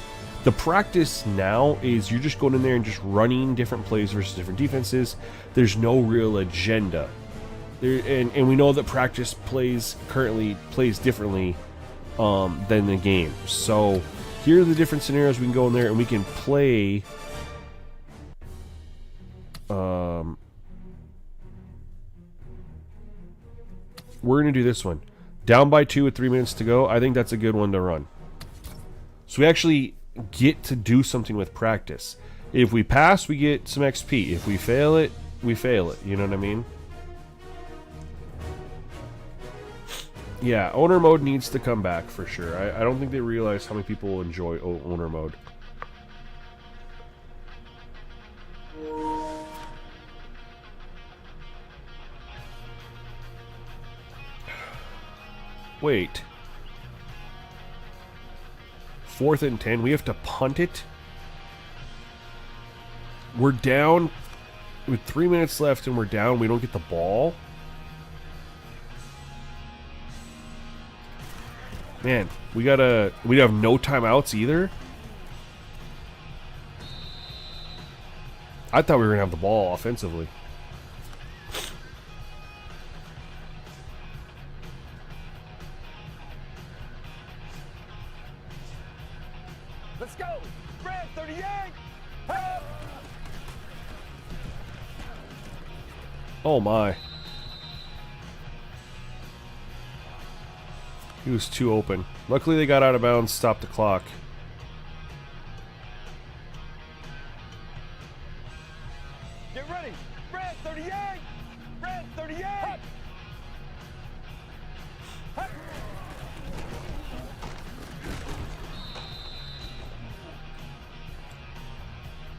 The practice now is you're just going in there and just running different plays versus different defenses. There's no real agenda. And we know that practice currently plays differently than the game. So here are the different scenarios we can go in there and we can play. We're going to do this one. Down by 2 with 3 minutes to go. I think that's a good one to run. So we actually get to do something with practice. If we pass, we get some XP. If we fail it, we fail it. You know what I mean? Yeah, owner mode needs to come back for sure. I don't think they realize how many people enjoy owner mode. Wait. 4th and 10. We have to punt it. We're down with 3 minutes left and we're down. We don't get the ball. Man, we have no timeouts either. I thought we were gonna have the ball offensively. Let's go! Brad, 38! Help! Oh my. He was too open. Luckily they got out of bounds, stopped the clock. Get ready! Brad, 38! Brad, 38! Hut. Hut.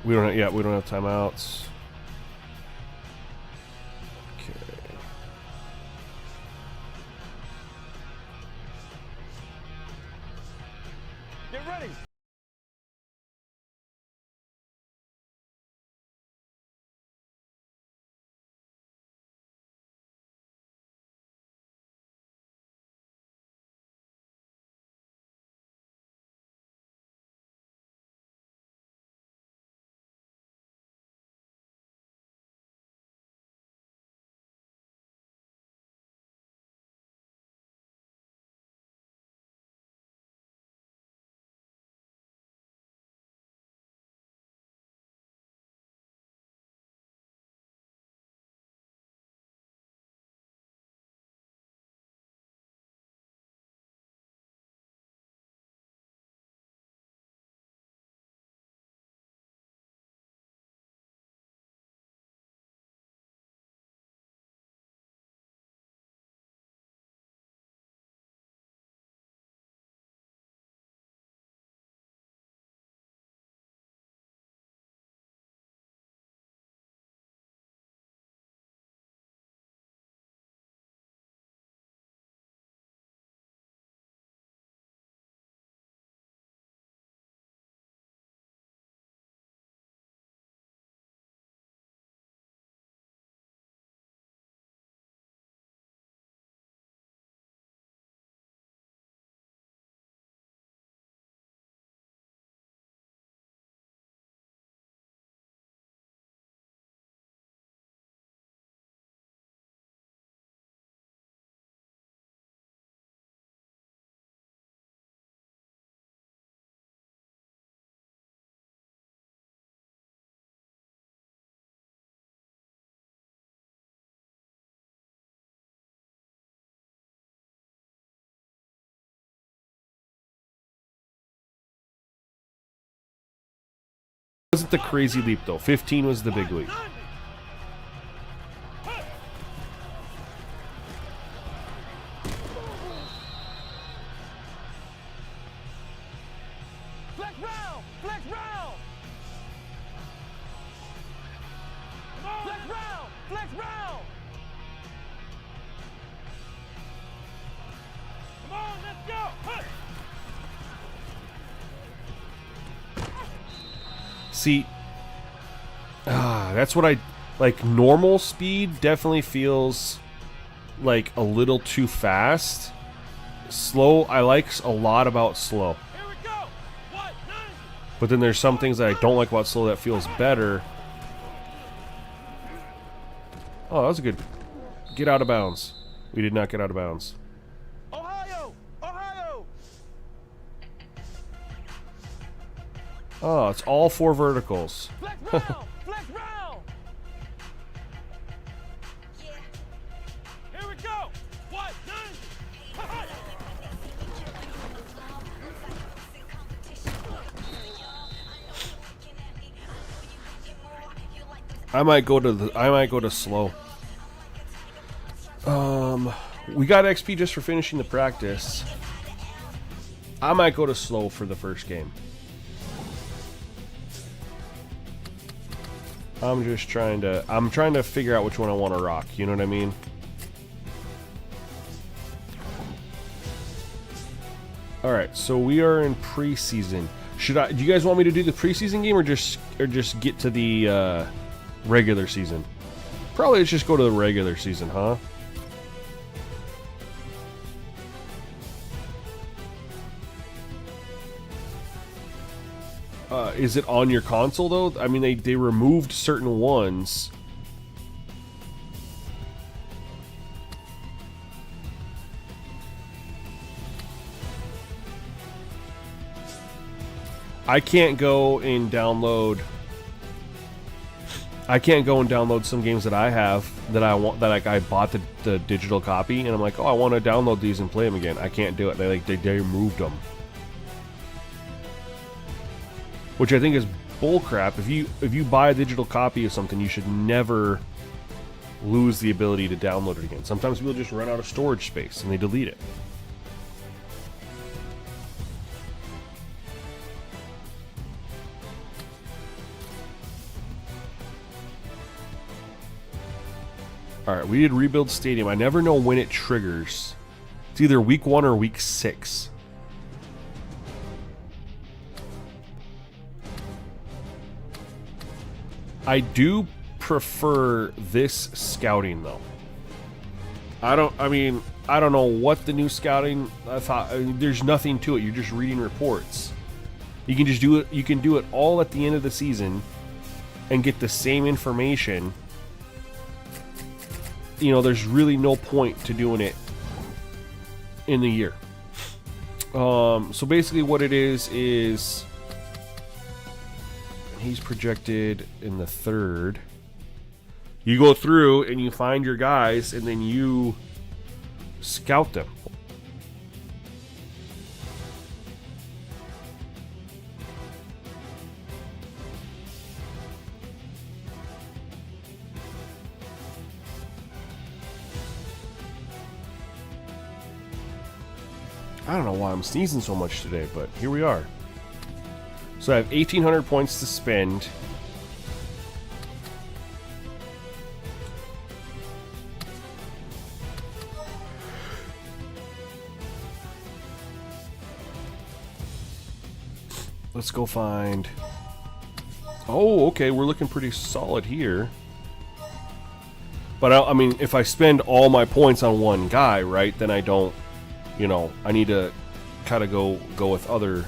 We don't have timeouts. Okay. wasn't the crazy leap, though. 15 was the big leap. Flex round! Flex round! Come on! Flex round! Flex round! Come on, let's go! Huh. See, that's what I like. Normal speed definitely feels like a little too fast. Slow, I like a lot about slow. Here we go! What? 90! But then there's some things that I don't like about slow that feels better. Oh, that was a good get out of bounds. We did not get out of bounds. Ohio! Ohio! Oh, it's all 4 verticals. Flex round! Flex round! Here we go! What? 90! I might go to slow. We got XP just for finishing the practice. I might go to slow for the first game. I'm trying to figure out which one I want to rock, you know what I mean? Alright, so we are in preseason. Do you guys want me to do the preseason game or just get to the regular season? Probably let's just go to the regular season, huh? Is it on your console though? I mean, they removed certain ones. I can't go and download some games that I have that I want, that like I bought the digital copy and I'm like, oh, I want to download these and play them again. I can't do it. They removed them, which I think is bullcrap. If you buy a digital copy of something, you should never lose the ability to download it again. Sometimes people just run out of storage space and they delete it. Alright, we did rebuild stadium. I never know when it triggers. It's either week 1 or week 6. I do prefer this scouting though. I don't know what the new scouting, there's nothing to it. You're just reading reports. You can just do it. You can do it all at the end of the season and get the same information. You know, there's really no point to doing it in the year. So basically what it is he's projected in the 3rd. You go through and you find your guys and then you scout them. I don't know why I'm sneezing so much today, but here we are. So I have 1,800 points to spend. Let's go find... Oh, okay, we're looking pretty solid here. But I mean, if I spend all my points on one guy, right, then I don't... You know, I need to kind of go with other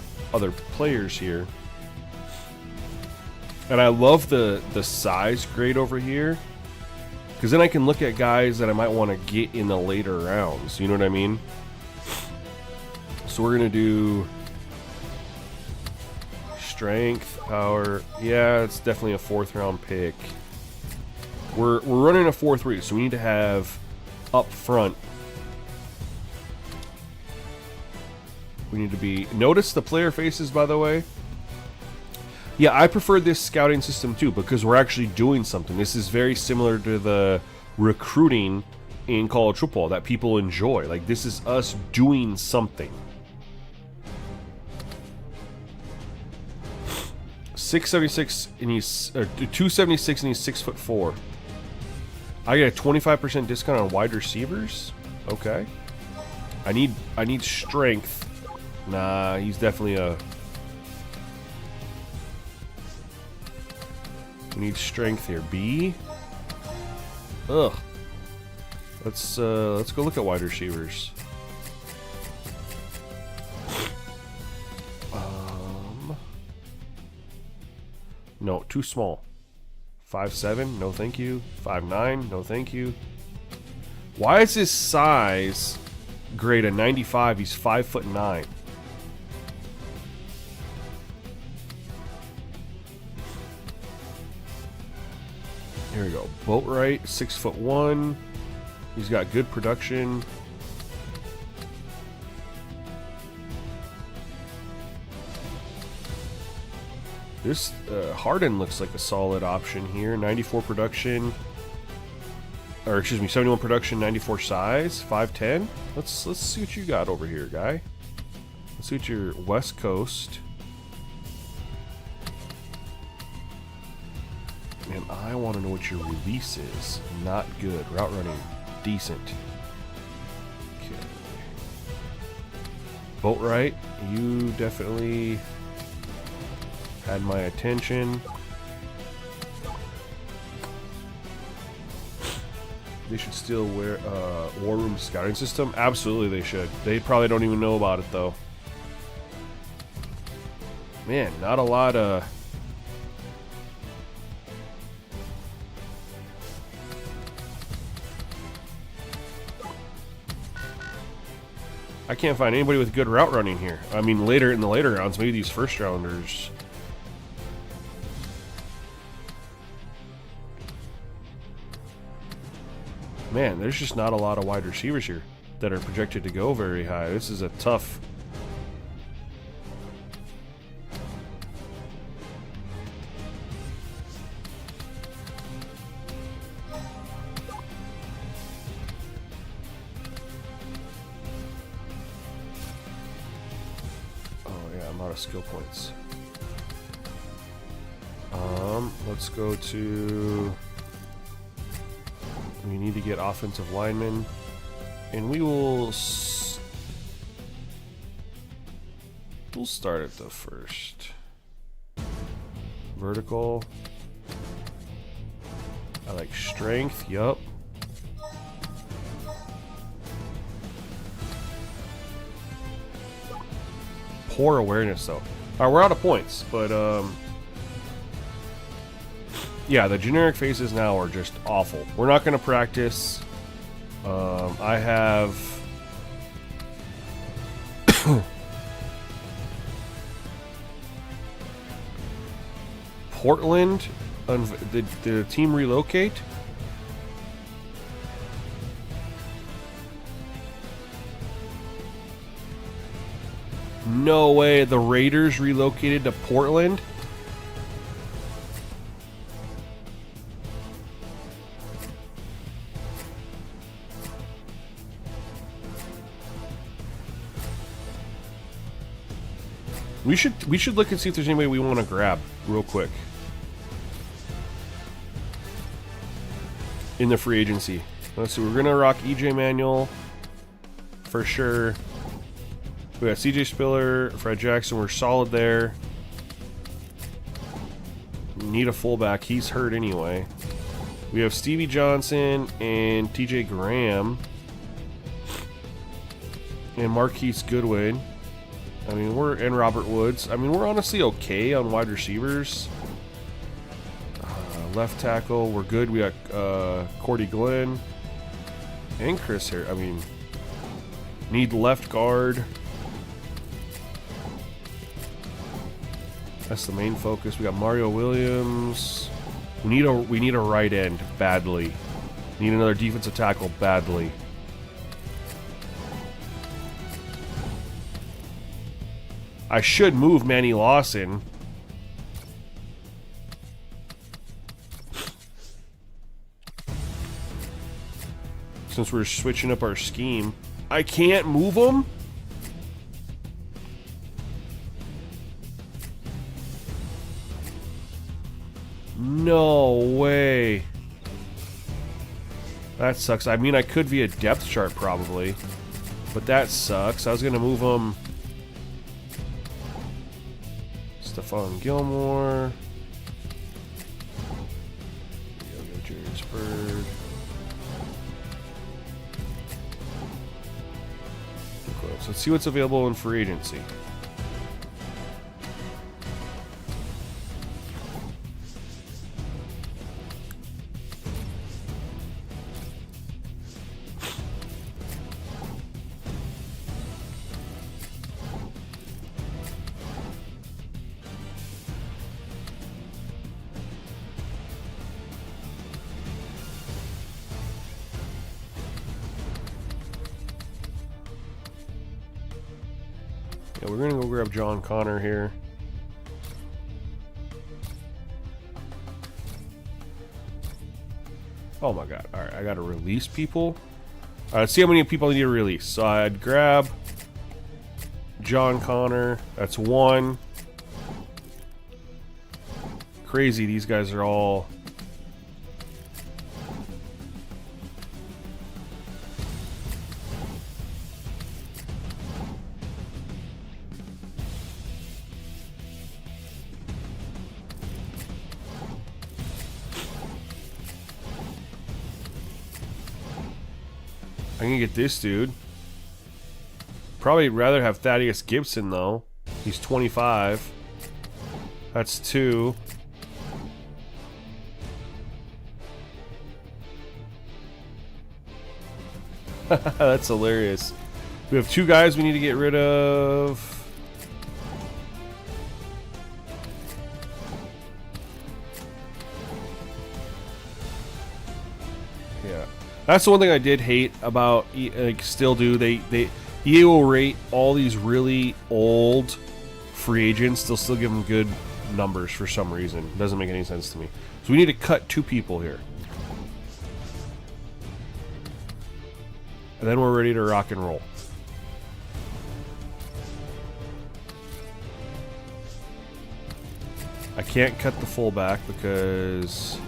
players here. And I love the size grade over here, because then I can look at guys that I might want to get in the later rounds. You know what I mean? So we're gonna do strength, power. Yeah, it's definitely a 4th round pick. We're running a 4-3, so we need to have up front. We need to be... Notice the player faces, by the way. Yeah, I prefer this scouting system too because we're actually doing something. This is very similar to the recruiting in college football that people enjoy. Like, this is us doing something. 676 and he's 276 and he's 6'4". I get a 25% discount on wide receivers. Okay. I need strength. Nah, he's definitely a. We need strength here. B. Ugh. Let's go look at wide receivers. No, too small. 5'7", no thank you. 5'9", no thank you. Why is his size grade a 95? He's 5'9". Here we go. Boatwright, 6'1". He's got good production. This Harden looks like a solid option here. 94 production, or excuse me, 71 production, 94 size, 5'10". Let's see what you got over here, guy. Let's see what your West Coast. And I want to know what your release is. Not good. Route running, decent. Okay. Boatwright, you definitely had my attention. They should still wear War Room scouting system. Absolutely, they should. They probably don't even know about it though. Man, not a lot of. I can't find anybody with good route running here. I mean, later in the later rounds, maybe these first rounders. Man, there's just not a lot of wide receivers here that are projected to go very high. This is a tough. Oh yeah, I'm out of skill points. Let's go to. We need to get offensive linemen, and we'll start at the first. Vertical. I like strength. Yup. Poor awareness though. All right, we're out of points, but yeah, the generic faces now are just awful. We're not going to practice. I have Portland. Did the team relocate? No way. The Raiders relocated to Portland. We should look and see if there's anybody we want to grab real quick in the free agency. Let's see. We're gonna rock EJ Manuel for sure. We got CJ Spiller, Fred Jackson. We're solid there. Need a fullback. He's hurt anyway. We have Stevie Johnson and TJ Graham and Marquise Goodwin. I mean, and Robert Woods. I mean, we're honestly okay on wide receivers. Left tackle, we're good. We got Cordy Glenn and Chris here. I mean, need left guard. That's the main focus. We got Mario Williams. We need a right end badly. Need another defensive tackle badly. I should move Manny Lawson. since we're switching up our scheme. I can't move them? No way. That sucks. I mean, I could via depth chart probably, but that sucks. I was gonna move them. Stephon Gilmore. Julius Bird. So let's see what's available in free agency. Yeah, we're gonna go grab John Connor here. Oh my god. Alright, I gotta release people. Alright, let's see how many people I need to release. So I'd grab John Connor. That's one. Crazy, these guys are all... I can get this dude. Probably rather have Thaddeus Gibson though. He's 25. That's two. That's hilarious. We have two guys we need to get rid of. Yeah. That's the one thing I did hate about, like, still do. EA will rate all these really old free agents. They'll still give them good numbers for some reason. Doesn't make any sense to me. So we need to cut two people here. And then we're ready to rock and roll. I can't cut the fullback because...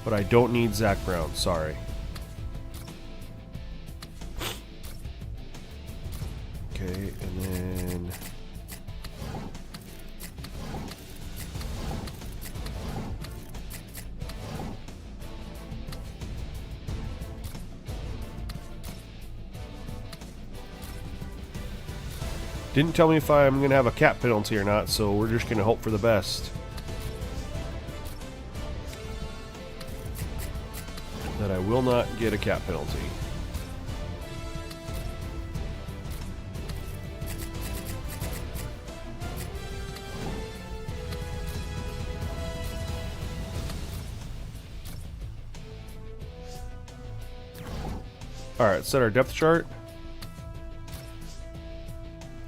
But I don't need Zach Brown, sorry. Okay, and then... Didn't tell me if I'm going to have a cap penalty or not, so we're just going to hope for the best. That I will not get a cap penalty. Alright, set our depth chart.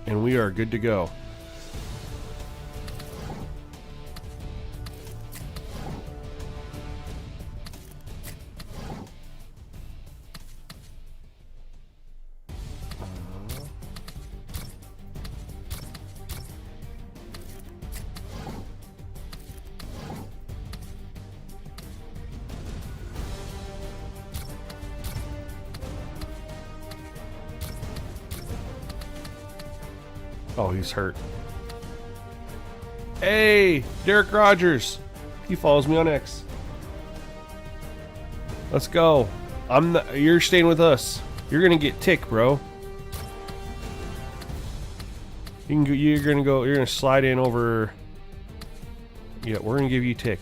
And we are good to go. Oh, he's hurt. Hey, Derek Rogers. He follows me on X. Let's go. You're staying with us. You're gonna get tick, bro. You're gonna slide in over. Yeah, we're gonna give you tick.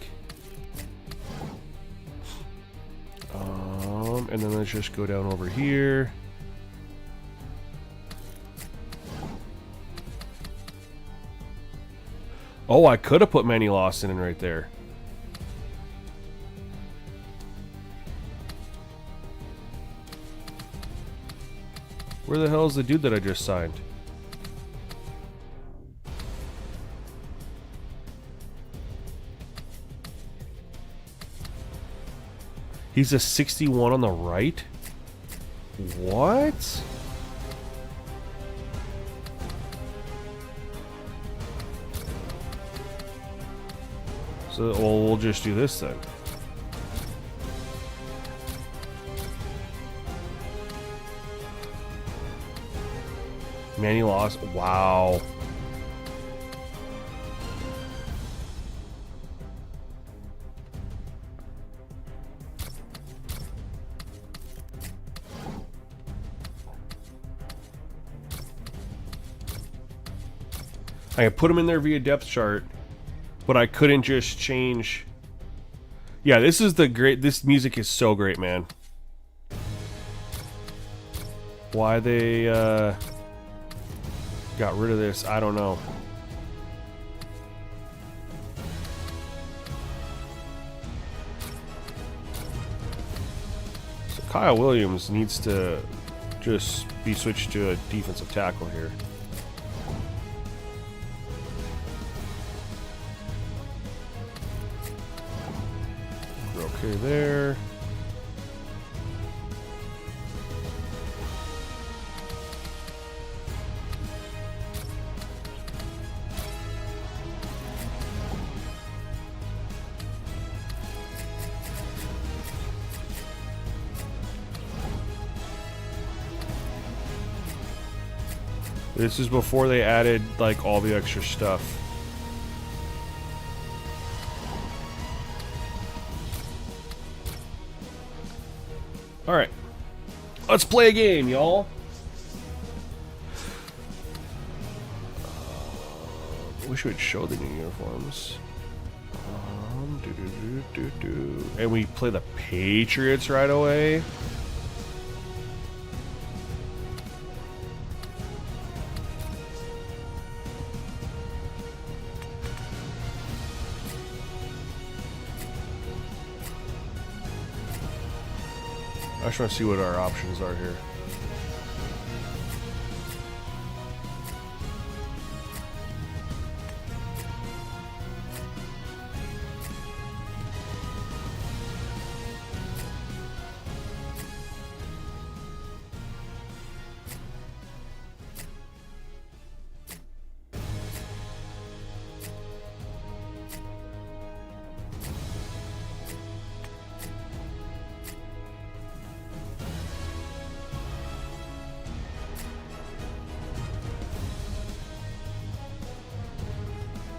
And then let's just go down over here. Oh, I could have put Manny Lawson in right there. Where the hell is the dude that I just signed? He's a 61 on the right? What? So, well, we'll just do this then. Manny lost. Wow. I put him in there via depth chart, but I couldn't just change. Yeah, this is the great. This music is so great, man. Why they got rid of this, I don't know. So Kyle Williams needs to just be switched to a defensive tackle here. We're okay there. This is before they added, like, all the extra stuff. Alright. Let's play a game, y'all. Wish we'd show the new uniforms. And we play the Patriots right away. I just want to see what our options are here.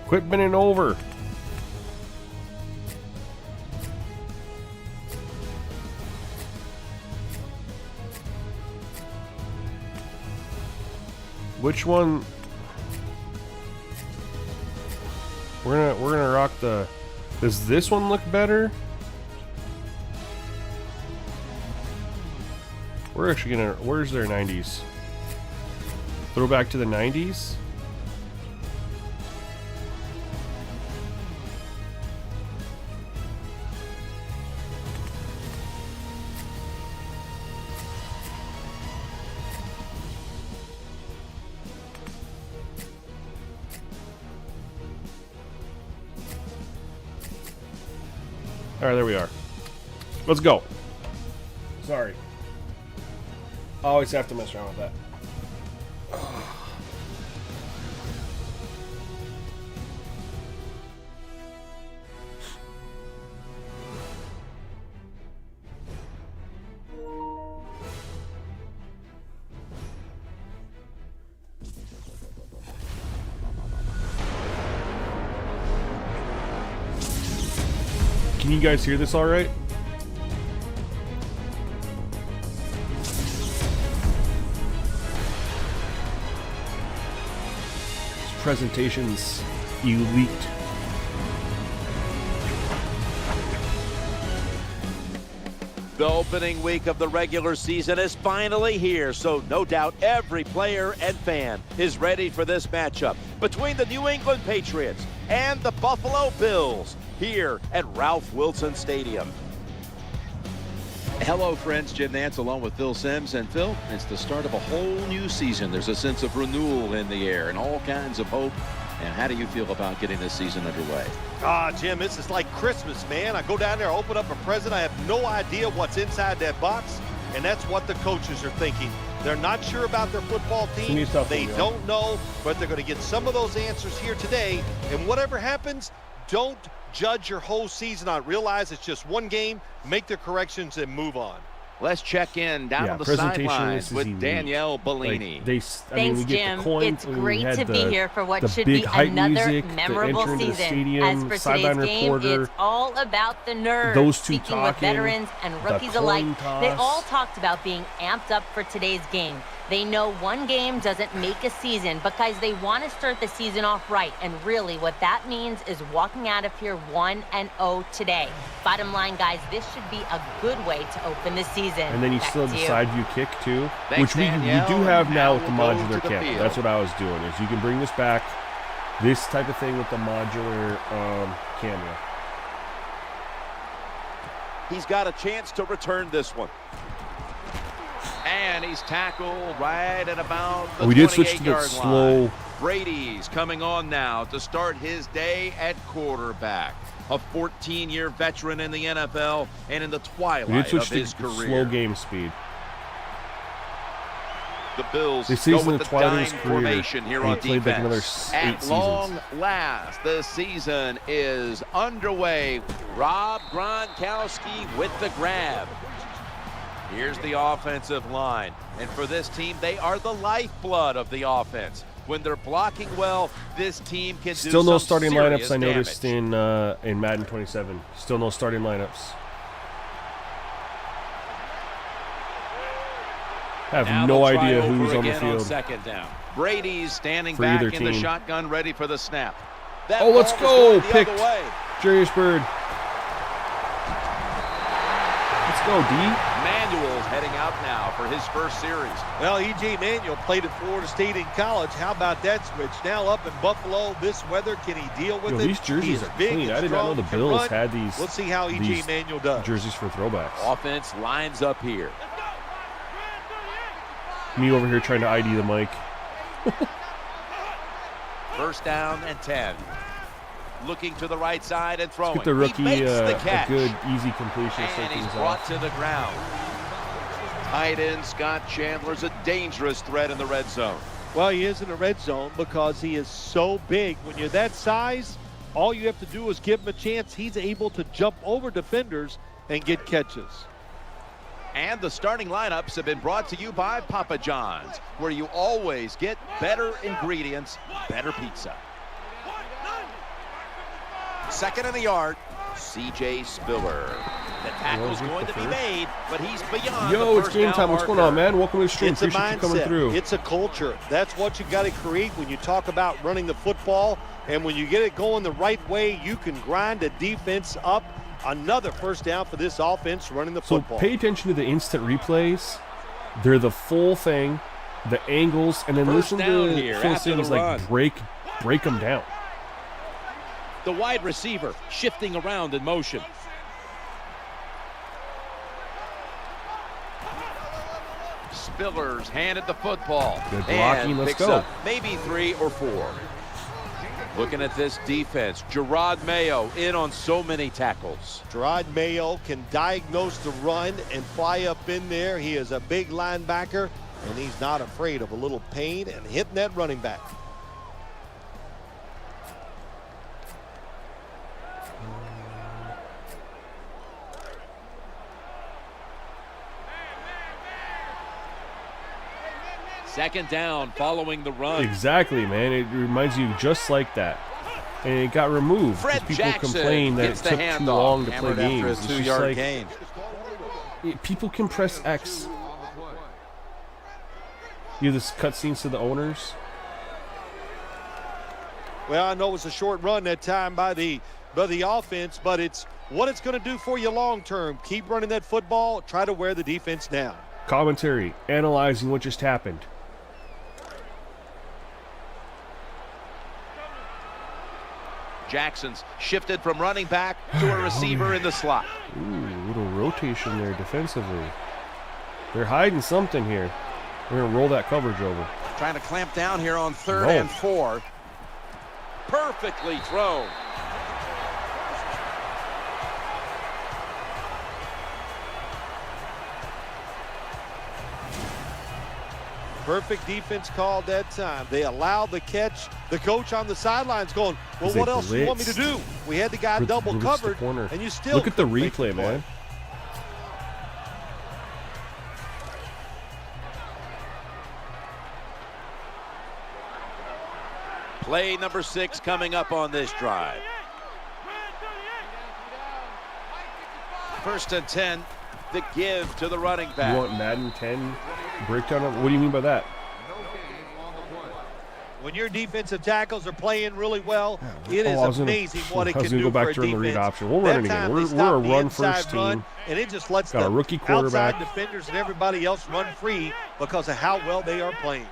Quit bending over. Which one? We're gonna rock the. Does this one look better? We're actually gonna. Where's their 90s? Throw back to the 90s. Alright, there we are. Let's go. Sorry. I always have to mess around with that. Can you guys hear this all right? This presentation's elite. The opening week of the regular season is finally here, so no doubt every player and fan is ready for this matchup between the New England Patriots and the Buffalo Bills here at Ralph Wilson Stadium. Hello, friends. Jim Nantz along with Phil Simms. And Phil, it's the start of a whole new season. There's a sense of renewal in the air and all kinds of hope Now, how do you feel about getting this season underway? Jim, this is like Christmas, man. I go down there, open up a present. I have no idea what's inside that box, and that's what the coaches are thinking. They're not sure about their football team. They don't know, but they're going to get some of those answers here today. And whatever happens, don't judge your whole season on. Realize it's just one game, make the corrections, and move on. Let's check in down on the sidelines with Danielle Bellini. Thanks, Jim. It's great to be here for what should be another memorable season. As for today's game, it's all about the nerves. Those two Speaking with veterans and rookies alike, they all talked about being amped up for today's game. They know one game doesn't make a season, but guys, they want to start the season off right. And really what that means is walking out of here 1-0 today. Bottom line, guys, this should be a good way to open the season. And then you still have the side view kick too, which we do have now with the modular camera. That's what I was doing, is you can bring this back, this type of thing with the modular camera. He's got a chance to return this one. And he's tackled right at about the we did switch to the 28-yard slow. line. Brady's coming on now to start his day at quarterback. A 14-year veteran in the NFL and in the twilight of his career. Slow game speed. The Bills go with the dime formation here on defense. Like another At long last, the season is underway. Rob Gronkowski with the grab. Here's the offensive line. And for this team, they are the lifeblood of the offense. When they're blocking well, this team can Still do no some starting serious lineups I noticed damage. in Madden 27. Still no starting lineups. I have Now no they'll try idea over who's on the again field. second down. Brady's standing For back either in the team. shotgun, ready for the snap. That Oh, let's ball was go! going the Picked. other way. Jarius Bird. Let's go, D. Manuel's heading out now for his first series. Well, E.J. Manuel played at Florida State in college. How about that switch? Now up in Buffalo, this weather, can he deal with it? These jerseys He's are big clean. and I did not know strong, the can Bills run. had these. Let's see how E.J. Manuel does. Jerseys for throwbacks. Offense lines up here. Me over here trying to ID the mic. First down and 10. Looking to the right side and throwing. Get the rookie He makes the a catch. good, easy completion. And he's brought to the ground. Tight end Scott Chandler's a dangerous threat in the red zone. Well, he is in the red zone because he is so big. When you're that size, all you have to do is give him a chance. He's able to jump over defenders and get catches. And the starting lineups have been brought to you by Papa John's, where you always get better ingredients, better pizza. Second and a yard, C.J. Spiller. The tackle's going to be made, but he's beyond Yo, the it's first game down time. What's going marker. on, man? Welcome to the stream. It's a Appreciate you coming mindset. through. It's a culture. That's what you got to create when you talk about running the football. And when you get it going the right way, you can grind a defense up. Another first down for this offense running the So football. pay attention to the instant replays. They're the full thing, the angles, and then First listen down to here Phil after Sims the like break them down. The wide receiver shifting around in motion. Spiller's handed the football. Good blocking. And Let's picks go. up maybe 3 or 4. Looking at this defense, Gerard Mayo in on so many tackles. Gerard Mayo can diagnose the run and fly up in there. He is a big linebacker, and he's not afraid of a little pain and hitting that running back. Second down following the run. Exactly, man. It reminds you just like that. And it got removed. Fred People Jackson complain that it gets the took too handoff. long to play Hammered after games. a It's just 2-yard like, gain. people can press X. You have this cutscenes to the owners. Well, I know it was a short run that time by the offense, but it's what it's going to do for you long term. Keep running that football. Try to wear the defense down. Commentary, analyzing what just happened. Jackson's shifted from running back to a receiver in the slot. Ooh, little rotation there defensively. They're hiding something here. We're going to roll that coverage over. Trying to clamp down here on 3rd No. and 4. Perfectly thrown. Perfect defense call that time. They allowed the catch. The coach on the sidelines going, well, what else do you want me to do? We had the guy double covered, and you still look at the replay, man. Play number 6 coming up on this drive. 1st and 10. The give to the running back. You want Madden 10 breakdown? What do you mean by that? When your defensive tackles are playing really well, it is amazing what it can do go back for a during the read defense. option. We'll run it again. We're a run-first team. And it just lets Got a the rookie quarterback. outside defenders and everybody else run free because of how well they are playing.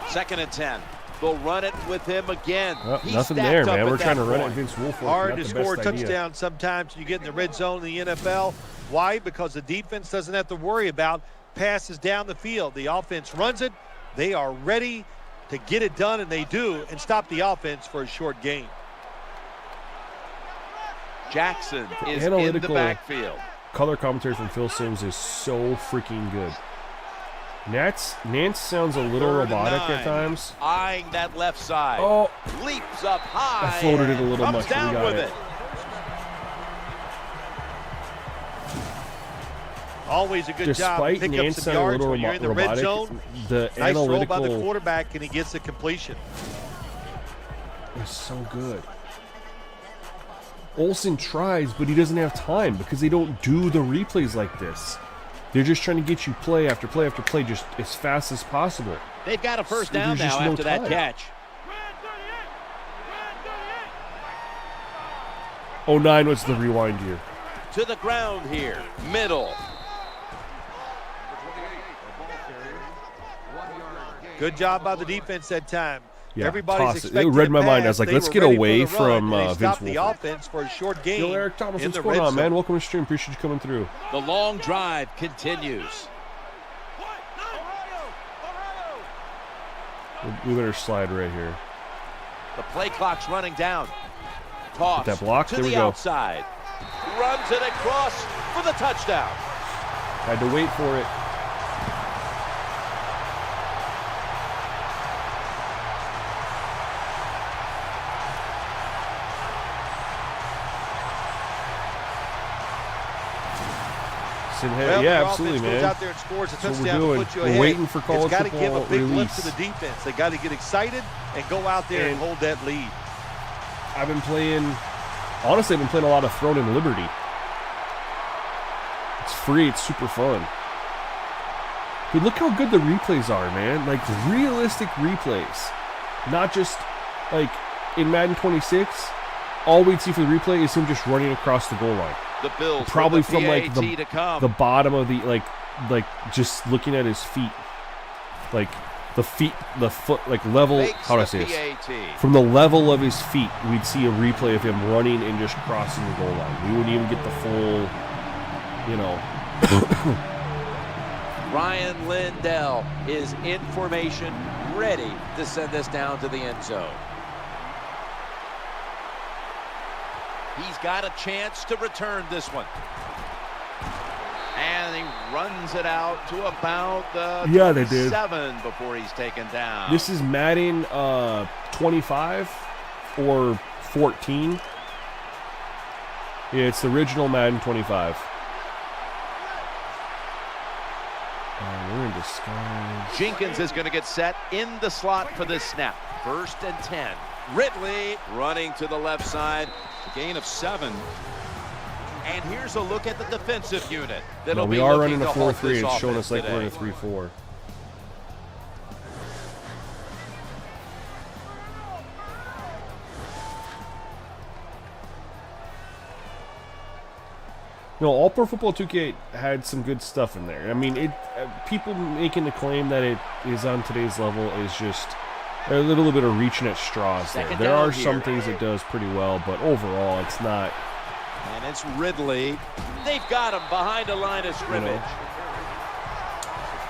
2nd and 10. They'll run it with him again. Well, nothing there, man. We're trying to run it against Wolf. Hard to score a touchdown sometimes when you get in the red zone in the NFL. Why? Because the defense doesn't have to worry about passes down the field. The offense runs it. They are ready to get it done, and they do, and stop the offense for a short gain. Jackson is in the backfield. Color commentary from Phil Simms is so freaking good. Nance sounds a little robotic at times. Eyeing that left side. Oh, leaps up high. I floated it a little much. Down we got with it. Always a good job. Pick up some yards when you're in the red zone. The nice throw by the quarterback, and he gets the completion. It's so good. Olsen tries, but he doesn't have time because they don't do the replays like this. They're just trying to get you play after play after play just as fast as possible. They've got a first down now after that catch. 09 was the rewind year. To the ground here. Middle. Good job by the defense that time. Yeah, everybody's it read my mind. I was like, let's get away from Vince Wolf. The offense for a short game. Yo, Eric Thomas, what's going on, man? Welcome to the stream. Appreciate you coming through. The long drive continues. We better slide right here. The play clock's running down. Toss that block. to there we the go. outside. Runs it across for the touchdown. Had to wait for it. Well, yeah, absolutely, man. Goes out there and scores a touchdown we're to put you we're ahead. waiting for college football It's got to give a big release. lift to the defense. They got to get excited and go out there and hold that lead. I've been playing, honestly, I've been playing a lot of Throne and Liberty. It's free. It's super fun. But look how good the replays are, man. Like, realistic replays. Not just, like, in Madden 26, all we'd see for the replay is him just running across the goal line. The Bills probably the from like the bottom of the like just looking at his feet, like the foot like level. Makes how do I say PAT. this? From the level of his feet, we'd see a replay of him running and just crossing the goal line. We wouldn't even get the full, you know. Ryan Lindell is in formation, ready to send this down to the end zone. He's got a chance to return this one. And he runs it out to about the 7 before he's taken down. This is Madden 25 or 14. Yeah, it's the original Madden 25. We're in disguise. Jenkins is going to get set in the slot for this snap. 1st and 10. Ridley running to the left side. A gain of 7. And here's a look at the defensive unit. No, we are running a 4-3. It's showing us like we're in a 3-4. No, All Pro Football 2K had some good stuff in there. I mean, people making the claim that it is on today's level is just a little bit of reaching at straws there. There are some things it does pretty well, but overall, it's not. And it's Ridley. They've got him behind a line of scrimmage.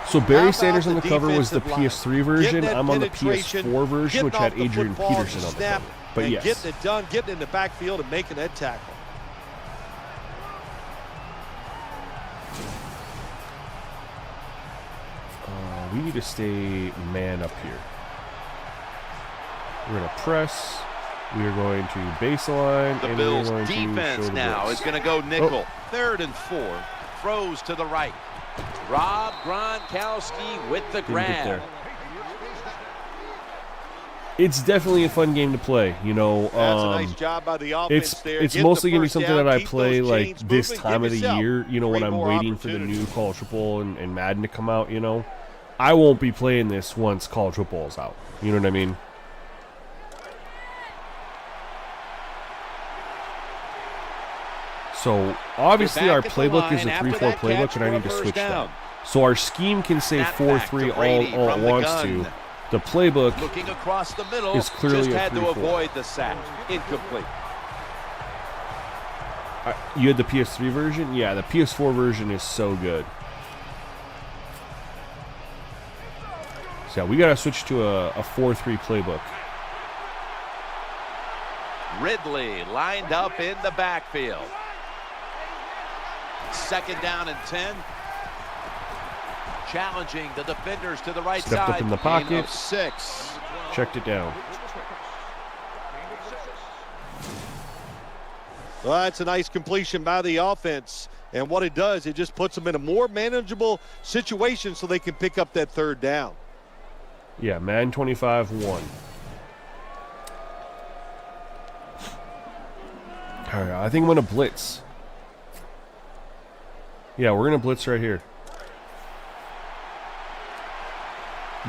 So Barry How about Sanders on the cover was the defensive line? PS3 version. Getting that I'm on the penetration, PS4 version, getting which off had the Adrian football Peterson to on the snap, cover. But and yes, getting it done, getting in the backfield and making that tackle. we need to stay man up here. We're going to press. We are going to baseline. The and Bills we're going to defense show the now blitz. is going to go nickel. Oh. 3rd and 4. Throws to the right. Rob Gronkowski with the Didn't get grab. there. It's definitely a fun game to play. You know, That's a nice job by the offense there. it's Get mostly the going to be first something down, that I keep play those like chains this moving, time give of the yourself year. You know, when 3 I'm more waiting for the opportunities. new college football and Madden to come out. You know, I won't be playing this once college football is out. You know what I mean? So obviously our back at the playbook is line a after 3-4 that playbook, catch and I for need a to first switch down. that. So our scheme can say Snap back to 4-3 Brady all it from the wants gun. to. The playbook Looking across the middle. is clearly just a had to 3-4. avoid the sack. Incomplete. You had the PS3 version? Yeah, the PS4 version is so good. So yeah, we got to switch to a 4-3 playbook. Ridley lined up in the backfield. 2nd down and 10. Challenging the defenders to the right Stepped side. up in the Gain pocket. of 6. Checked it down. Well, that's a nice completion by the offense. And what it does, it just puts them in a more manageable situation so they can pick up that 3rd down. Yeah, Madden 25-1. All right, I think I'm going to blitz. Yeah, we're going to blitz right here.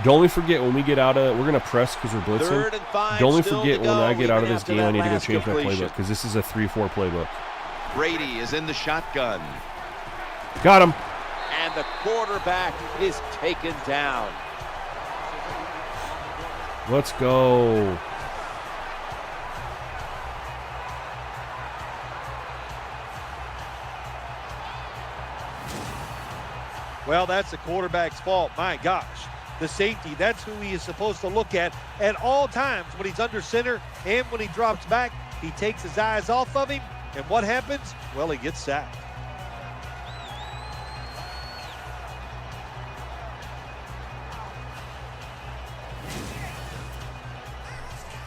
Don't forget when we get out of, we're going to press because we're blitzing. 3rd and 5. Don't still forget to when go, I get out of even this after game, I that need to go last change my completion. playbook because this is a 3-4 playbook. Brady is in the shotgun. Got him. And the quarterback is taken down. Let's go. Well, that's the quarterback's fault. My gosh. The safety, that's who he is supposed to look at all times when he's under center and when he drops back. He takes his eyes off of him, and what happens? Well, he gets sacked.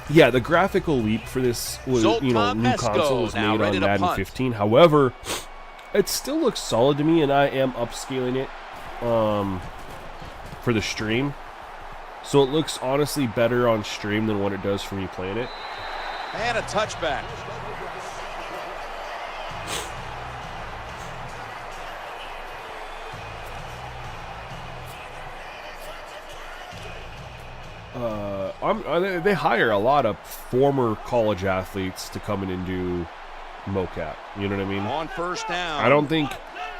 Yeah, the graphical leap for this was, new console was now made ready on to Madden punt. 15. However, it still looks solid to me, and I am upscaling it for the stream. So it looks honestly better on stream than what it does for me playing it. And a touchback. They hire a lot of former college athletes to come in and do mocap. You know what I mean? On 1st down.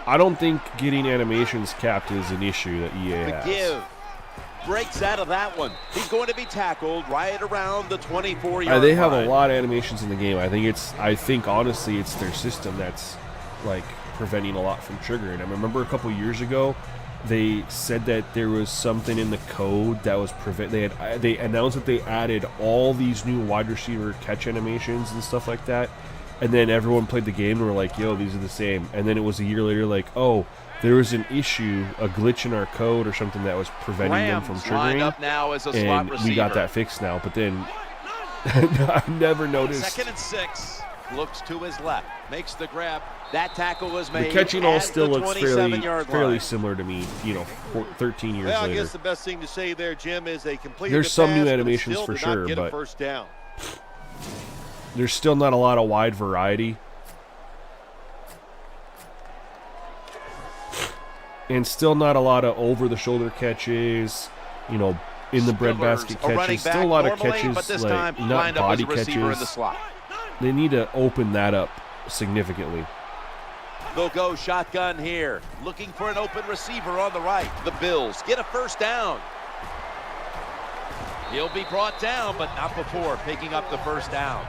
I don't think getting animations capped is an issue that EA The has. give. Breaks out of that one. He's going to be tackled right around the 24-yard line. They have a lot of animations in the game. I think honestly it's their system that's like preventing a lot from triggering. I remember a couple years ago they said that there was something in the code that was they announced that they added all these new wide receiver catch animations and stuff like that, and then everyone played the game and were like, yo, these are the same. And then it was a year later like, oh, there was an issue, a glitch in our code or something that was preventing them from lined triggering, up now as a slot and receiver. we got that fixed now. But then I never noticed. 2nd and 6. Looks to his left. Makes the grab. That tackle was made. The catching all at still the looks 27-yard fairly line. similar to me, 13 years Well, I later. guess the best thing to say there, Jim, is they completed There's the some pass, new but animations still for did not sure, get a but 1st down. there's still not a lot of wide variety. And still not a lot of over-the-shoulder catches, in the breadbasket A running catches. back Still a lot of normally, catches, but this like time not lined up as body a receiver in the catches. slot. They need to open that up significantly. They'll go shotgun here. Looking for an open receiver on the right. The Bills get a 1st down. He'll be brought down, but not before picking up the 1st down.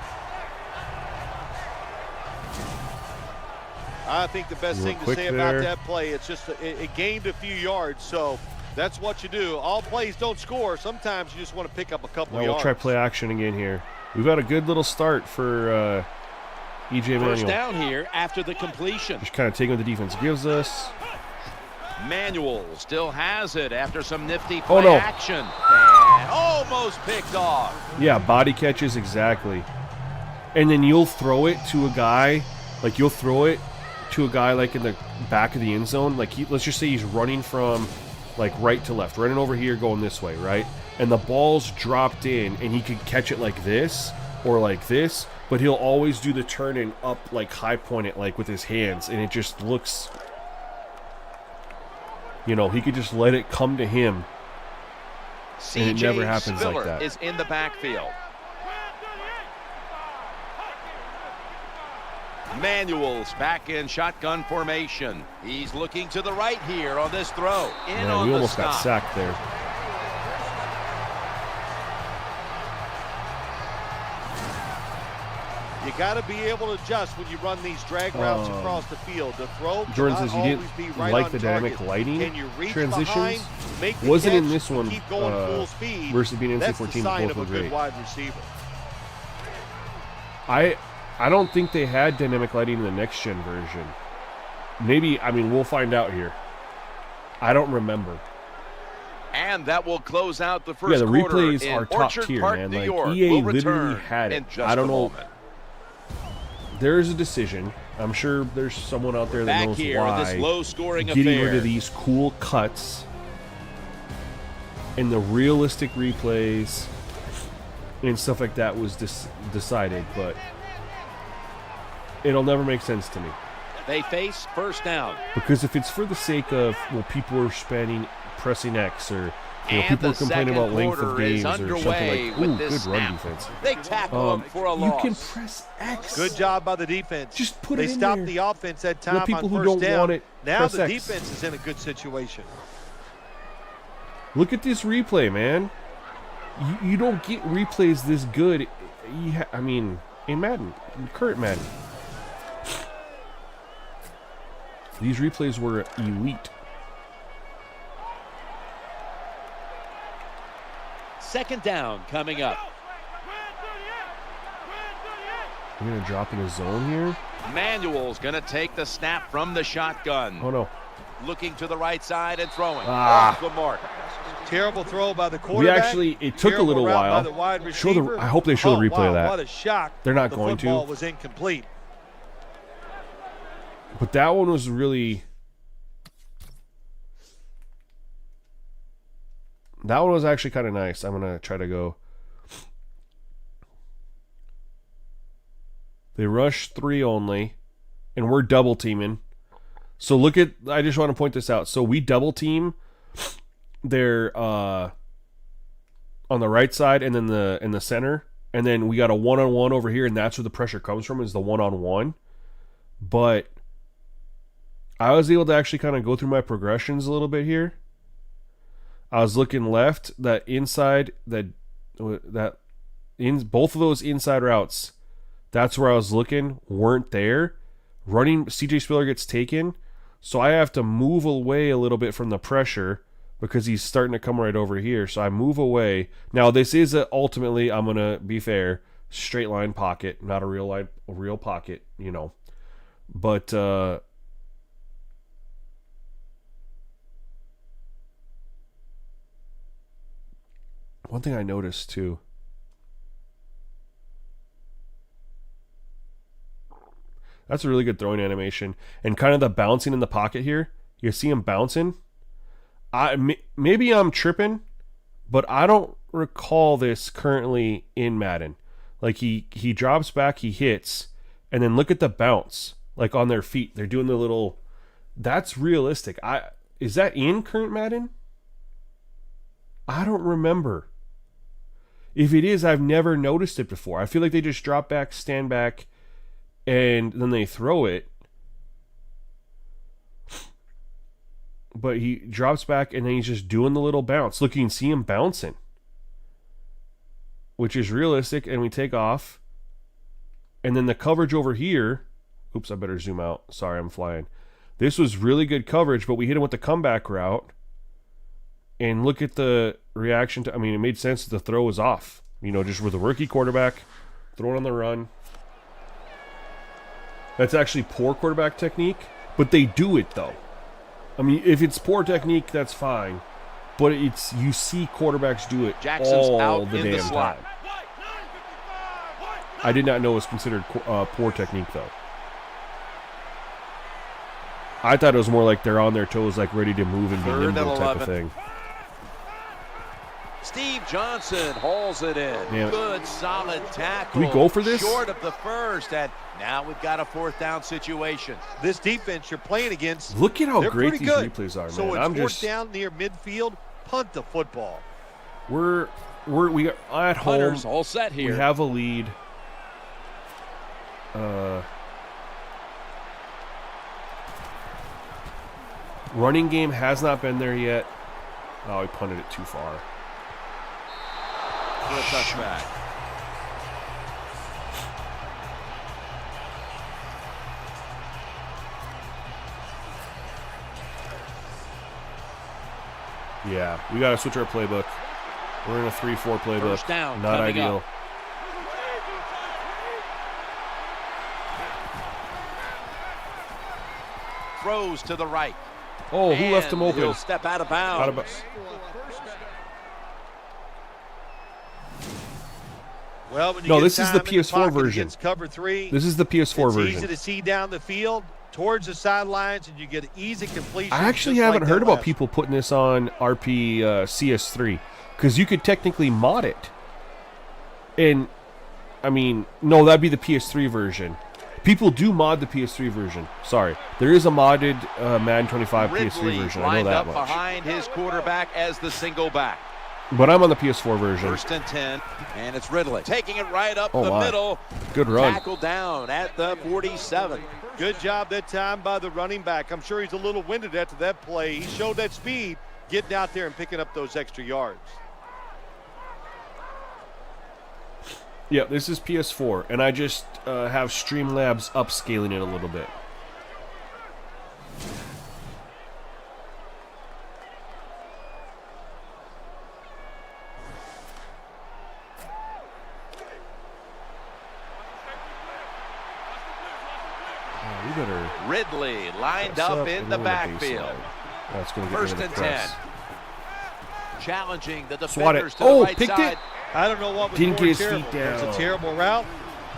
I think the best You were thing to quick say about there. that play, it's just it gained a few yards. So That's what you do. All plays don't score. Sometimes you just want to pick up a couple Now yards. we'll try play action again here. We've got a good little start for E.J. Manuel. First down here after the completion. Just kind of taking what the defense gives us. Manuel still has it after some nifty play no. action. And almost picked off. Yeah, body catches, exactly. And then you'll throw it to a guy, like you'll throw it to a guy like in the back of the end zone. Like let's just say he's running from like right to left, running over here, going this way, right? And the ball's dropped in, and he could catch it like this or like this, but he'll always do the turn and up, like high point it, like with his hands, and it just looks, you know, he could just let it come to him, and it never happens like that. Is in the backfield. Manuel's back in shotgun formation. He's looking to the right here on this throw. Man, we almost got sacked there. You got to be able to adjust when you run these drag routes across the field. The throw Jordan says you didn't like the dynamic lighting transitions. Wasn't in this one versus being NC14. Both were great. Wide receiver. I don't think they had dynamic lighting in the next gen version. Maybe, I mean, we'll find out here. I don't remember. And that will close out the first quarter. Yeah, the quarter replays are top Orchard tier, Park, man. New Like York. EA We'll literally had it. I don't know. Moment. There is a decision. I'm sure there's someone out there that Back knows here, why this low-scoring getting affair. rid of these cool cuts and the realistic replays and stuff like that was decided, but it'll never make sense to me. They face first down. Because if it's for the sake of, well, people are pressing X, or you know, people are complaining about length of games or something like, ooh, good run defense. They tackle him for a loss. You can press X. Good job by the defense. Just put it in They stopped there. the offense at time The people on who first don't down. want it, Now press the X. defense is in a good situation. Look at this replay, man. You don't get replays this good. I mean, in Madden, in current Madden. These replays were elite. Second down coming up. I'm going to drop in a zone here. Manuel's going to take the snap from the shotgun. Oh, no. Looking to the right side and throwing. Ah. Off the mark. Terrible throw by the quarterback. It took a little while. I hope they show the replay of that. What a shock. They're not going to. The football was incomplete. But that one was really... That one was actually kind of nice. I'm going to try to go... They rush 3 only, and we're double teaming. So look at... I just want to point this out. So we double team... They're on the right side and then in the center, and then we got a one-on-one over here, and that's where the pressure comes from, is the one-on-one. But I was able to actually kind of go through my progressions a little bit here. I was looking left, that inside, that in both of those inside routes, that's where I was looking, weren't there. Running, CJ Spiller gets taken, so I have to move away a little bit from the pressure, because he's starting to come right over here. So I move away. Now, this is ultimately, I'm going to be fair, straight line pocket, not a real pocket, you know. But one thing I noticed too, that's a really good throwing animation. And kind of the bouncing in the pocket here. You see him bouncing? Maybe I'm tripping, but I don't recall this currently in Madden. Like he drops back, he hits, and then look at the bounce, like on their feet. They're doing the little. That's realistic. Is that in current Madden? I don't remember. If it is, I've never noticed it before. I feel like they just drop back, stand back, and then they throw it. But he drops back, and then he's just doing the little bounce. Look, you can see him bouncing, which is realistic, and we take off. And then the coverage over here... Oops, I better zoom out. Sorry, I'm flying. This was really good coverage, but we hit him with the comeback route. And look at the reaction to. I mean, it made sense that the throw was off. You know, just with a rookie quarterback, throwing on the run. That's actually poor quarterback technique, but they do it though. I mean, if it's poor technique, that's fine. But it's you see quarterbacks do it Jackson's all out the in the damn slot. time. I did not know it was considered poor technique though. I thought it was more like they're on their toes, like ready to move and be Third and nimble type 11. of thing. Steve Johnson hauls it in. Yeah. Good, solid tackle. Do we go for this? Short of the first, and now we've got a 4th down situation. This defense you're playing against, Look at how they're great pretty these good. replays are, man. So it's I'm 4th just down near midfield, punt the football. we are at home. Hunters all set here. We have a lead. Running game has not been there yet. Oh, he punted it too far. For a touchback. Yeah, we got to switch our playbook. We're in a 3-4 playbook. First down, Not coming ideal. up. Throws to the right. Oh, who left him And open? He'll step out of bounds. Out of bounds. Well, when you No, get this is the time in PS4 pocket version. against cover 3. This is the PS4 it's version. easy to see down the field towards the sidelines, and you get easy completion. I actually just haven't like heard that about last people putting this on RP CS3 because you could technically mod it. And I mean, no, that'd be the PS3 version. People do mod the PS3 version. Sorry, there is a modded Madden 25 PS3 Ridley version. I know lined that up much. behind his quarterback as the single back. But I'm on the PS4 version. 1st and 10, and it's Ridley taking it right up Oh, the my. middle. Good run. Tackled down at the 47. Good job that time by the running back. I'm sure he's a little winded after that play. He showed that speed, getting out there and picking up those extra yards. Yeah, this is PS4, and I just have Streamlabs upscaling it a little bit. Oh, we better Ridley lined press up in and the then backfield. baseline. That's going to get rid 1st of the and press. 10. Challenging the Swat it. defenders to Oh, the right picked side. it. I don't know what was Didn't more get his terrible. feet down. It's a terrible route,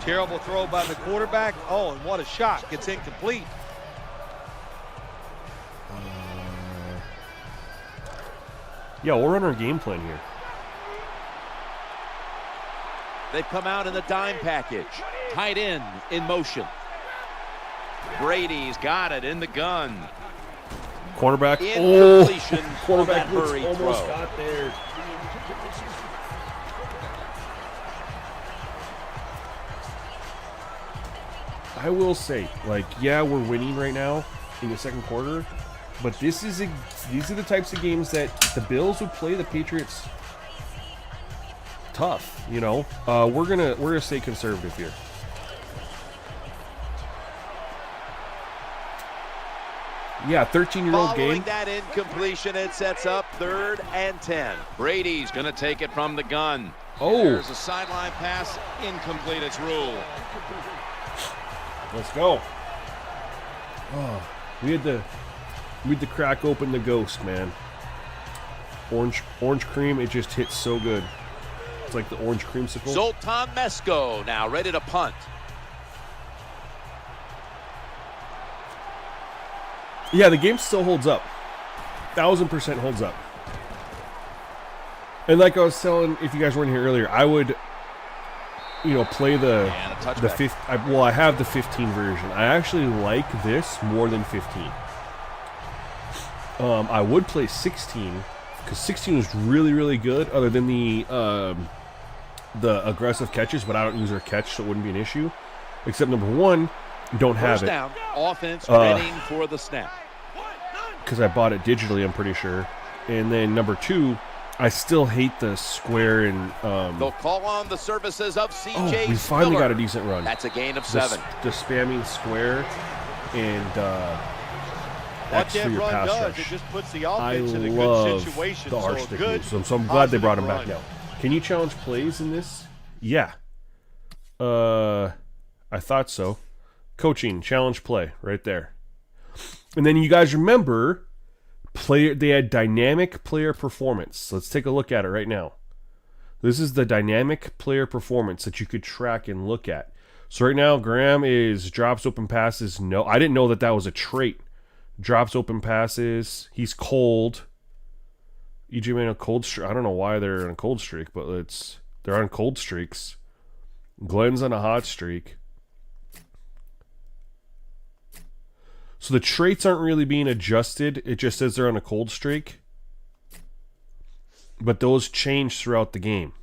terrible throw by the quarterback. Oh, and what a shot. Gets incomplete. Yeah, we'll run our game plan here. They've come out in the dime package. Tight end in motion. Brady's got it in the gun. Quarterback. Incompletion on quarterback that hurry almost throw. got there. I will say, like, yeah, we're winning right now in the second quarter, but these are the types of games that the Bills would play the Patriots tough. You know, we're gonna stay conservative here. Yeah, 13-year-old Following game. that incompletion, it sets up 3rd and 10. Brady's going to take it from the gun. Oh, There's a sideline pass, incomplete. It's ruled. let's go. Oh, we had to crack open the ghost, man. Orange cream, it just hits so good. It's like the orange creamsicle. Zoltan Mesko now ready to punt. Yeah, the game still holds up. 1000% holds up. And like I was telling, if you guys weren't here earlier, I would, play the fifth. I have the 15 version. I actually like this more than 15. I would play 16 because 16 was really, really good. Other than the aggressive catches, but I don't use their catch, so it wouldn't be an issue. Except number one, don't have First it. down, offense ready for the snap. Because I bought it digitally, I'm pretty sure. And then number two, I still hate the square and They'll call on the services of CJ. we finally Spiller. got a decent run. That's a gain of 7. The spamming square and X for your pass rush. It just puts the I offense in a love good situation. the arch So stick good, move, so I'm glad they brought him back run. now. Can you challenge plays in this? Yeah. I thought so. Coaching, challenge play, right there. And then you guys remember, they had dynamic player performance. Let's take a look at it right now. This is the dynamic player performance that you could track and look at. So right now, Graham is drops open passes. No, I didn't know that was a trait. Drops open passes. He's cold. EJ man a cold streak. I don't know why they're on a cold streak, but they're on cold streaks. Glenn's on a hot streak. So the traits aren't really being adjusted. It just says they're on a cold streak. But those change throughout the game.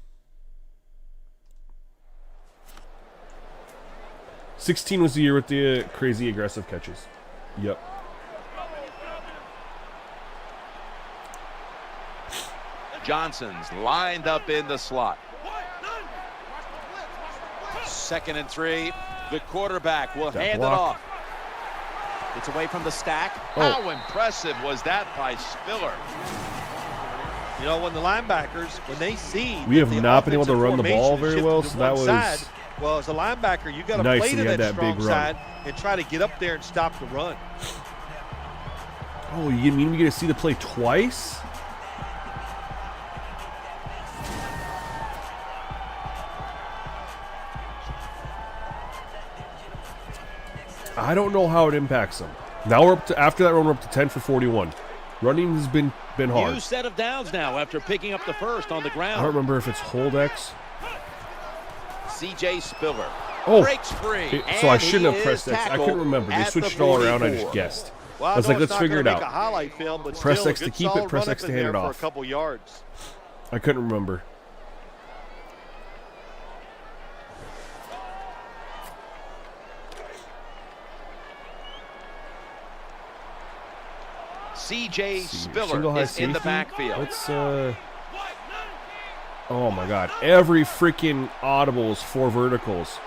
16 was the year with the crazy aggressive catches. Yep. Johnson's lined up in the slot. 2nd and 3. The quarterback will hand it off. It's away from the stack. How impressive was that by Spiller? You know, when the linebackers, when they see we have the not been able to run the ball formation very well, shifted so to that one was side, well, as a linebacker, you got to nice play to that he had that that big strong run. side and try to get up there and stop the run. Oh, you mean we get to see the play twice? I don't know how it impacts them. Now we're up to, after that run, we're up to 10 for 41. Running has been hard. New set of downs now after picking up the first on the ground. I don't remember if it's hold X. C.J. Spiller breaks free. So I shouldn't have pressed X. I couldn't remember. They switched it all around. I just guessed. Well, I was like, let's figure it out. Film, but Press still X a to good keep it, solid press run X up to in hand it there off. for a couple yards. I couldn't remember. C.J. Spiller is in the backfield. Let's, oh my God. Every freaking audible is 4 verticals.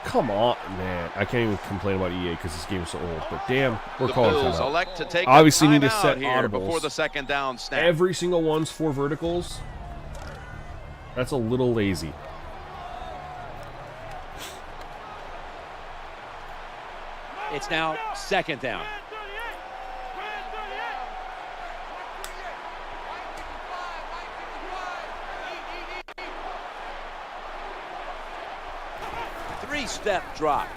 Come on, man. I can't even complain about EA because this game is so old. But damn, we're calling Bills timeout. elect to take Obviously a need to timeout set here audibles. before the 2nd down snap. Every single one's 4 verticals. That's a little lazy. It's now 2nd down. Three-step drop.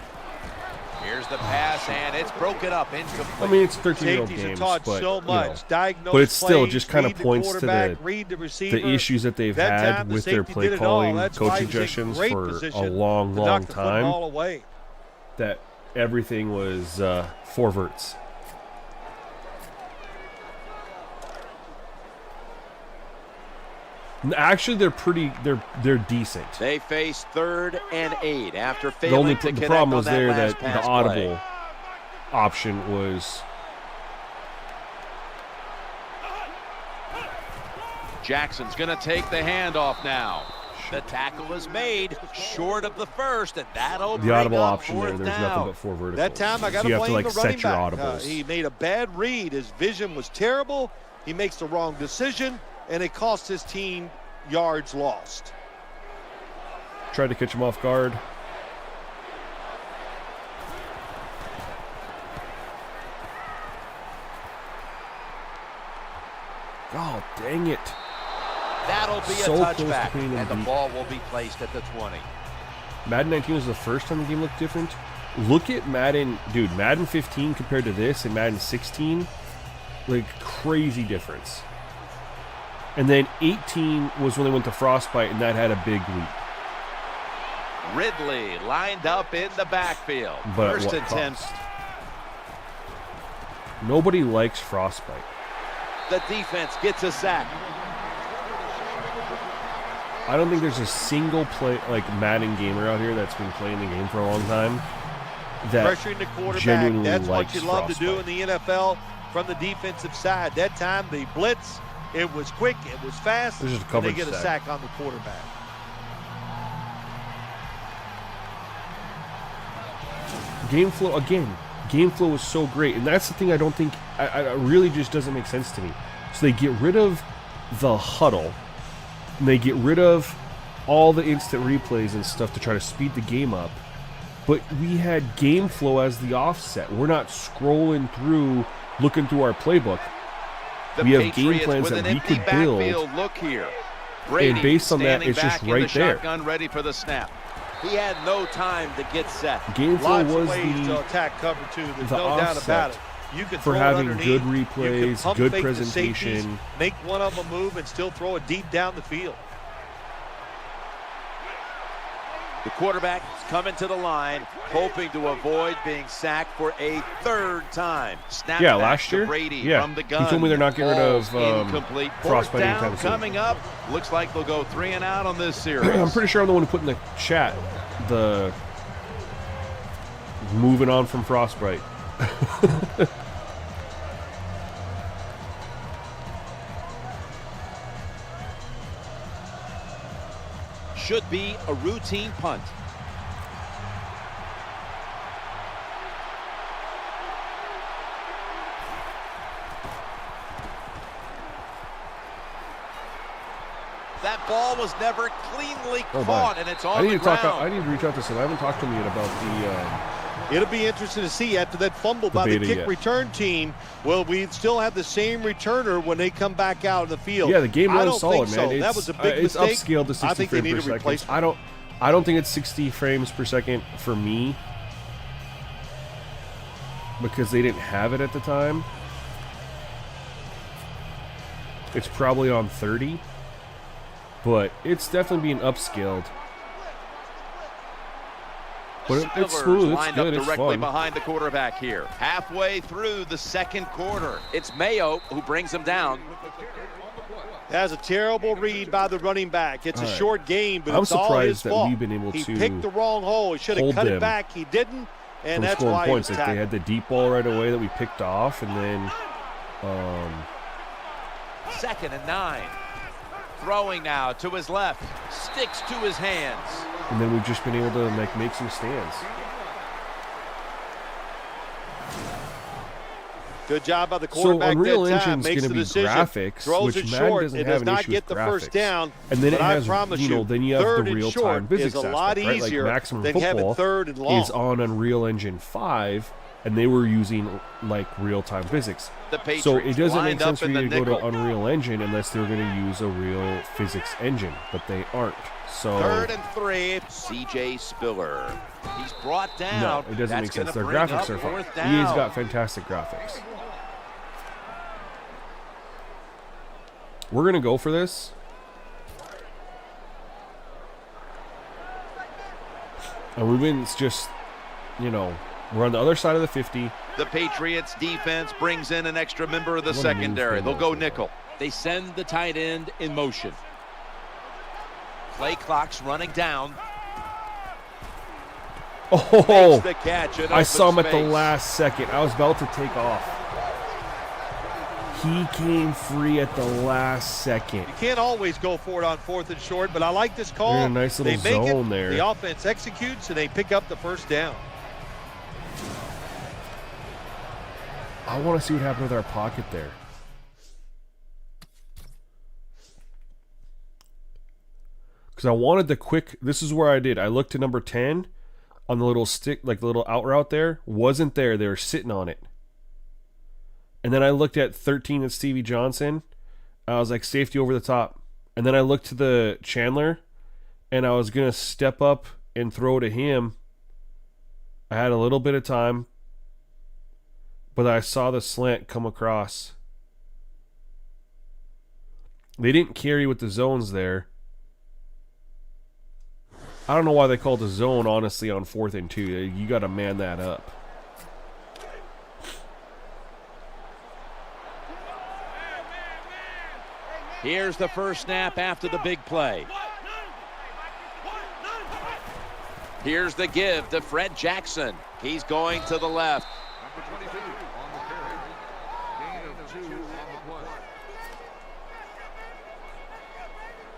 Here's the pass, and it's broken up incomplete. I mean, it's 13-year-old Safeties are games, taught but, so much. Diagnose but it still plays, just kind of read the points to quarterback, read the receiver. the issues that they've That had time, the with their safety play did it all. calling, That's why coach he was in suggestions great for a position long, to long knock the time. football away. That everything was 4 verts. Actually, they're decent. They face 3rd and 8 after The failing only to connect the problem on was that there last that the pass audible play. option was. Jackson's going to take the handoff now. The tackle is made short of the first, and that'll The audible bring up option there, 4th there's down. nothing but 4 verticals. That time I got so to you have blame to like the running set your back. audibles. He made a bad read. His vision was terrible. He makes the wrong decision, and it cost his team yards lost. Tried to catch him off guard. Oh, dang it. That'll be So a close to touchback, being and the beat. ball will be placed at the 20. Madden 19 was the first time the game looked different. Look at Madden, dude, Madden 15 compared to this and Madden 16, like crazy difference. And then 18 was when they went to Frostbite, and that had a big leap. Ridley lined up in the backfield. But at First what and 10. cost? Nobody likes Frostbite. The defense gets a sack. I don't think there's a single play like Madden gamer out here that's been playing the game for a long time that Pressuring the quarterback, genuinely that's what likes you love to do in Frostbite. the NFL from the defensive side. That time, the blitz, it was quick, it was fast, There's just a and they coverage get a sack. sack on the quarterback. Game flow again. game flow was so great, and that's the thing I don't think I really just doesn't make sense to me. So they get rid of the huddle, and they get rid of all the instant replays and stuff to try to speed the game up. But we had game flow as the offset. We're not scrolling through, looking through our playbook. We have game plans that we could build. Look here. And based on that, it's just right there. Ready for the snap. He had no time to get set. Game flow Lots was of ways the to attack cover two. There's the no doubt about offset it. You can for throw having it underneath. good You replays, can pump good fake the presentation. safeties, make one of them move and still throw it deep down the field. The quarterback is coming to the line, hoping to avoid being sacked for a third time. Snap Yeah, back last to year. Brady Yeah, from the gun. he told me they're not getting rid of Ball's incomplete. Frostbite Fourth down anytime soon. coming up. Looks like they'll go 3 and out on this series. I'm pretty sure I'm the one who put in the chat the moving on from Frostbite. Should be a routine punt. That ball was never cleanly caught, and it's on I need the to ground. I need to reach out to someone. I haven't talked to him yet about the. It'll be interesting to see after that fumble by the beta kick yet. return team. Will we still have the same returner when they come back out of the field? Yeah, the game I runs don't solid, think so. man. That was a big it's mistake. upscaled to 60 I think they frames need per a replacement. second. I don't think it's 60 frames per second for me because they didn't have it at the time. It's probably on 30, but it's definitely being upscaled. But it's Spillers smooth, it's lined good, up it's directly fun. behind the quarterback here. Halfway through the second quarter. It's Mayo who brings him down. That's a terrible read by the running back. It's a right. short game, but I'm it's all surprised his that fault. we've been able he to picked the wrong hole. He should have hold cut them it back. He didn't, and from that's scoring why points. he was Like they tackled. had the deep ball right away that we picked off, and then 2nd and 9. Throwing now to his left. Sticks to his hands. we've just been able to make some stands. Good job by the So quarterback Unreal that time. Engine's Makes going to the be decision. graphics, Throws which it Madden short. doesn't It have does an not issue get with the first graphics. down. And then but it has, I promise you know, then you have third the and real-time short physics is a lot aspect, right? easier Like Maximum than having Football third and long. is on Unreal Engine 5, and they were using like real-time physics. The Patriots So it doesn't make lined sense up for in you the to go to nickel. Unreal Engine unless they're going to use a real physics engine, but they aren't. So 3rd and 3. C.J. Spiller. He's brought down. no, it doesn't That's make sense. gonna Their bring graphics up are fun. 4th EA's down. got fantastic graphics. We're going to go for this. And we've been just, you know, we're on the other side of the 50. The Patriots defense brings in an extra member of the What a secondary. move They'll go from nickel. They send the tight end in motion. Play clock's running down. Oh, Makes the catch in I saw him open at the space. last second. I was about to take off. He came free at the last second. You can't always go for it on 4th and short, but I like this call. They're in a nice little they make zone it, there. The offense executes, and they pick up the first down. I want to see what happened with our pocket there. Because I wanted the quick. This is where I did. I looked to number 10 on the little stick, like the little out route there. Wasn't there. They were sitting on it. And then I looked at 13 at Stevie Johnson. I was like, safety over the top. And then I looked to the Chandler, and I was going to step up and throw to him. I had a little bit of time, but I saw the slant come across. They didn't carry with the zones there. I don't know why they called the zone, honestly, on 4th and 2. You got to man that up. Here's the first snap after the big play. Here's the give to Fred Jackson. He's going to the left.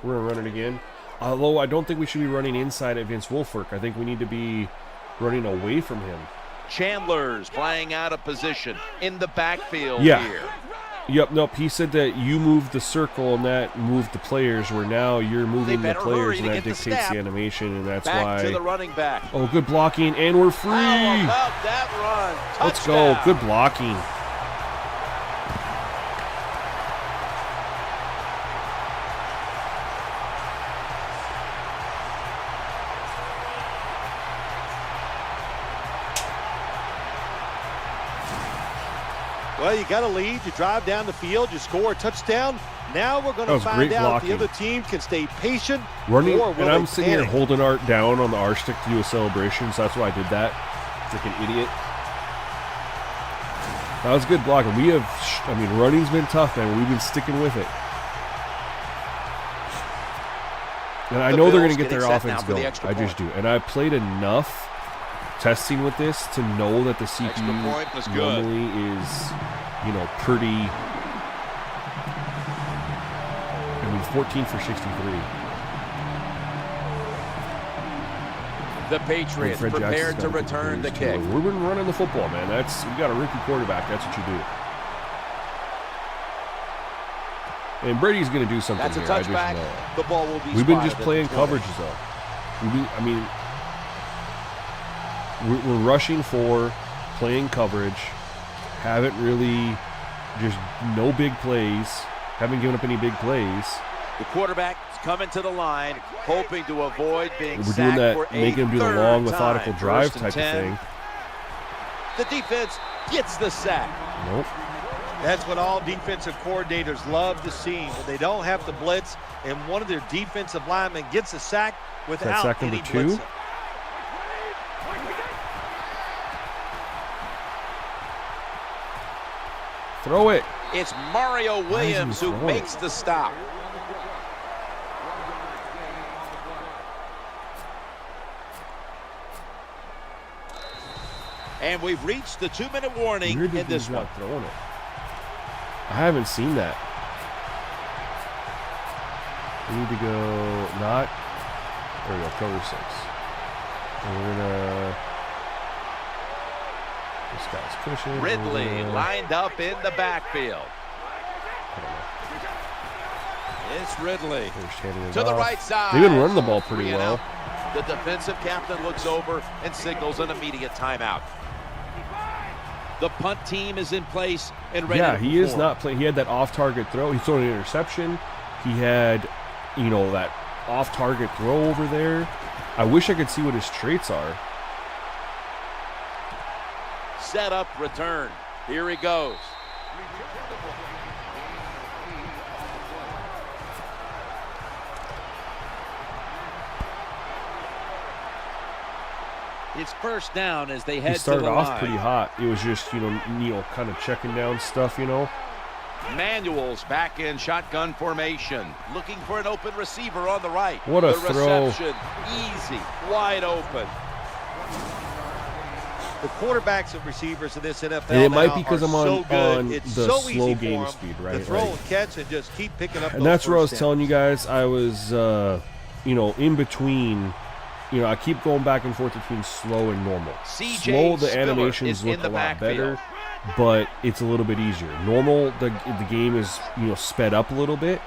We're going to run it again. Although I don't think we should be running inside against Wolfwork. I think we need to be running away from him. Chandler's playing out of position in the backfield Yeah. here. Yep, nope. He said that you moved the circle and that moved the players, where now you're moving the better players hurry and to that get the dictates snap. the animation, and that's Back to the why. running back. Oh, good blocking, and we're free. How about that run? Let's go. Touchdown. Good blocking. Well, you got a lead. You drive down the field. You score a touchdown. Now we're going That to was find great out if the blocking. other team can stay patient. Running, or will and I'm they sitting here panic. holding Art down on the R stick to do a celebration, so that's why I did that. Like an idiot. That was good blocking. We have, I mean, running's been tough, man. We've been sticking with it. And I The know they're going Bills to get their getting set now offense for the going. extra I just point. do. And I played enough testing with this to know that the Extra CPU point was good. normally is, you know, pretty. I mean, 14 for 63. The Patriots Fred Jackson's prepared got to a good return the plays, too. kick. We've been running the football, man. You got a rookie quarterback. That's what you do. And Brady's going to do something That's a here. I just touchback. know. The ball will be We've been spotted just at playing the 20. coverages, though. I mean, we're rushing for, playing coverage. Haven't really, just no big plays. Haven't given up any big plays. The quarterback is coming to the line, hoping to avoid being We're doing sacked that, for a making him do the third long, methodical time. drive First and type of 10. thing. The defense gets the sack. Nope. That's what all defensive coordinators love to see. When they don't have to blitz and one of their defensive linemen gets a sack without sack any number 2? blitzing. Throw it. It's Mario Williams who throwing? makes the stop. And we've reached the 2-minute warning Weird that in this he's one. not throwing it. I haven't seen that. We need to go not. There we go, cover 6. And we're gonna. This guy's pushing. Ridley lined up in the backfield. It's Ridley to the right side. They've been running the ball pretty 3 and well. out. The defensive captain looks over and signals an immediate timeout. The punt team is in place and ready Yeah, to he is perform. not playing. He had that off-target throw. He threw an interception. He had, you know, that off-target throw over there. I wish I could see what his traits are. Set up, return. Here he goes. It's first down as they head He to started the off line. pretty hot. It was just, you know, kind of checking down stuff, you know. Manuel's back in shotgun formation. Looking for an open receiver on the right. What a the throw. reception, easy, wide open. The quarterbacks and receivers in this NFL And it might now be because are I'm on- so good. on It's the so slow easy for game them speed, to right? throw Like- and catch and just keep picking up And those that's what I was first telling downs. you guys. I was, you know, in between. You know, I keep going back and forth between slow and normal. C.J. Slow, the Spiller animations is in look the a lot backfield. better, but it's a little bit easier. Normal, the game is, you know, sped up a little bit,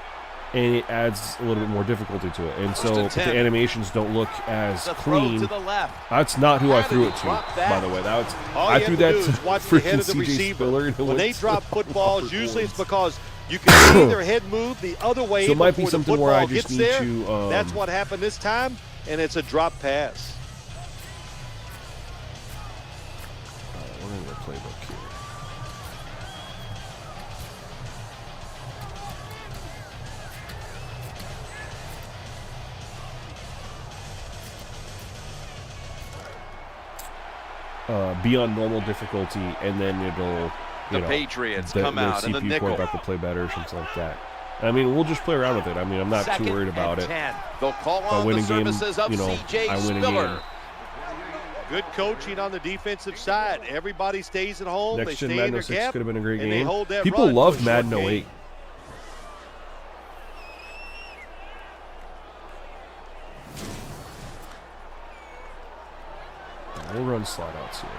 and it adds a little bit more difficulty to it. And so and if the 10. animations don't look as The throw clean. to the left. That's not who I How threw did it he to, drop that? by the way. That was, All I you threw have that to do to is watch the head freaking of the CJ receiver. Spiller. And it When went they to drop the footballs, Robert usually it's Woods. because you can see their head move the other way So it might be before the something where I football just gets need there. to, That's what happened this time, and it's a drop pass. We're in the playbook here. Be on normal difficulty, and then it'll. The Patriots come out in the CPU nickel. quarterback will play better or something like that. I mean, we'll just play around with it. I mean, I'm not Second too worried about and it. 10. They'll call If I on win the a game, services of you know, C.J. I win a Spiller. game. Good coaching on the defensive side. Everybody stays at home. Next they Gen stay Madden in their 06 gap, could have been a great and they game. hold that People run to a love short Madden game. 08. We'll run slide outs here.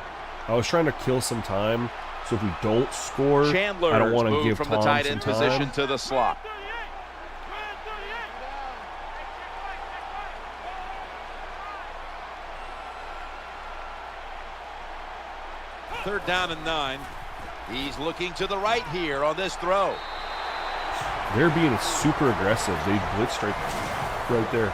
I was trying to kill some time, so if we don't score, Chandler's I don't want to moved give from Tom the tight some end time. position to the slot. Third down and 9. He's looking to the right here on this throw. They're being super aggressive. They blitzed right there.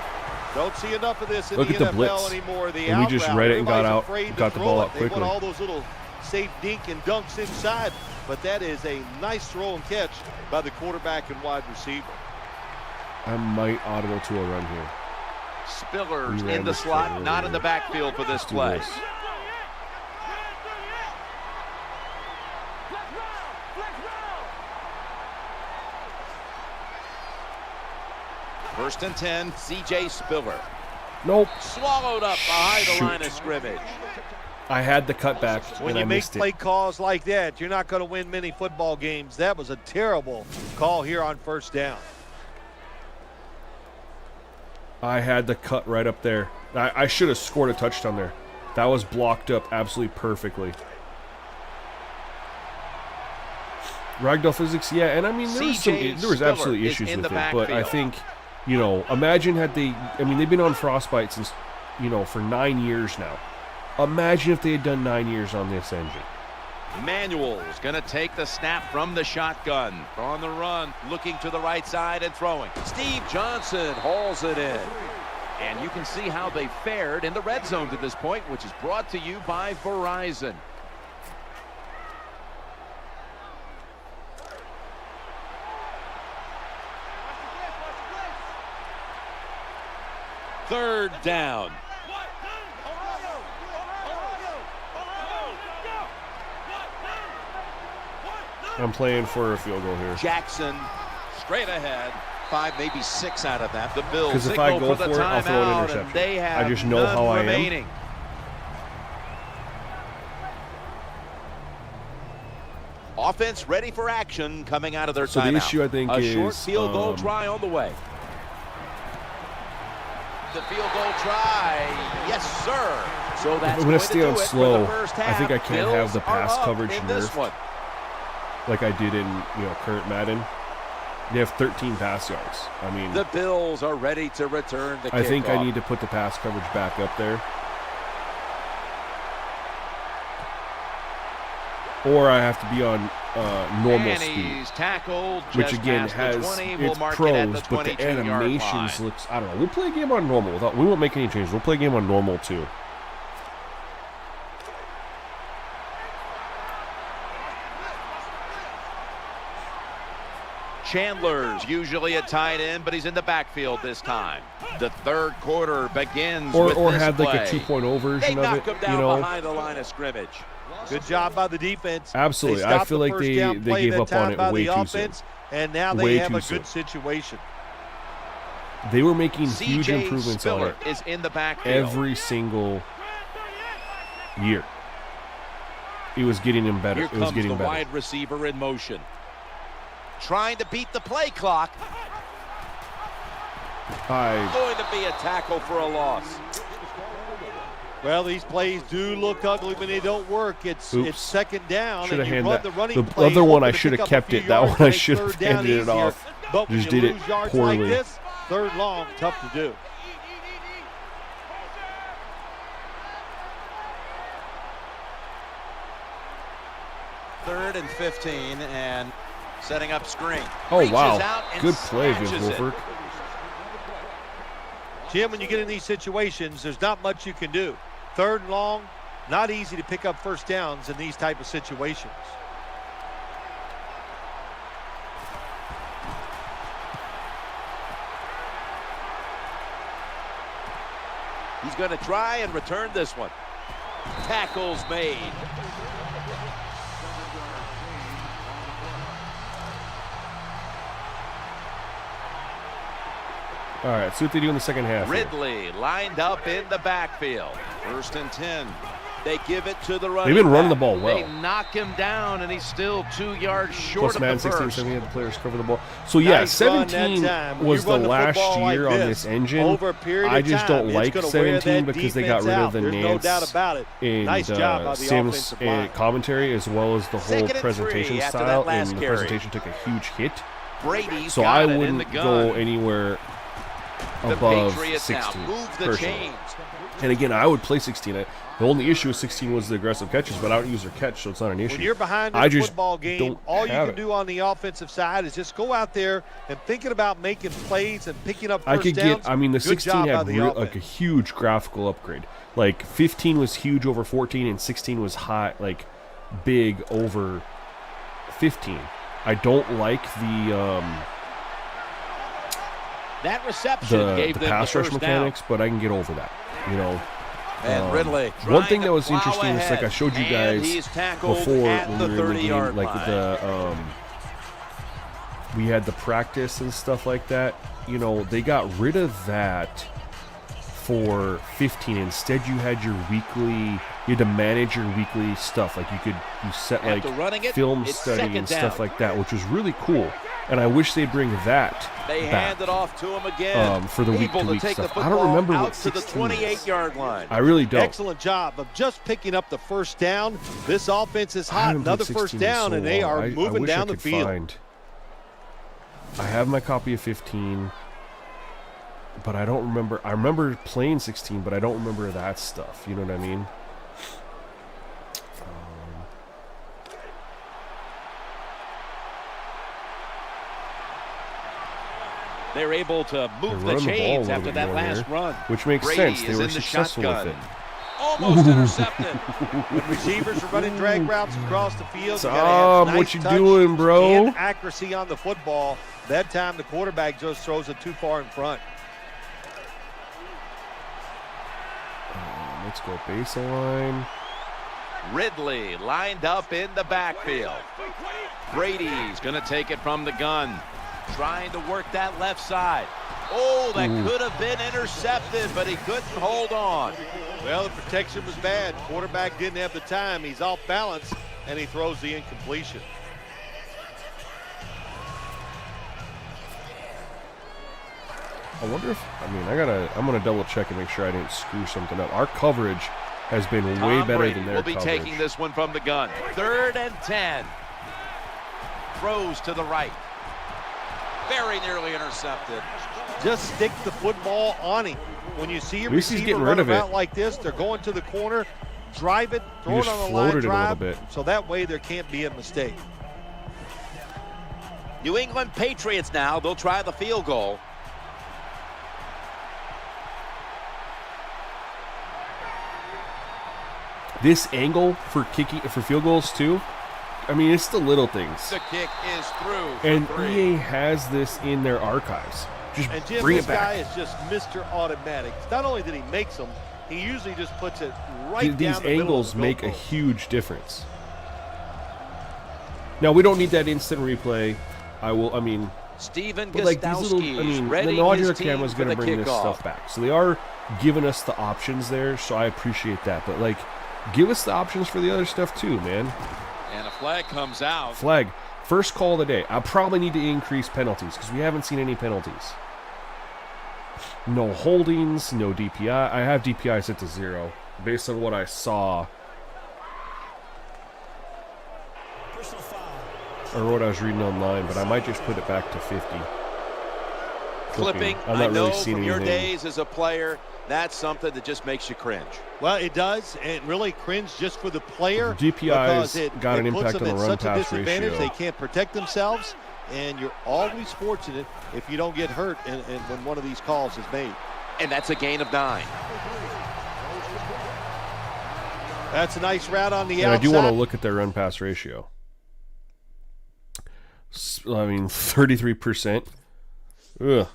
Don't see enough of this in Look the at the NFL blitz. anymore. The And we out just route. read it and got Everybody's out, afraid to got the throw ball it. out They quickly. want all those little safe dink and dunks inside, but that is a nice throw and catch by the quarterback and wide receiver. I might auto to a run here. Spiller's We ran in the this slot, play not in the earlier. backfield for this Let's do play. this. First and 10, C.J. Spiller. Nope. Swallowed up behind the Shoot. line of scrimmage. I had the cutback, When and you I make missed play it. calls like that, you're not going to win many football games. That was a terrible call here on first down. I had the cut right up there. I should have scored a touchdown there. That was blocked up absolutely perfectly. Ragdoll physics, yeah, and I mean there was absolutely issues with it, but I think, you know, imagine had they, I mean they've been on frostbite since, you know, for 9 years now. Imagine if they had done 9 years on this engine. Manuel's going to take the snap from the shotgun. On the run, looking to the right side and throwing. Steve Johnson hauls it in. And you can see how they fared in the red zone to this point, which is brought to you by Verizon. Third down. I'm playing for a field goal here. Jackson straight ahead. 5, maybe 6 out of that. The Bills Because if I signal go for the for it, I'll throw an timeout, interception. and they have I just know none how I am. remaining. Offense ready for action coming out of their So timeout. the issue I think a is short field goal try on the way. The field goal try, yes sir. So that's I'm going gonna stay to on do it slow. for the first I half. think I can't have the Bills are pass up coverage in this nerfed one. like I did in, you know, current Madden. They have 13 pass yards. I mean, The Bills are ready to return the kickoff. I think I need to put the pass coverage back up there. Or I have to be on normal and speed, he's tackled which just again past the has 20. We'll it's mark it at pros, the but the 22-yard animations line. looks. I don't know. We'll play a game on normal. We won't make any changes. We'll play a game on normal too. Chandler's usually a tight end, but he's in the backfield this time. The third quarter begins Or with this had play. like a 2.0 They version of knock it. him down You know, behind the line of scrimmage. Good job by the defense. Absolutely. They I stopped feel the like first they down play gave that up on time it by way the too offense, soon. and now Way they have too a soon. good situation. They were making huge C.J. improvements on Spiller it is in the backfield. every single year. It was getting him better. Here It was comes getting the better. wide receiver in motion. Trying to beat the play clock. Going to be a tackle for a loss. Well, these plays do look ugly when they don't work. It's second down, Should and have you handed run that. the running The plays, other one hoping I to should pick have up a kept few it. That yards, one I make should have third down handed it easier. off. But when Just you did it lose yards poorly. like this, third long, tough to do. Third and 15, and setting up screen. Oh, Reaches wow. out and Good play, Vince snatches it. Wilfork. Jim, when you get in these situations, there's not much you can do. Third and long, not easy to pick up first downs in these type of situations. He's going to try and return this one. Tackles made. All right, see what they do in the second half. Here. Ridley lined up in the backfield. First and 10. They give it to the running They've been running back. the ball well. They knock him down, and he's still 2 yards short Plus Madden of the 16, first. 17 had the players cover the ball. So yeah, Nice run 17 that time. was You the run the last football year like on this this engine. over a period I of just time, don't it's like gonna wear 17 that because they got defense rid of out. the There's no Nance doubt about it. and Nice job by the Sims offensive line. commentary, as well as the whole 2nd and presentation 3 after style, that last and the carry. presentation took a huge hit. Brady's So got I it in wouldn't the go gun. anywhere The above Patriots 16. now move the personally. chains. And again, I would play 16. The only issue with 16 was the aggressive catches, but I don't use their catch, so it's not an issue. When you're behind in I a just football game, don't all you have can it. do on the offensive side is just go out there and thinking about making plays and picking up I first could downs. get, I mean, the Good 16 job by had the like a offense. huge graphical upgrade. Like 15 was huge over 14, and 16 was high, like big over 15. I don't like That reception the gave them pass the rush first mechanics, but I can get over that. You know, And Ridley. one thing trying that to was plow interesting is like I ahead. showed you And guys he's tackled before at when the we were in the game, 30-yard like line. the we had the practice and stuff like that. You know, they got rid of that for 15. Instead, you had your weekly. You had to manage your weekly stuff. Like you set like After running it, film it's study second and stuff down. like that, which was really cool. And I wish they'd bring that They back. hand it off to him again. For the Able week-to-week to take stuff. the I don't football remember out what to the 16 is. 28-yard line. I really don't. Excellent job of just picking up the first down. This offense is I hot. haven't played Another 16 first in down, so and they long. are I moving wish I down the could field. find- I have my copy of 15, but I don't remember. I remember playing 16, but I don't remember that stuff. You know what I mean? They're able to They're move the running the ball a chains little after bit that more last there, run. which makes Brady sense. They is were in the successful shotgun. with it. Almost intercepted. When receivers are running drag routes across the field, you gotta Tom, have what nice you touch doing, bro? and accuracy on the football. That time the quarterback just throws it too far in front. Let's go baseline. Ridley lined up in the backfield. Brady's going to take it from the gun. Trying to work that left side. Oh, that could have been intercepted, but he couldn't hold on. Well, the protection was bad. Quarterback didn't have the time. He's off balance, and he throws the incompletion. I wonder if I'm gonna double check and make sure I didn't screw something up. Our coverage has been way Tom better Brady than their will be coverage. taking this one from the gun. 3rd and 10. Throws to the right. Very nearly intercepted. Just stick the football on him. When you see a At least he's receiver getting run rid of it. out like this, they're going to the corner, drive it, throw He it just on the line floated it a little drive, bit. so that way there can't be a mistake. New England Patriots now. They'll try the field goal. This angle for field goals too. I mean, it's the little things. The kick is through for And 3. EA has this in their archives. Just And Jim, bring this it back. guy is just Mr. Automatic. Not only did he make them, he usually just puts it right These down the middle of angles the make a goalpost. huge difference. Now we don't need that instant replay. I mean, Steven but like these little, Gostowski's the readying modular his team camera is for going to the bring this kickoff. stuff back. So they are giving us the options there. So I appreciate that. But like, give us the options for the other stuff too, man. And a flag comes out. Flag. First call of the day. I probably need to increase penalties because we haven't seen any penalties. No holdings, no DPI. I have DPI set to 0 based on what I saw or what I was reading online, but I might just put it back to 50. Clipping. I'm I not know really seeing from your anything. days as a player, that's something that just makes you cringe. Well, it does, and really cringe just for the player. DPI's because it got an puts impact them on the at run such a pass disadvantage. ratio. They can't protect themselves, and you're always fortunate if you don't get hurt and when one of these calls is made. And that's a gain of 9. That's a nice route on the And I outside. do want to look at their run pass ratio. I mean, 33%. Ugh.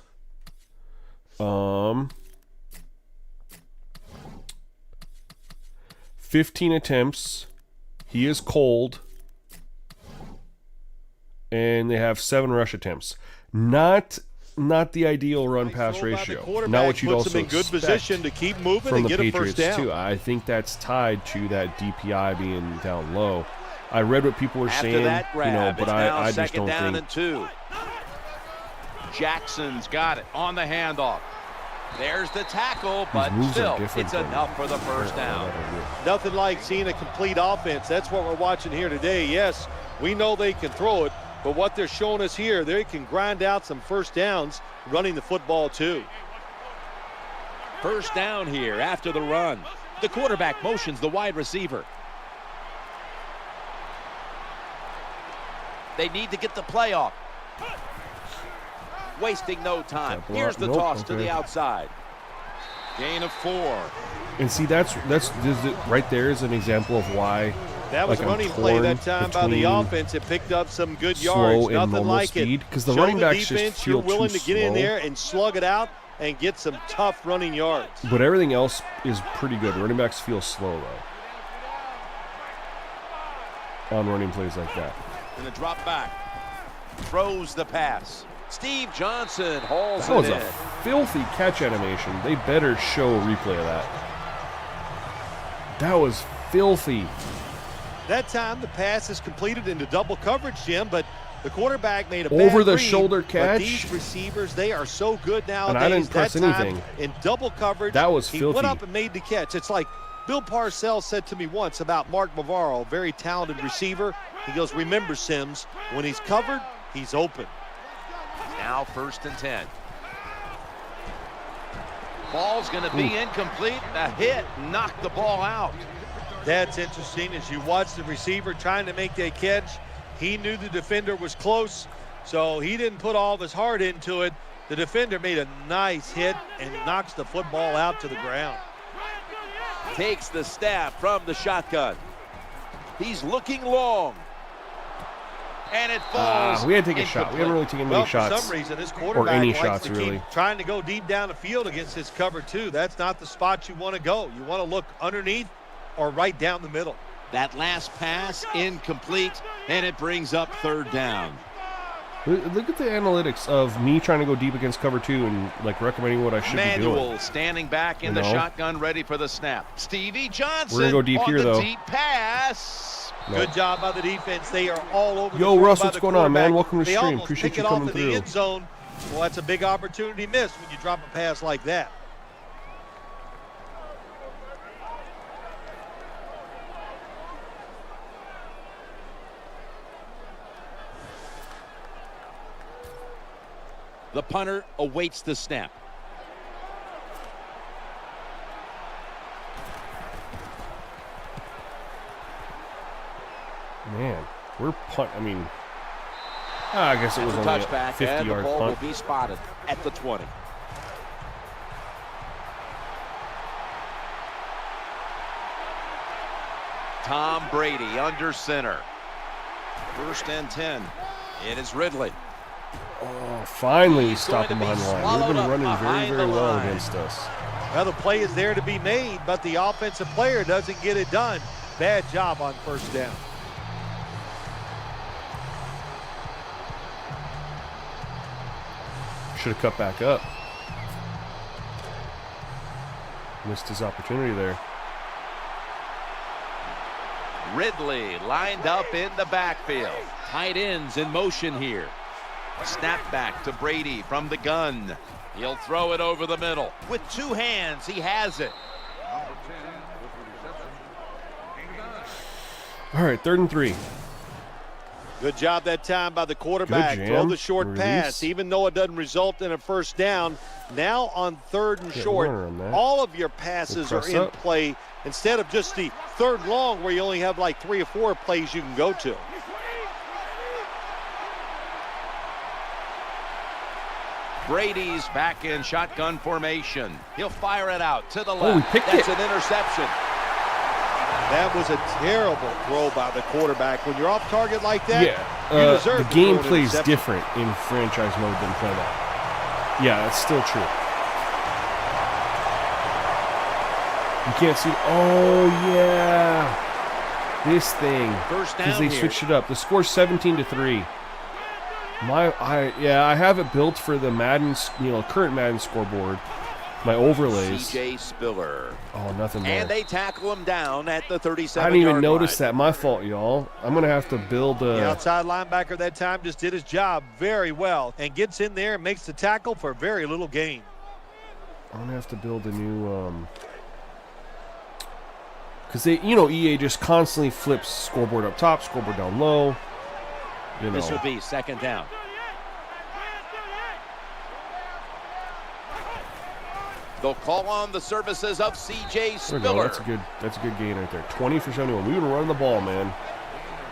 15 attempts. He is cold. And they have 7 rush attempts. Not not the ideal run-pass ratio. Not what you'd also in good expect position to keep moving from and the get Patriots, a first down. too. I think that's tied to that DPI being down low. I read what people were saying, that grab, but I just don't down think. And 2. Jackson's got it on the handoff. There's the tackle, but still, it's enough for the first down. Nothing like seeing a complete offense. That's what we're watching here today. Yes, we know they can throw it, but what they're showing us here, they can grind out some first downs running the football too. First down here after the run. The quarterback motions the wide receiver. They need to get the play off. Wasting no time. Here's the toss to the outside. Gain of 4. And see, that's right there is an example of why. That was a running play that time by the offense. It picked up some good yards. Nothing like it. Because the running backs just feel you're willing too to get in slow. there and slug it out and get some tough running yards. But everything else is pretty good. Running backs feel slow, though, on running plays like that. And a drop back. Throws the pass. Steve Johnson hauls That was it a in. filthy catch animation. They better show a replay of that. That was filthy. That time the pass is completed into double coverage, Jim, but the quarterback made a bad Over-the-shoulder read, catch. But these receivers, they are so good nowadays. And I didn't press that time, anything. In double coverage, That was he filthy. went up and made the catch. It's like Bill Parcells said to me once about Mark Bavaro, a very talented receiver. He goes, remember, Sims, when he's covered, he's open. Now 1st and 10. Ball's going to be incomplete. A hit knocked the ball out. That's interesting. As you watch the receiver trying to make that catch, he knew the defender was close, so he didn't put all of his heart into it. The defender made a nice hit and knocks the football out to the ground. Takes the snap from the shotgun. He's looking long. And it falls. We had to take a shot. We haven't really taken many shots. For some reason, this quarterback or any likes shots, to really. keep trying to go deep down the field against his cover two. That's not the spot you want to go. You want to look underneath or right down the middle. That last pass incomplete, and it brings up 3rd down. Look at the analytics of me trying to go deep against cover 2 and like recommending what I should be doing. Manuel standing back in the shotgun, ready for the snap. Stevie Johnson. We're gonna go deep on here, the though. Deep pass. No. Good job by the defense. They are all over. Yo, the Russ, by what's the going on, man? quarterback. Welcome to the They stream. almost Appreciate pick you it coming off through. the end zone. Well, that's a big opportunity missed when you drop a pass like that. The punter awaits the snap. Man, we're punt. I mean, I guess it was a only a touchback, and the 50-yard ball punt. will be spotted at the 20. Tom Brady under center. 1st and 10. It is Ridley. Oh, finally we stopped going him to be behind the line. They've been swallowed up running very, behind very the well line. against us. Well, the play is there to be made, but the offensive player doesn't get it done. Bad job on 1st down. Should have cut back up. Missed his opportunity there. Ridley lined up in the backfield. Tight ends in motion here. Snap back to Brady from the gun. He'll throw it over the middle. With 2 hands, he has it. All right, 3rd and 3. Good job that time by the quarterback. Good Throw jam. the short Release. pass, even though it doesn't result in a 1st down. Now on 3rd and short, runner on that. all of your passes We'll are press in up. play instead of just the 3rd long where you only have like 3 or 4 plays you can go to. Brady's back in shotgun formation. He'll fire it out to the Oh, left. we picked That's it. an interception. That was a terrible throw by the quarterback. When you're off target like that, you Yeah, deserve the to game throw an plays interception. different in franchise mode than play that. Yeah, that's still true. You can't see. Oh yeah, this thing. First Because down they here. switched it up. The score's 17-3. I have it built for the Madden, current Madden scoreboard. My overlays. C.J. Spiller. Oh, nothing there. And they tackle him down at the 37-yard I didn't even notice line. that. My fault, y'all. I'm going to have to build a... The outside linebacker that time just did his job very well and gets in there and makes the tackle for very little gain. I'm going to have to build a new... Because EA just constantly flips scoreboard up top, scoreboard down low. This will be second down. They'll call on the services of C.J. Spiller. That's a good gain right there. 20 for 71. We've been running the ball, man.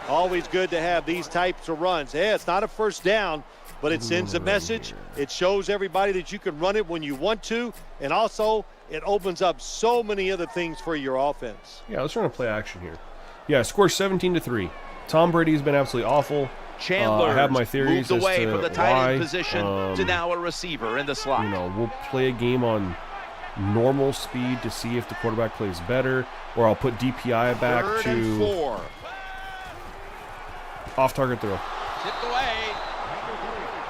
Always good to have these types of runs. Yeah, it's not a first down, but it sends a message. It shows everybody that you can run it when you want to, and also it opens up so many other things for your offense. Yeah, let's run a play action here. Yeah, score 17-3. Tom Brady's been absolutely awful. Chandler I have my theories moved away as to from the tight end why. position to now a receiver in the slot. We'll play a game on normal speed to see if the quarterback plays better, or I'll put DPI back Third to and 4. Off-target throw. Tipped away.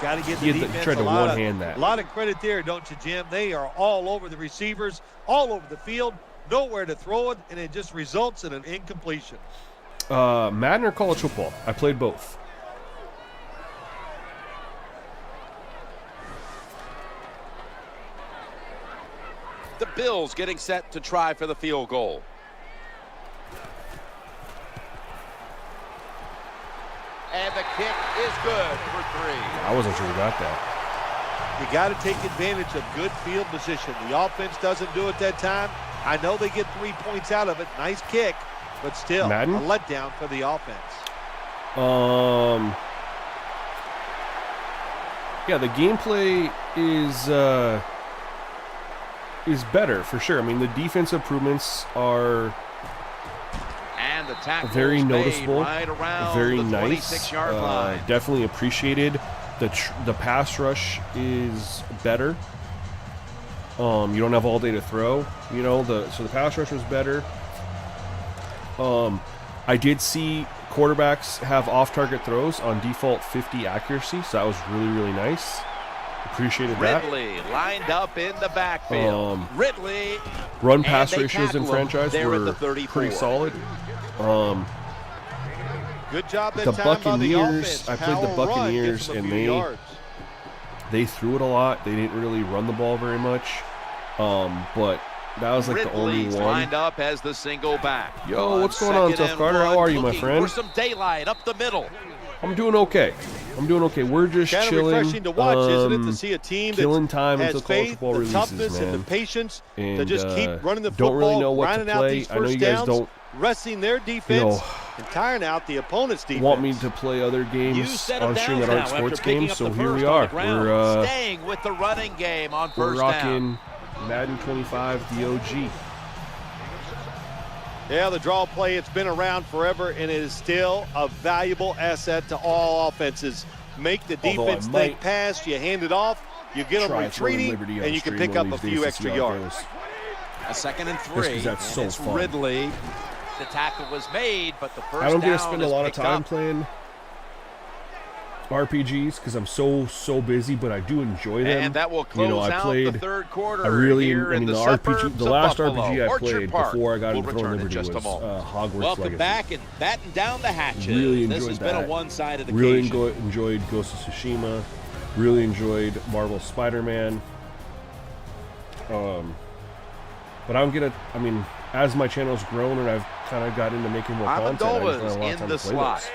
Got to get the defense. He tried to one-hand that. A lot of credit there, don't you, Jim? They are all over the receivers, all over the field, nowhere to throw it, and it just results in an incompletion. Madden or college football? I played both. The Bills getting set to try for the field goal. And the kick is good for 3. I wasn't sure we got that. You got to take advantage of good field position. The offense doesn't do it that time. I know they get 3 points out of it. Nice kick, but still Madden? A letdown for the offense. Yeah, the gameplay is better for sure. I mean, the defense improvements are And the tackle very noticeable, right around very the nice. 26-yard line. Definitely appreciated. The pass rush is better. You don't have all day to throw. So the pass rush was better. I did see quarterbacks have off-target throws on default 50 accuracy, so that was really, really nice. Appreciated that. Ridley lined up in the backfield. Ridley. Run pass they ratios in tackle him franchise there at were the 34. pretty solid. Good job that The time by the Buccaneers, offense. I played the Power run Buccaneers, gets them a and few yards. they threw it a lot. They didn't really run the ball very much. But that was like the only Ridley's one. lined up as the single back. Yo, what's going on, Tough Carter? How are you, my Looking friend? for some daylight up the middle. I'm doing okay. We're just Kind of chilling. refreshing to watch, isn't it, to see a team killing that time has until college faith, football the releases, toughness, man. and the patience And, to just keep running the football, don't really know what to grinding out play. these I know first you guys downs, don't resting their defense, and tiring out the opponent's defense. want me to play other games on stream that aren't sports games, so here we are. We're staying with the running game on we're first rocking down. Madden 25 DOG. Yeah, the draw play, it's been around forever, and it is still a valuable asset to all offenses. Make the Although defense I think might pass, you hand it off, you get them try throwing retreating, Liberty on and you can stream pick up one a of these few days to see extra how it yards. goes. A 2nd and 3. Just 'cause that's so it's fun. Ridley. The tackle was made, but the first I don't get down to spend a is lot of picked time up. playing RPGs because I'm so busy, but I do enjoy them. And that will close I out played, the third quarter. I really, here in the suburbs RPG, the of last Buffalo. RPG I Orchard played Park before I got will into Throwing return in Liberty was just a moment. Hogwarts Welcome Legacy. back and batten down the hatches. Really this enjoyed has been that. a one-sided Really occasion. enjoyed Ghost of Tsushima. Really enjoyed Marvel Spider-Man. But I'm gonna. I mean, as my channel's grown and I've kind of got into making more content, I just don't have a lot of in time the to play slot. those.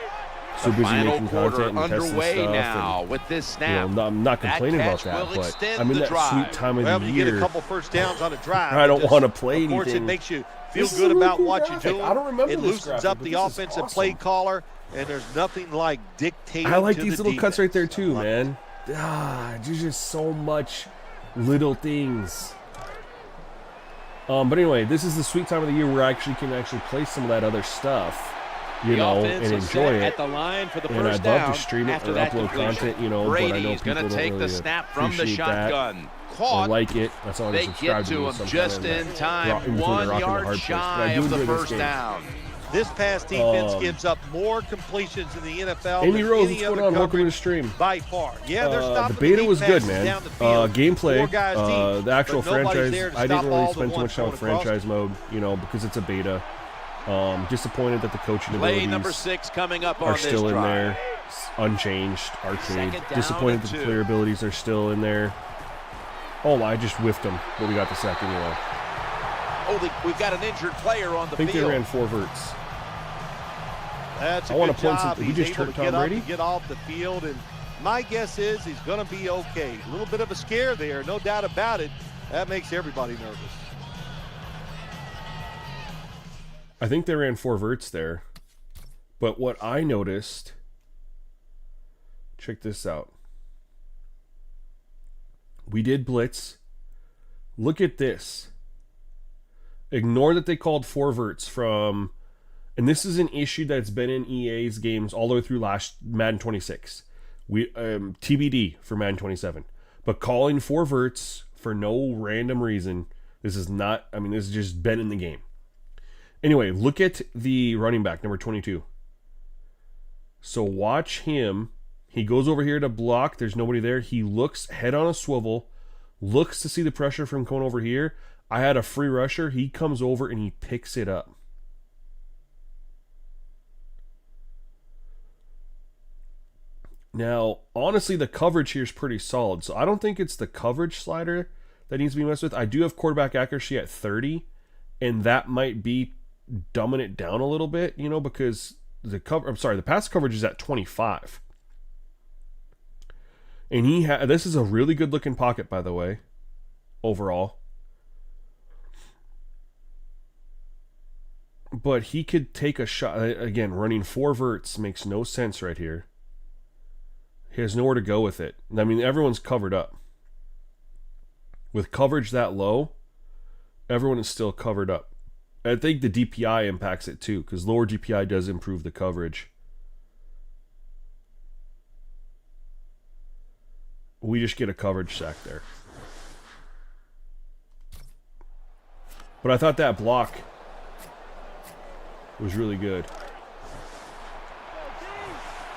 So busy Final making quarter content and testing underway stuff. now And, with this snap. I'm not complaining about catch that, will but extend I'm in the that drive. sweet time of Well, the you year. get a couple first downs on a drive. I don't It just, wanna play Of course, it anything. makes you feel This is good a really about cool what graphic. you're doing. I don't remember It this loosens graphic, up but the this is offensive awesome. play caller, and there's nothing like dictating I like to these the little cuts right there defense. too, Love man. There's just so much little things. But anyway, this is the sweet time of the year where I can actually play some of that other stuff, and enjoy it. At the line for the And first I'd down love to stream it after or that upload completion. content, but I know Brady's people going to don't take really the snap from the appreciate that shotgun. or Caught. like it. That's all I They subscribe get to me him sometimes just that in time. rock- in between the 1 rock and the hard yard place. But I shy do of the enjoy this first game. down. This pass defense gives up more completions in the NFL Amy than Rose, any what's going other on? Welcome to the coverage stream. by far. Yeah, they're stopping the beta deep was good, passes man. down the field. Gameplay, Four guys deep, the actual but nobody's franchise. there to I didn't stop really all the spend too ones much time going with across. franchise mode, you know, because it's a beta. Disappointed that the coaching Play abilities number 6 coming up on are this still in drive. there, unchanged, arcade. Second down Disappointed and that the 2. player abilities are still in there. Oh, I just whiffed them, but we got the sack anyway. Oh, we've got an injured player on the I think field. they ran 4 verts. That's a I wanna good point job. some- he He's just able hurt to Tom get up Brady? and get off the field, and my guess is he's going to be okay. A little bit of a scare there, no doubt about it. That makes everybody nervous. I think they ran 4 verts there. But what I noticed, check this out. We did blitz. Look at this. Ignore that they called 4 verts from, and this is an issue that's been in EA's games all the way through last Madden 26. We TBD for Madden 27. But calling 4 verts for no random reason, this is not, I mean, this has just been in the game. Anyway, look at the running back, number 22. So watch him. He goes over here to block. There's nobody there. He looks, head on a swivel, looks to see the pressure from going over here. I had a free rusher. He comes over and he picks it up. Now, honestly, the coverage here is pretty solid. So I don't think it's the coverage slider that needs to be messed with. I do have quarterback accuracy at 30, and that might be dumbing it down a little bit, you know, because the pass coverage is at 25. And this is a really good looking pocket, by the way, overall. But he could take a shot. Again, running 4 verts makes no sense right here. He has nowhere to go with it. I mean, everyone's covered up. With coverage that low, everyone is still covered up. I think the DPI impacts it too, because lower DPI does improve the coverage. We just get a coverage sack there. But I thought that block was really good.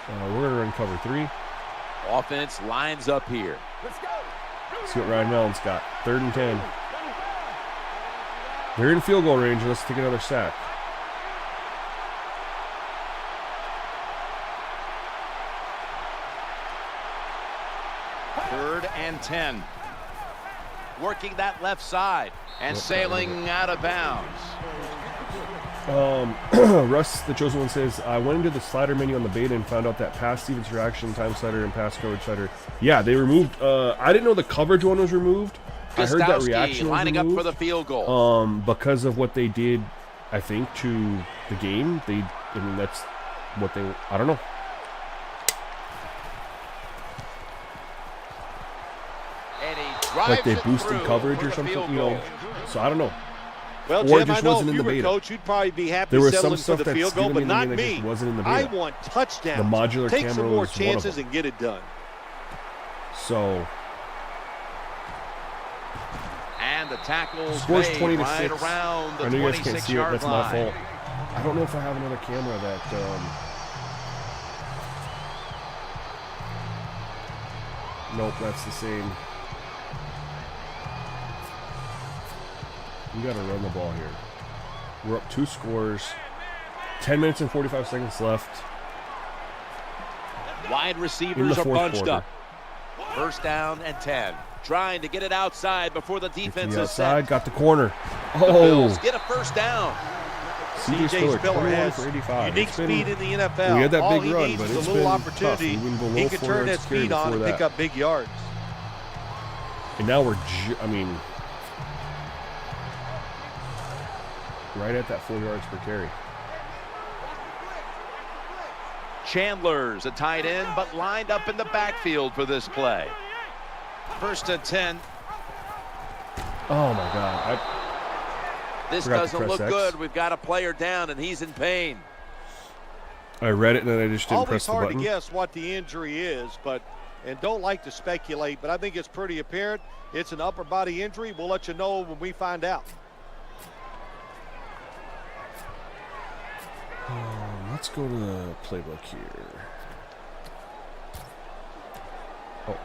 We're going to run cover 3. Offense lines up here. See what Ryan Mellon's got. 3rd and 10. They're in field goal range. Let's take another sack. Third and 10. Working that left side and sailing out of bounds. Russ, the chosen one, says, I went into the slider menu on the beta and found out that pass defense reaction, time slider, and pass coverage slider. Yeah, they removed. I didn't know the coverage one was removed. I heard that reaction was lining removed, up for the field goal. because of what they did, I think, to the game. I mean, that's what they. I don't know. And he drives Like they it boosted through coverage for or the something, field you know. goal. So I don't know. Well, Or it Jim, just I know wasn't if in you the were beta. coach, you'd probably be happy There was some settling for stuff the that's field goal, still but in the not game that me. just wasn't in the I beta. want touchdowns. The modular Take camera some more was one of chances them. and get it done. So And the tackles scores made 20 to right 6. around the I know you guys can't see it. 26-yard That's my line. fault. I don't know if I have another camera that. Nope, that's the same. We got to run the ball here. We're up 2 scores. 10 minutes and 45 seconds left. Wide In receivers the are fourth bunched quarter. up. First down and 10. Trying to get it outside before the Get to defense the is outside, set. got the corner. The Bills Oh, get a first down. CJ Spiller Spiller, 21 has for 85. unique It's been- speed in the NFL. We had that All big he run, needs but is it's a little been opportunity. tough. Even below He can 4 turn that yards carry speed on and before pick that. up big yards. And now we're, right at that 4 yards per carry. Chandler's a tight end, but lined up in the backfield for this play. First and 10. Oh my God. This Forgot to doesn't press look X. good. We've got a player down, and he's in pain. I read it and then I just didn't Always press the hard button. to guess what the injury is, and don't like to speculate, but I think it's pretty apparent. It's an upper body injury. We'll let you know when we find out. Let's go to the playbook here. Oh.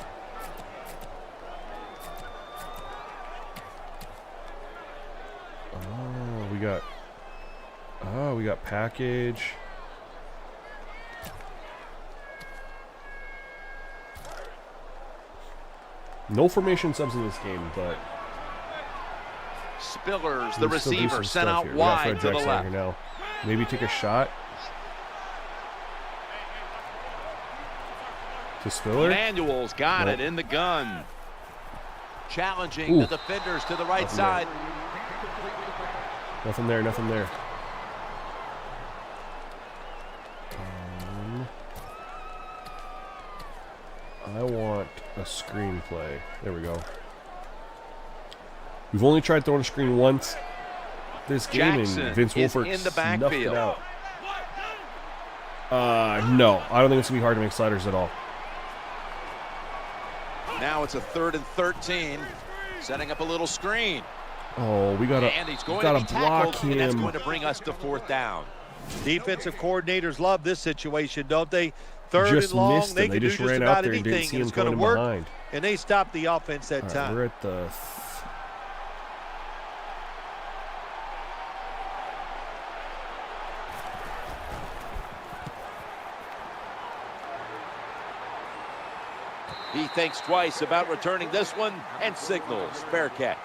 Oh, we got package. No formation subs in this game, but Spillers, the receiver, sent out here. wide to the left. Here now. Maybe take a shot to Spiller. Manuel's got it in the gun. Challenging the defenders to the right side. Nothing there, nothing there. I want a screenplay. There we go. We've only tried throwing a screen once this game, and Vince Wilfork in the snuffed it backfield. out. No, I don't think it's going to be hard to make sliders at all. Now it's a 3rd and 13. Setting up a little screen. Oh, we got And he's going to to be block tackled, and that's him. going to bring us to 4th down. Defensive coordinators love this situation, don't they? 3rd Just and long, missed him. they They can do just just ran about out there and didn't anything, see and him it's going to coming work. behind. And they stopped the offense that All right, time. we're at the He thinks twice about returning this one and signals fair catch.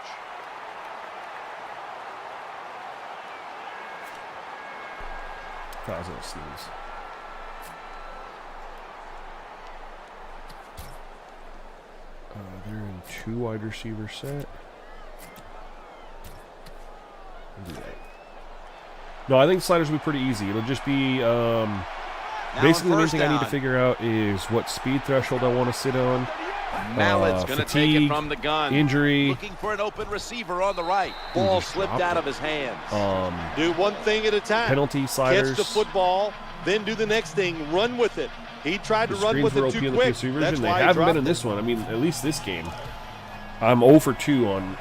I was gonna sneeze. They're in 2 wide receiver set. No, I think sliders will be pretty easy. It'll just be basically the main thing I need to figure out is what speed threshold I want to sit on. Mallett's going to take it from the gun. Injury. Looking for an open receiver on the right. Ball slipped out of his hands. Do one thing at a time. Penalty sliders. Catch the football, then do the next thing. Run with it. He tried to run with it too quick. That's they why he haven't been dropped in it. this one. I mean, at least this game. I'm 0 for 2 on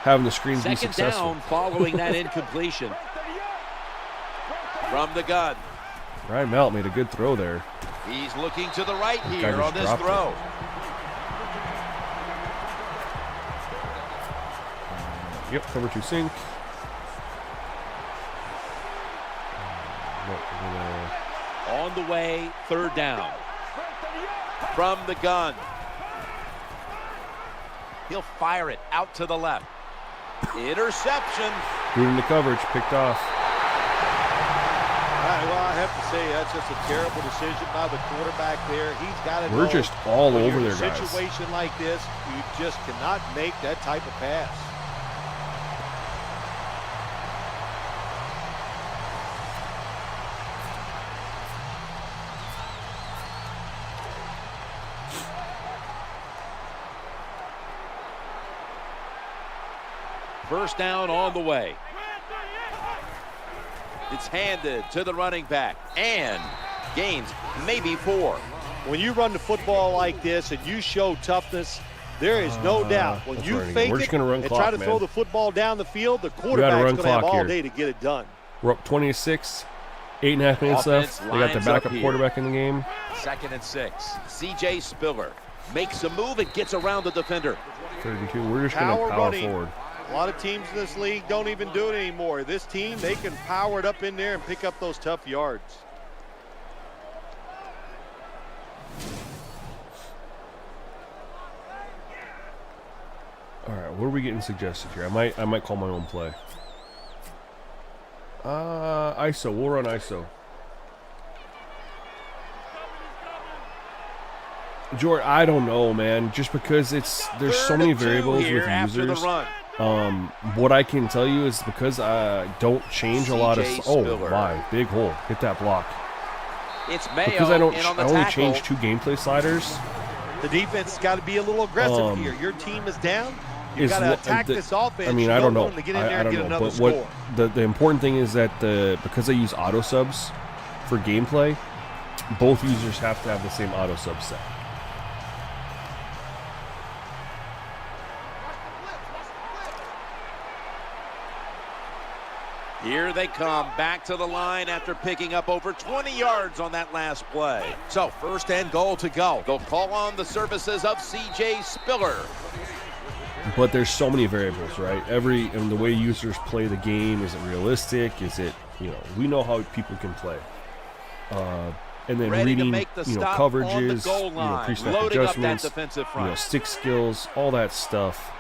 having the screens be Second successful. down following that incompletion. From the gun. Ryan Mallett made a good throw there. He's looking to the right Guy here just on this dropped throw. Yep, cover 2 sink. On the way, 3rd down. From the gun. He'll fire it out to the left. Interception. Doing the coverage, picked off. Well, I have to say that's just a terrible decision by the quarterback there. He's got to know. We're just all when over you're there, in a guys. situation like this, you just cannot make that type of pass. First down on the way. It's handed to the running back and gains maybe 4. When you run the football like this and you show toughness, there is no doubt. When you fake We're it just gonna run and clock, try to man. throw the football down the field, the quarterback's going to have all day to get it done. We're up 26, 8.5 minutes Offense left. They got the lines backup up here. quarterback in the game. 2nd and 6. C.J. Spiller makes a move and gets around the defender. 32. We're just going to power running. forward. A lot of teams in this league don't even do it anymore. This team, they can power it up in there and pick up those tough yards. All right, what are we getting suggested here? I might call my own play. ISO. We'll run ISO. Jordan, I don't know, man. Just because there's so many variables with users. What I can tell you is because I don't change a lot of. Oh my, big hole! Hit that block. It's Mayo Because I don't. in on the I only tackle. change 2 gameplay sliders. The defense has got to be a little aggressive here. Your team is down. You've got to attack this offense. I mean, You I don't know. want them to get in there I and don't get know. another But score. what the important thing is that because I use auto subs for gameplay, both users have to have the same auto sub set. Here they come back to the line after picking up over 20 yards on that last play. So 1st and goal to go. They'll call on the services of C.J. Spiller. But there's so many variables, right? And the way users play the game, is it realistic? Is it, we know how people can play. And then Ready reading, to make the stop coverages, on the goal line. pre-snap Loading up that adjustments, defensive front. stick skills, all that stuff.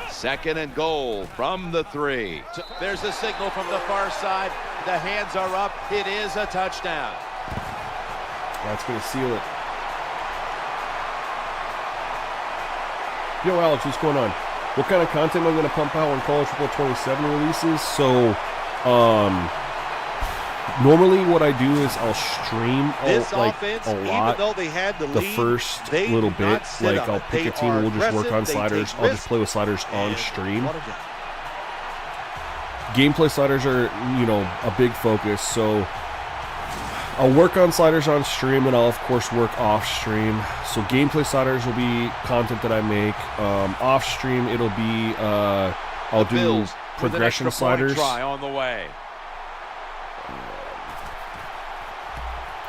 2nd and goal from the 3. There's a signal from the far side. The hands are up. It is a touchdown. That's going to seal it. Yo, Alex, what's going on? What kind of content am I going to pump out when College Football 27 releases? So, normally what I do is I'll stream This a offense, lot even though they had the lead, first they little do not bit. sit Like on I'll it. pick They a team and we'll just are work on aggressive, they sliders. take I'll just risks. play with sliders on And stream. what a game. Gameplay sliders are, a big focus. So I'll work on sliders on stream and I'll of course work off stream. So gameplay sliders will be content that I make. Off stream it'll be I'll do Bills progression with an extra point sliders. try on the way.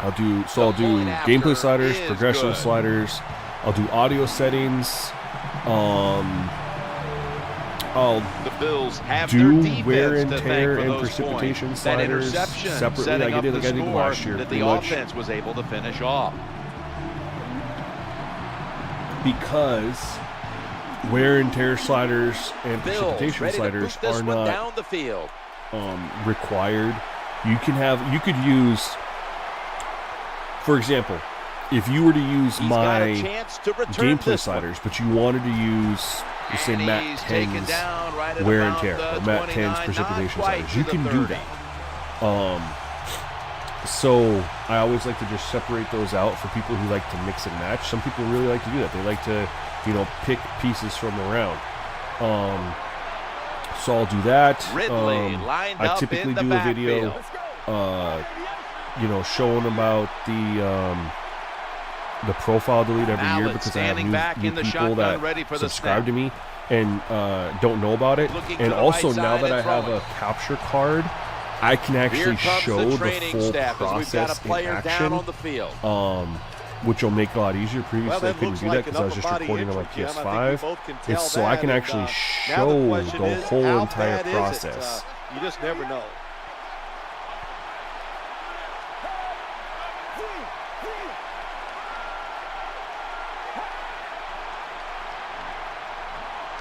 I'll do point after gameplay sliders, is progression good. sliders. I'll do audio settings. I'll The Bills have do their wear and defense to tear thank for and those precipitation points. That sliders interception separately, setting like I up did the like I did score last year, that pretty the much. offense was able to finish off. Because wear and tear sliders and Bills precipitation ready to sliders boot this are one not down the field. required. You could use, for example, if you were to use He's got a my chance to return gameplay this one. sliders, but you wanted to use, say, And Matt he's taken 10's down right at wear and about tear, the or Matt 10's 29, precipitation not quite sliders, to you the can do 30. that. So I always like to just separate those out for people who like to mix and match. Some people really like to do that. They like to, pick pieces from around. So I'll do that. Ridley lined I up typically in the do a video, backfield. showing about the profile delete every year Mallett because I have standing back new in the people shotgun, that ready for the subscribe snap. to me and don't know about it. Looking to And the also right now side that I and have throwing. a capture card, I can Here actually comes show the the training full staff as we've got a process in player down action, on the field. which will make it a lot easier. Well, Previously, I that couldn't looks do that like because I an was just upper body recording on my injury, Jim. I think PS5. we both can tell So I can that, actually and, now show the question the is, whole how entire bad is it? process. You just never know.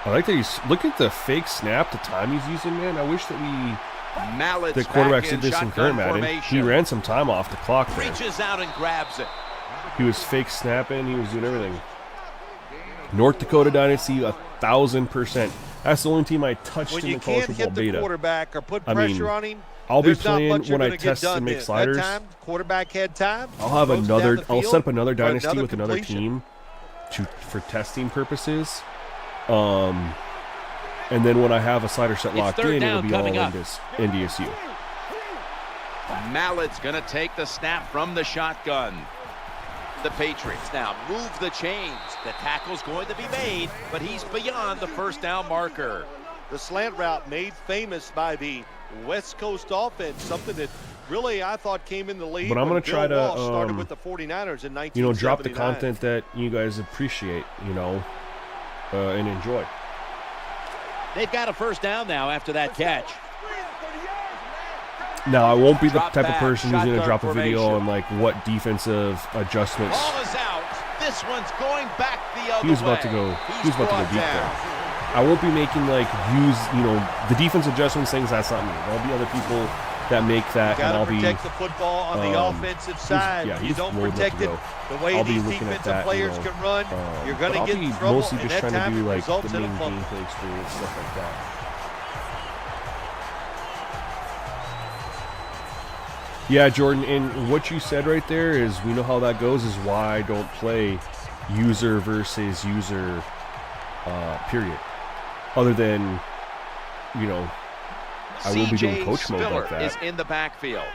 I like that he's look at the fake snap, the time he's using, man. I wish that Mallett's the quarterbacks back did in this in shotgun current Madden. He formation. ran some time off the clock there. Reaches out and grabs it. He was fake snapping. He was doing everything. North Dakota Dynasty, 1,000%. That's the only team I touched When in you the college can't football hit the beta. quarterback or put I mean, pressure on him, I'll be there's not playing much you're when I gonna get test and done make then. sliders. That time, quarterback had time. I'll have throws it down another. the I'll field set up another for dynasty with another completion. team for testing purposes. And then when I have a slider set locked third in, down it'll be all coming up. NDSU. Mallett's going to take the snap from the shotgun. The Patriots now move the chains. The tackle's going to be made, but he's beyond the first down marker. The slant route made famous by the West Coast offense, something that really I thought came in the lead. But I'm going gonna try to, started with the 49ers in 1979. Drop the content that you guys appreciate, and enjoy. They've got a first down now after that catch. Now, I won't be the Drop type of back, person who's going to shotgun drop a video formation. on, like, what defensive adjustments. Ball is out. This one's going back the other way. He was about to go deep there. I won't be making, like, the defense adjustments things. That's not me. There'll be other people that make that, and Got I'll to be. protect the football on the offensive side. yeah, you he's don't loading up protect to it go. the way I'll be these looking at defensive that, players can run. You're going to I'll get be in trouble, mostly and just that trying to time do, it like, results the in a main fumble. gameplay experience, stuff like that. Yeah, Jordan, and what you said right there is, we know how that goes, is why I don't play user versus user, period. Other than, I will be doing coach mode like that. is in the backfield.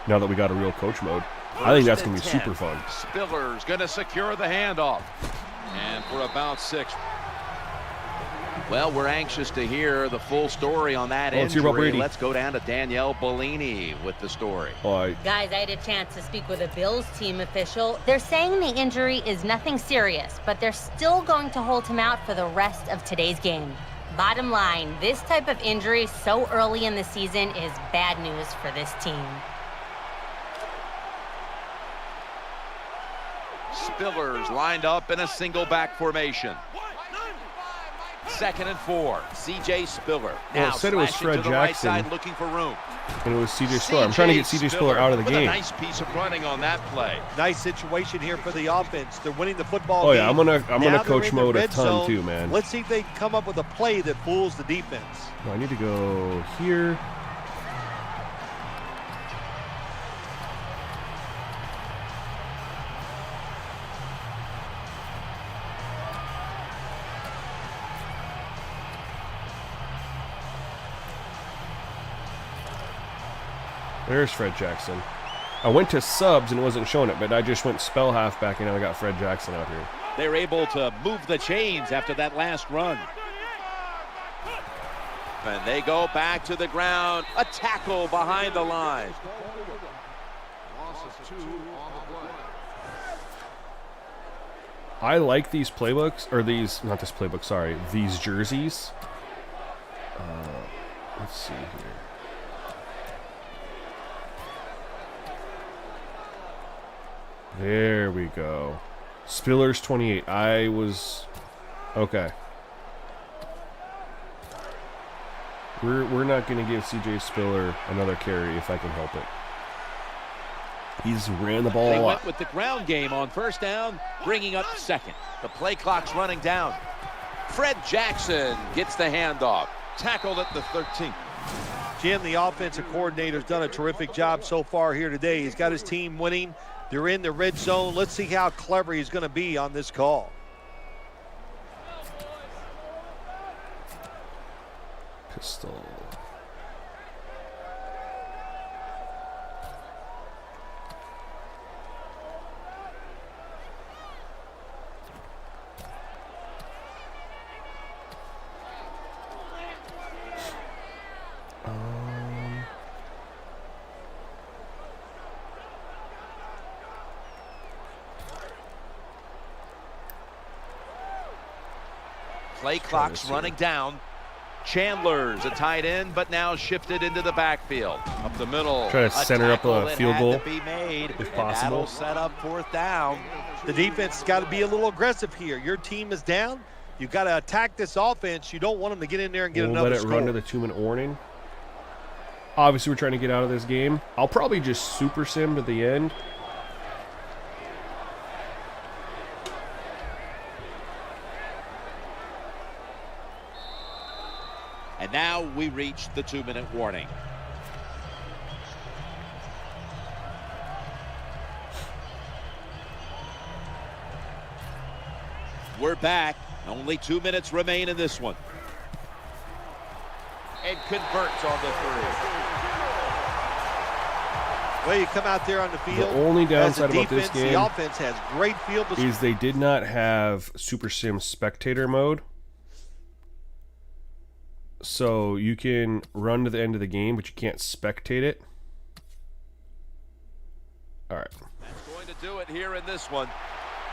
Now that we got a real coach mode. I think that's going to be super fun. Spiller's going to secure the handoff. And for about 6. Well, we're anxious to hear the full story on that Let's hear about injury. Brady. Let's go down to Danielle Bellini with the story. Guys, I had a chance to speak with a Bills team official. They're saying the injury is nothing serious, but they're still going to hold him out for the rest of today's game. Bottom line, this type of injury so early in the season is bad news for this team. Spillers lined up in a single back formation. 2nd and 4. C.J. Spiller. Well, Now it said it was slashing Fred to the right Jackson. side, looking for room. And it was C.J. Spiller. I'm trying to get C.J. Spiller out of the with game. A nice piece of running on that play. Nice situation here for the offense. They're winning the football Oh game. yeah, I'm gonna Now they're coach in the mode a red ton zone. too, man. Let's see if they can come up with a play that fools the defense. No, I need to go here. There's Fred Jackson. I went to subs and it wasn't showing it, but I just went spell halfback and now I got Fred Jackson out here. They're able to move the chains after that last run. And they go back to the ground. A tackle behind the line. I like these playbooks, or these, not this playbook, sorry, these jerseys. Let's see here. There we go. Spillers 28. I was okay. We're not going to give CJ Spiller another carry if I can help it. He's ran the ball They a went lot. with the ground game on first down, bringing up 2nd. The play clock's running down. Fred Jackson gets the handoff. Tackled at the 13th. Jim, the offensive coordinator's done a terrific job so far here today. He's got his team winning. They're in the red zone. Let's see how clever he's going to be on this call. Pistol. Play clock's running down. Chandler's a tight end, but now shifted into the backfield. Up the middle. Try to center up tackle a that field had goal to be made, if and possible. that'll set up 4th down. The defense has got to be a little aggressive here. Your team is down. You've got to attack this offense. You don't want them to get in there and get We'll another let it score. run to the 2-minute warning. Obviously, we're trying to get out of this game. I'll probably just super sim to the end. And now we reach the 2-minute warning. We're back. Only 2 minutes remain in this one. And converts on the 3. Well, you come out there on the field. The only downside as a about this defense, game the offense has great field position. is they did not have Super Sim Spectator mode. So you can run to the end of the game, but you can't spectate it. All right. That's going to do it here in this one.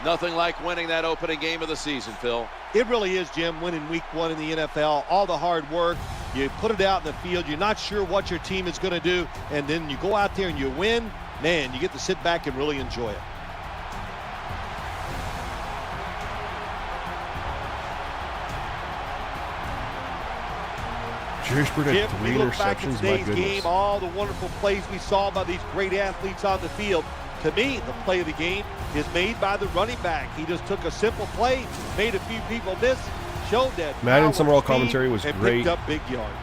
Nothing like winning that opening game of the season, Phil. It really is, Jim, winning week 1 in the NFL. All the hard work, you put it out in the field, you're not sure what your team is going to do, and then you go out there and you win. Man, you get to sit back and really enjoy it. Jerishburg had Jim, 3 we look back at interceptions. My today's goodness. game, all the wonderful plays we saw by these great athletes on the field. To me, the play of the game is made by the running back. He just took a simple play, made a few people miss, showed that Madden power, Summerall speed, commentary was and great. picked up big yards.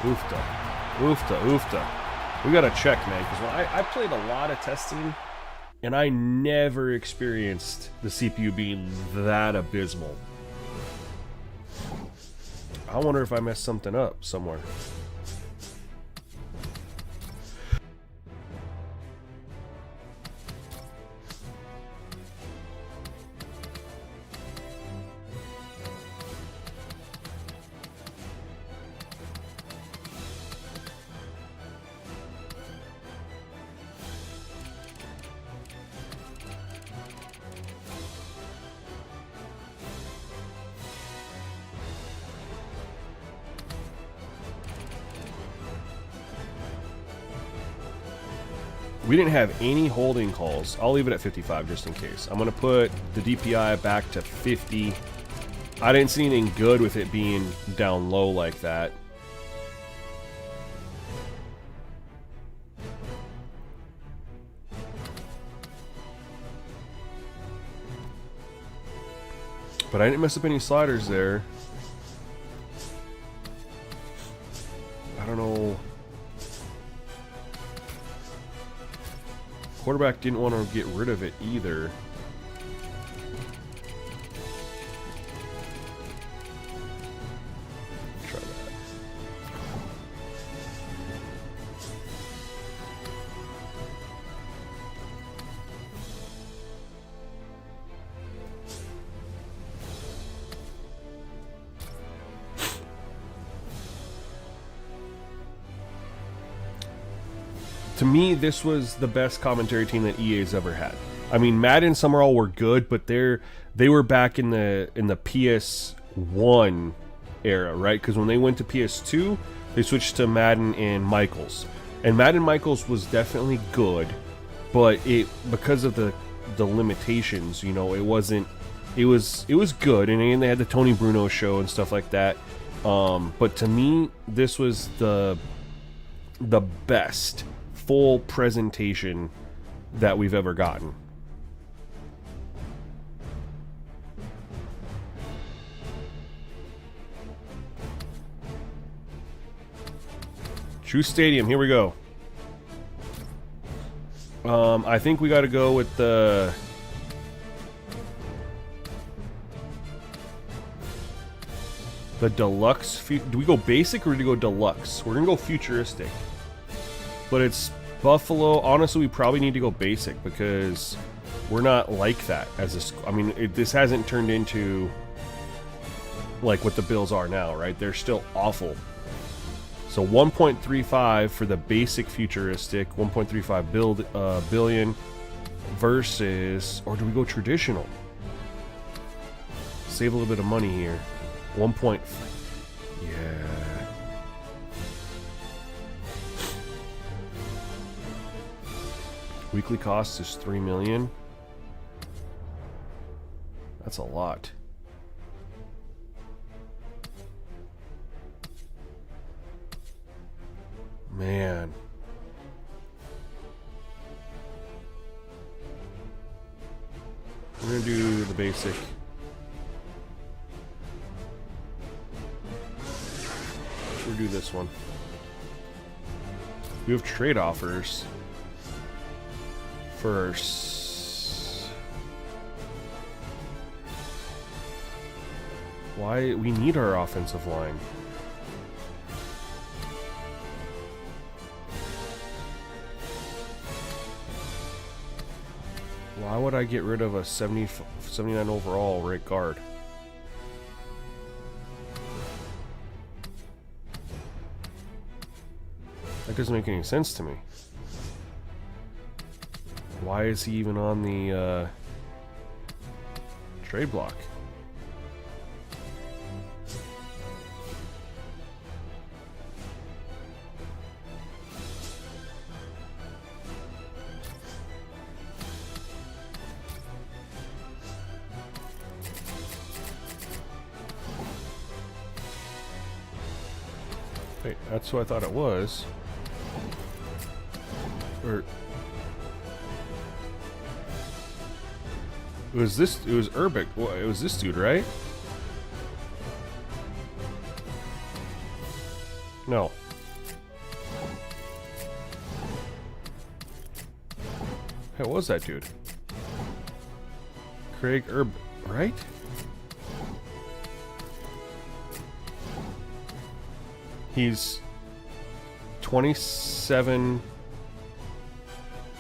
Oofta. Oofta, oofta. We got to check, man, because I played a lot of testing, and I never experienced the CPU being that abysmal. I wonder if I messed something up somewhere. We didn't have any holding calls. I'll leave it at 55 just in case. I'm going to put the DPI back to 50. I didn't see anything good with it being down low like that. But I didn't mess up any sliders there. I don't know. Quarterback didn't want to get rid of it either. Try that. To me, this was the best commentary team that EA's ever had. I mean, Madden Summerall were good, but they were back in the PS1 era, right? Because when they went to PS2, they switched to Madden and Michaels, and Madden Michaels was definitely good, but because of the limitations, you know, it wasn't. It was good, and then they had the Tony Bruno show and stuff like that. But to me, this was the best full presentation that we've ever gotten. True Stadium, here we go. I think we got to go with the deluxe. Do we go basic or do we go deluxe? We're gonna go futuristic. But it's Buffalo. Honestly, we probably need to go basic because we're not like that as a. I mean, this hasn't turned into like what the Bills are now, right? They're still awful. So 1.35 for the basic futuristic, 1.35 billion versus, or do we go traditional? Save a little bit of money here. 1. Yeah. Weekly cost is 3 million. That's a lot. Man. We're gonna do the basic. We'll do this one. We have trade offers. First, why we need our offensive line? Why would I get rid of a 79 overall right guard? That doesn't make any sense to me. Why is he even on the trade block? Wait, that's who I thought it was. Or it was this. It was Urbic. Well, it was this dude, right? No. Hey, what was that dude? Craig right? He's 27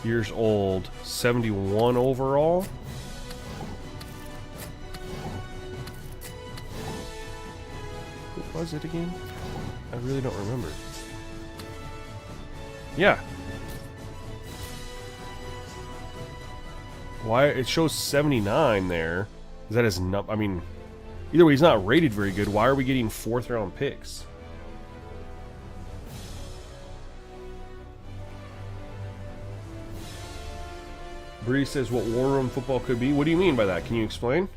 years old, 71 overall. What was it again? I really don't remember. Yeah. Why it shows 79 there? Is that his I mean, either way, he's not rated very good. Why are we getting 4th round picks? Bree says what War Room football could be. What do you mean by that? Can you explain?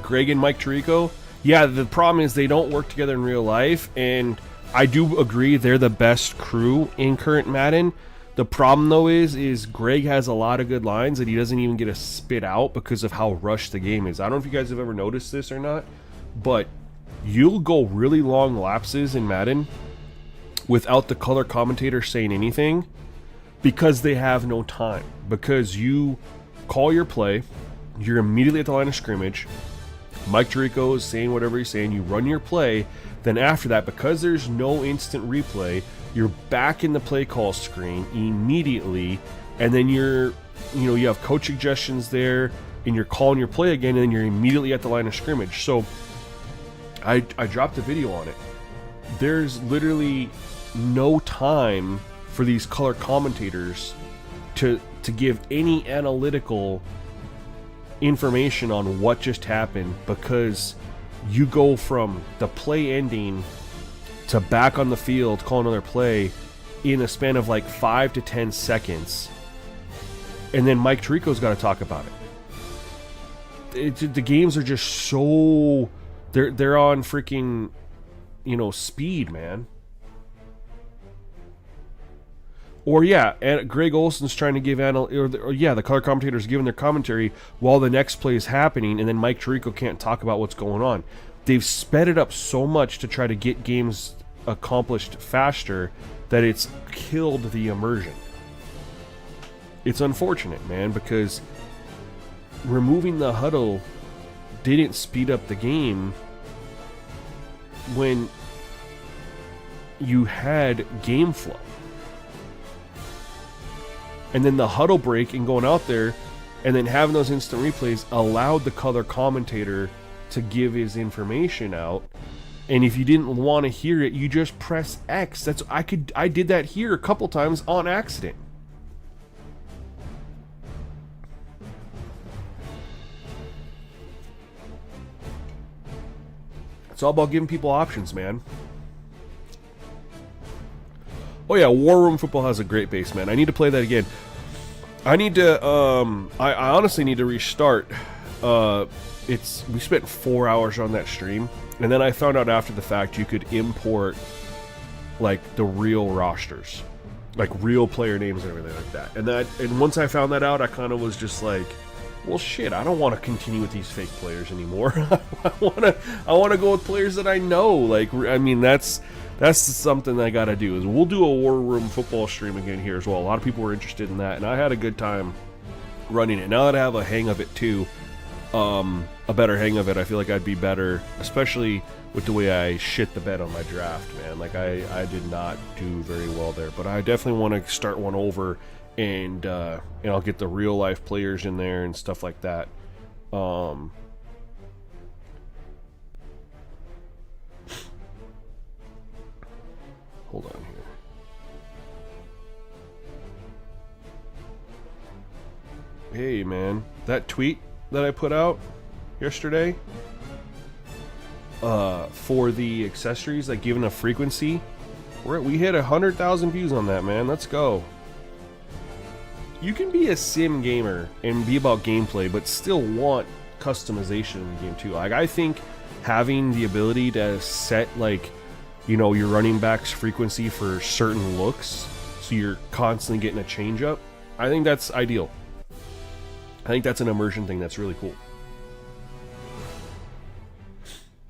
Greg and Mike Tirico. Yeah, the problem is they don't work together in real life, and I do agree they're the best crew in current Madden. The problem though is Greg has a lot of good lines that he doesn't even get to spit out because of how rushed the game is. I don't know if you guys have ever noticed this or not, but you'll go really long lapses in Madden without the color commentator saying anything because they have no time. Because you call your play, you're immediately at the line of scrimmage, Mike Tirico is saying whatever he's saying, you run your play, then after that, because there's no instant replay, you're back in the play call screen immediately, and then you have coach suggestions there, and you're calling your play again, and then you're immediately at the line of scrimmage. So I dropped a video on it. There's literally no time for these color commentators to give any analytical information on what just happened, because you go from the play ending to back on the field, call another play in a span of like 5 to 10 seconds, and then Mike Tirico's got to talk about it. The games are just so they're on freaking speed, man. Or yeah, and Greg Olson's trying to give the color commentators giving their commentary while the next play is happening, and then Mike Tirico can't talk about what's going on. They've sped it up so much to try to get games accomplished faster that it's killed the immersion. It's unfortunate, man, because removing the huddle didn't speed up the game when you had game flow. And then the huddle break and going out there and then having those instant replays allowed the color commentator to give his information out. And if you didn't want to hear it, you just press X. I did that here a couple times on accident. It's all about giving people options, man. Oh yeah, War Room Football has a great base, man. I need to play that again. I need to, I honestly need to restart. We spent 4 hours on that stream, and then I found out after the fact you could import, like, the real rosters. Like, real player names and everything like that. And once I found that out, I kind of was just like, well, shit, I don't want to continue with these fake players anymore. I want to go with players that I know. Like, I mean, that's something I gotta do. Is we'll do a War Room Football stream again here as well. A lot of people were interested in that, and I had a good time running it. Now that I have a hang of it too, a better hang of it, I feel like I'd be better, especially with the way I shit the bed on my draft, man. Like I did not do very well there, but I definitely want to start one over, and I'll get the real life players in there and stuff like that. Hold on here. Hey, man. That tweet that I put out yesterday for the accessories, like giving a frequency, we hit 100,000 views on that, man. Let's go. You can be a sim gamer and be about gameplay, but still want customization in the game too. Like, I think having the ability to set, like, your running back's frequency for certain looks, so you're constantly getting a change up, I think that's ideal. I think that's an immersion thing that's really cool.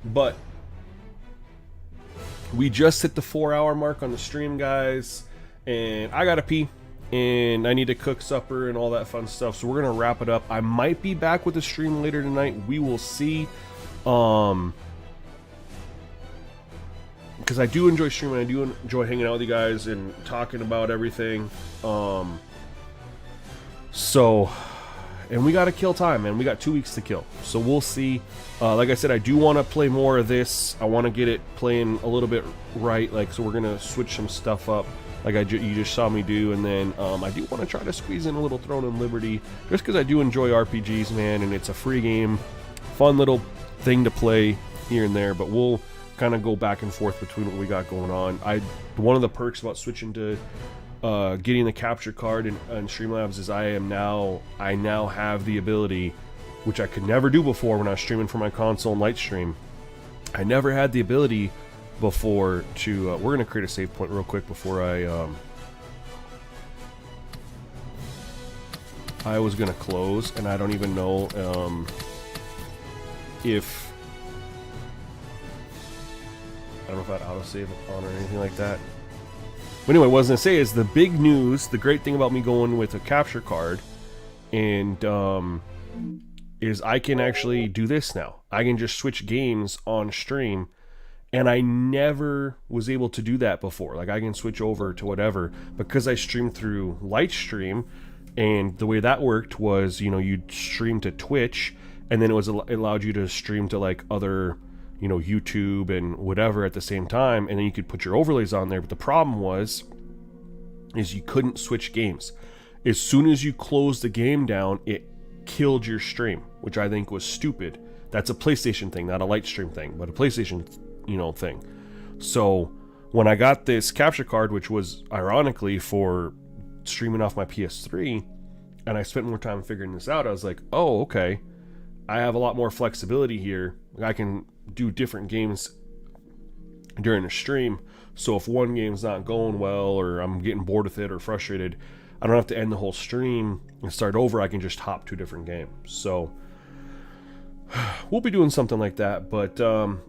But we just hit the 4-hour mark on the stream, guys, and I gotta pee, and I need to cook supper and all that fun stuff, so we're gonna wrap it up. I might be back with the stream later tonight. We will see. Because I do enjoy streaming, I do enjoy hanging out with you guys and talking about everything. And we got to kill time, man. We got 2 weeks to kill. So we'll see. Like I said, I do want to play more of this. I want to get it playing a little bit right. So we're going to switch some stuff up. like you just saw me do. And then I do want to try to squeeze in a little Throne and Liberty, just because I do enjoy RPGs, man, and it's a free game, fun little thing to play here and there. But we'll kind of go back and forth between what we got going on. One of the perks about switching to getting the capture card in Streamlabs is I now have the ability, which I could never do before when I was streaming from my console and light stream. I never had the ability before to we're gonna create a save point real quick before I was gonna close, and I don't even know if I don't know if I had autosave on or anything like that. But anyway, what I was gonna say is the big news, the great thing about me going with a capture card, and is I can actually do this now. I can just switch games on stream, and I never was able to do that before. Like, I can switch over to whatever, because I streamed through Lightstream, and the way that worked was, you know, you'd stream to Twitch, and then it allowed you to stream to like other, you know, YouTube and whatever at the same time, and then you could put your overlays on there. But the problem is you couldn't switch games. As soon as you closed the game down, it killed your stream, which I think was stupid. That's a PlayStation thing, not a Lightstream thing, but a PlayStation, you know, thing. So when I got this capture card, which was ironically for streaming off my PS3, and I spent more time figuring this out, I was like, oh, okay, I have a lot more flexibility here. I can do different games during a stream, so if one game's not going well, or I'm getting bored with it or frustrated, I don't have to end the whole stream and start over. I can just hop to a different game. So we'll be doing something like that. But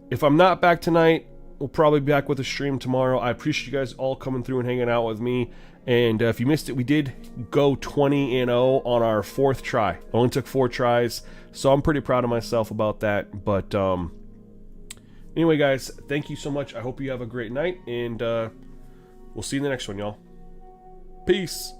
if I'm not back tonight, we'll probably be back with a stream tomorrow. I appreciate you guys all coming through and hanging out with me. And if you missed it, we did go 20-0 on our 4th try. It only took 4 tries, so I'm pretty proud of myself about that. But anyway, guys, thank you so much. I hope you have a great night, and we'll see you in the next one, y'all. Peace.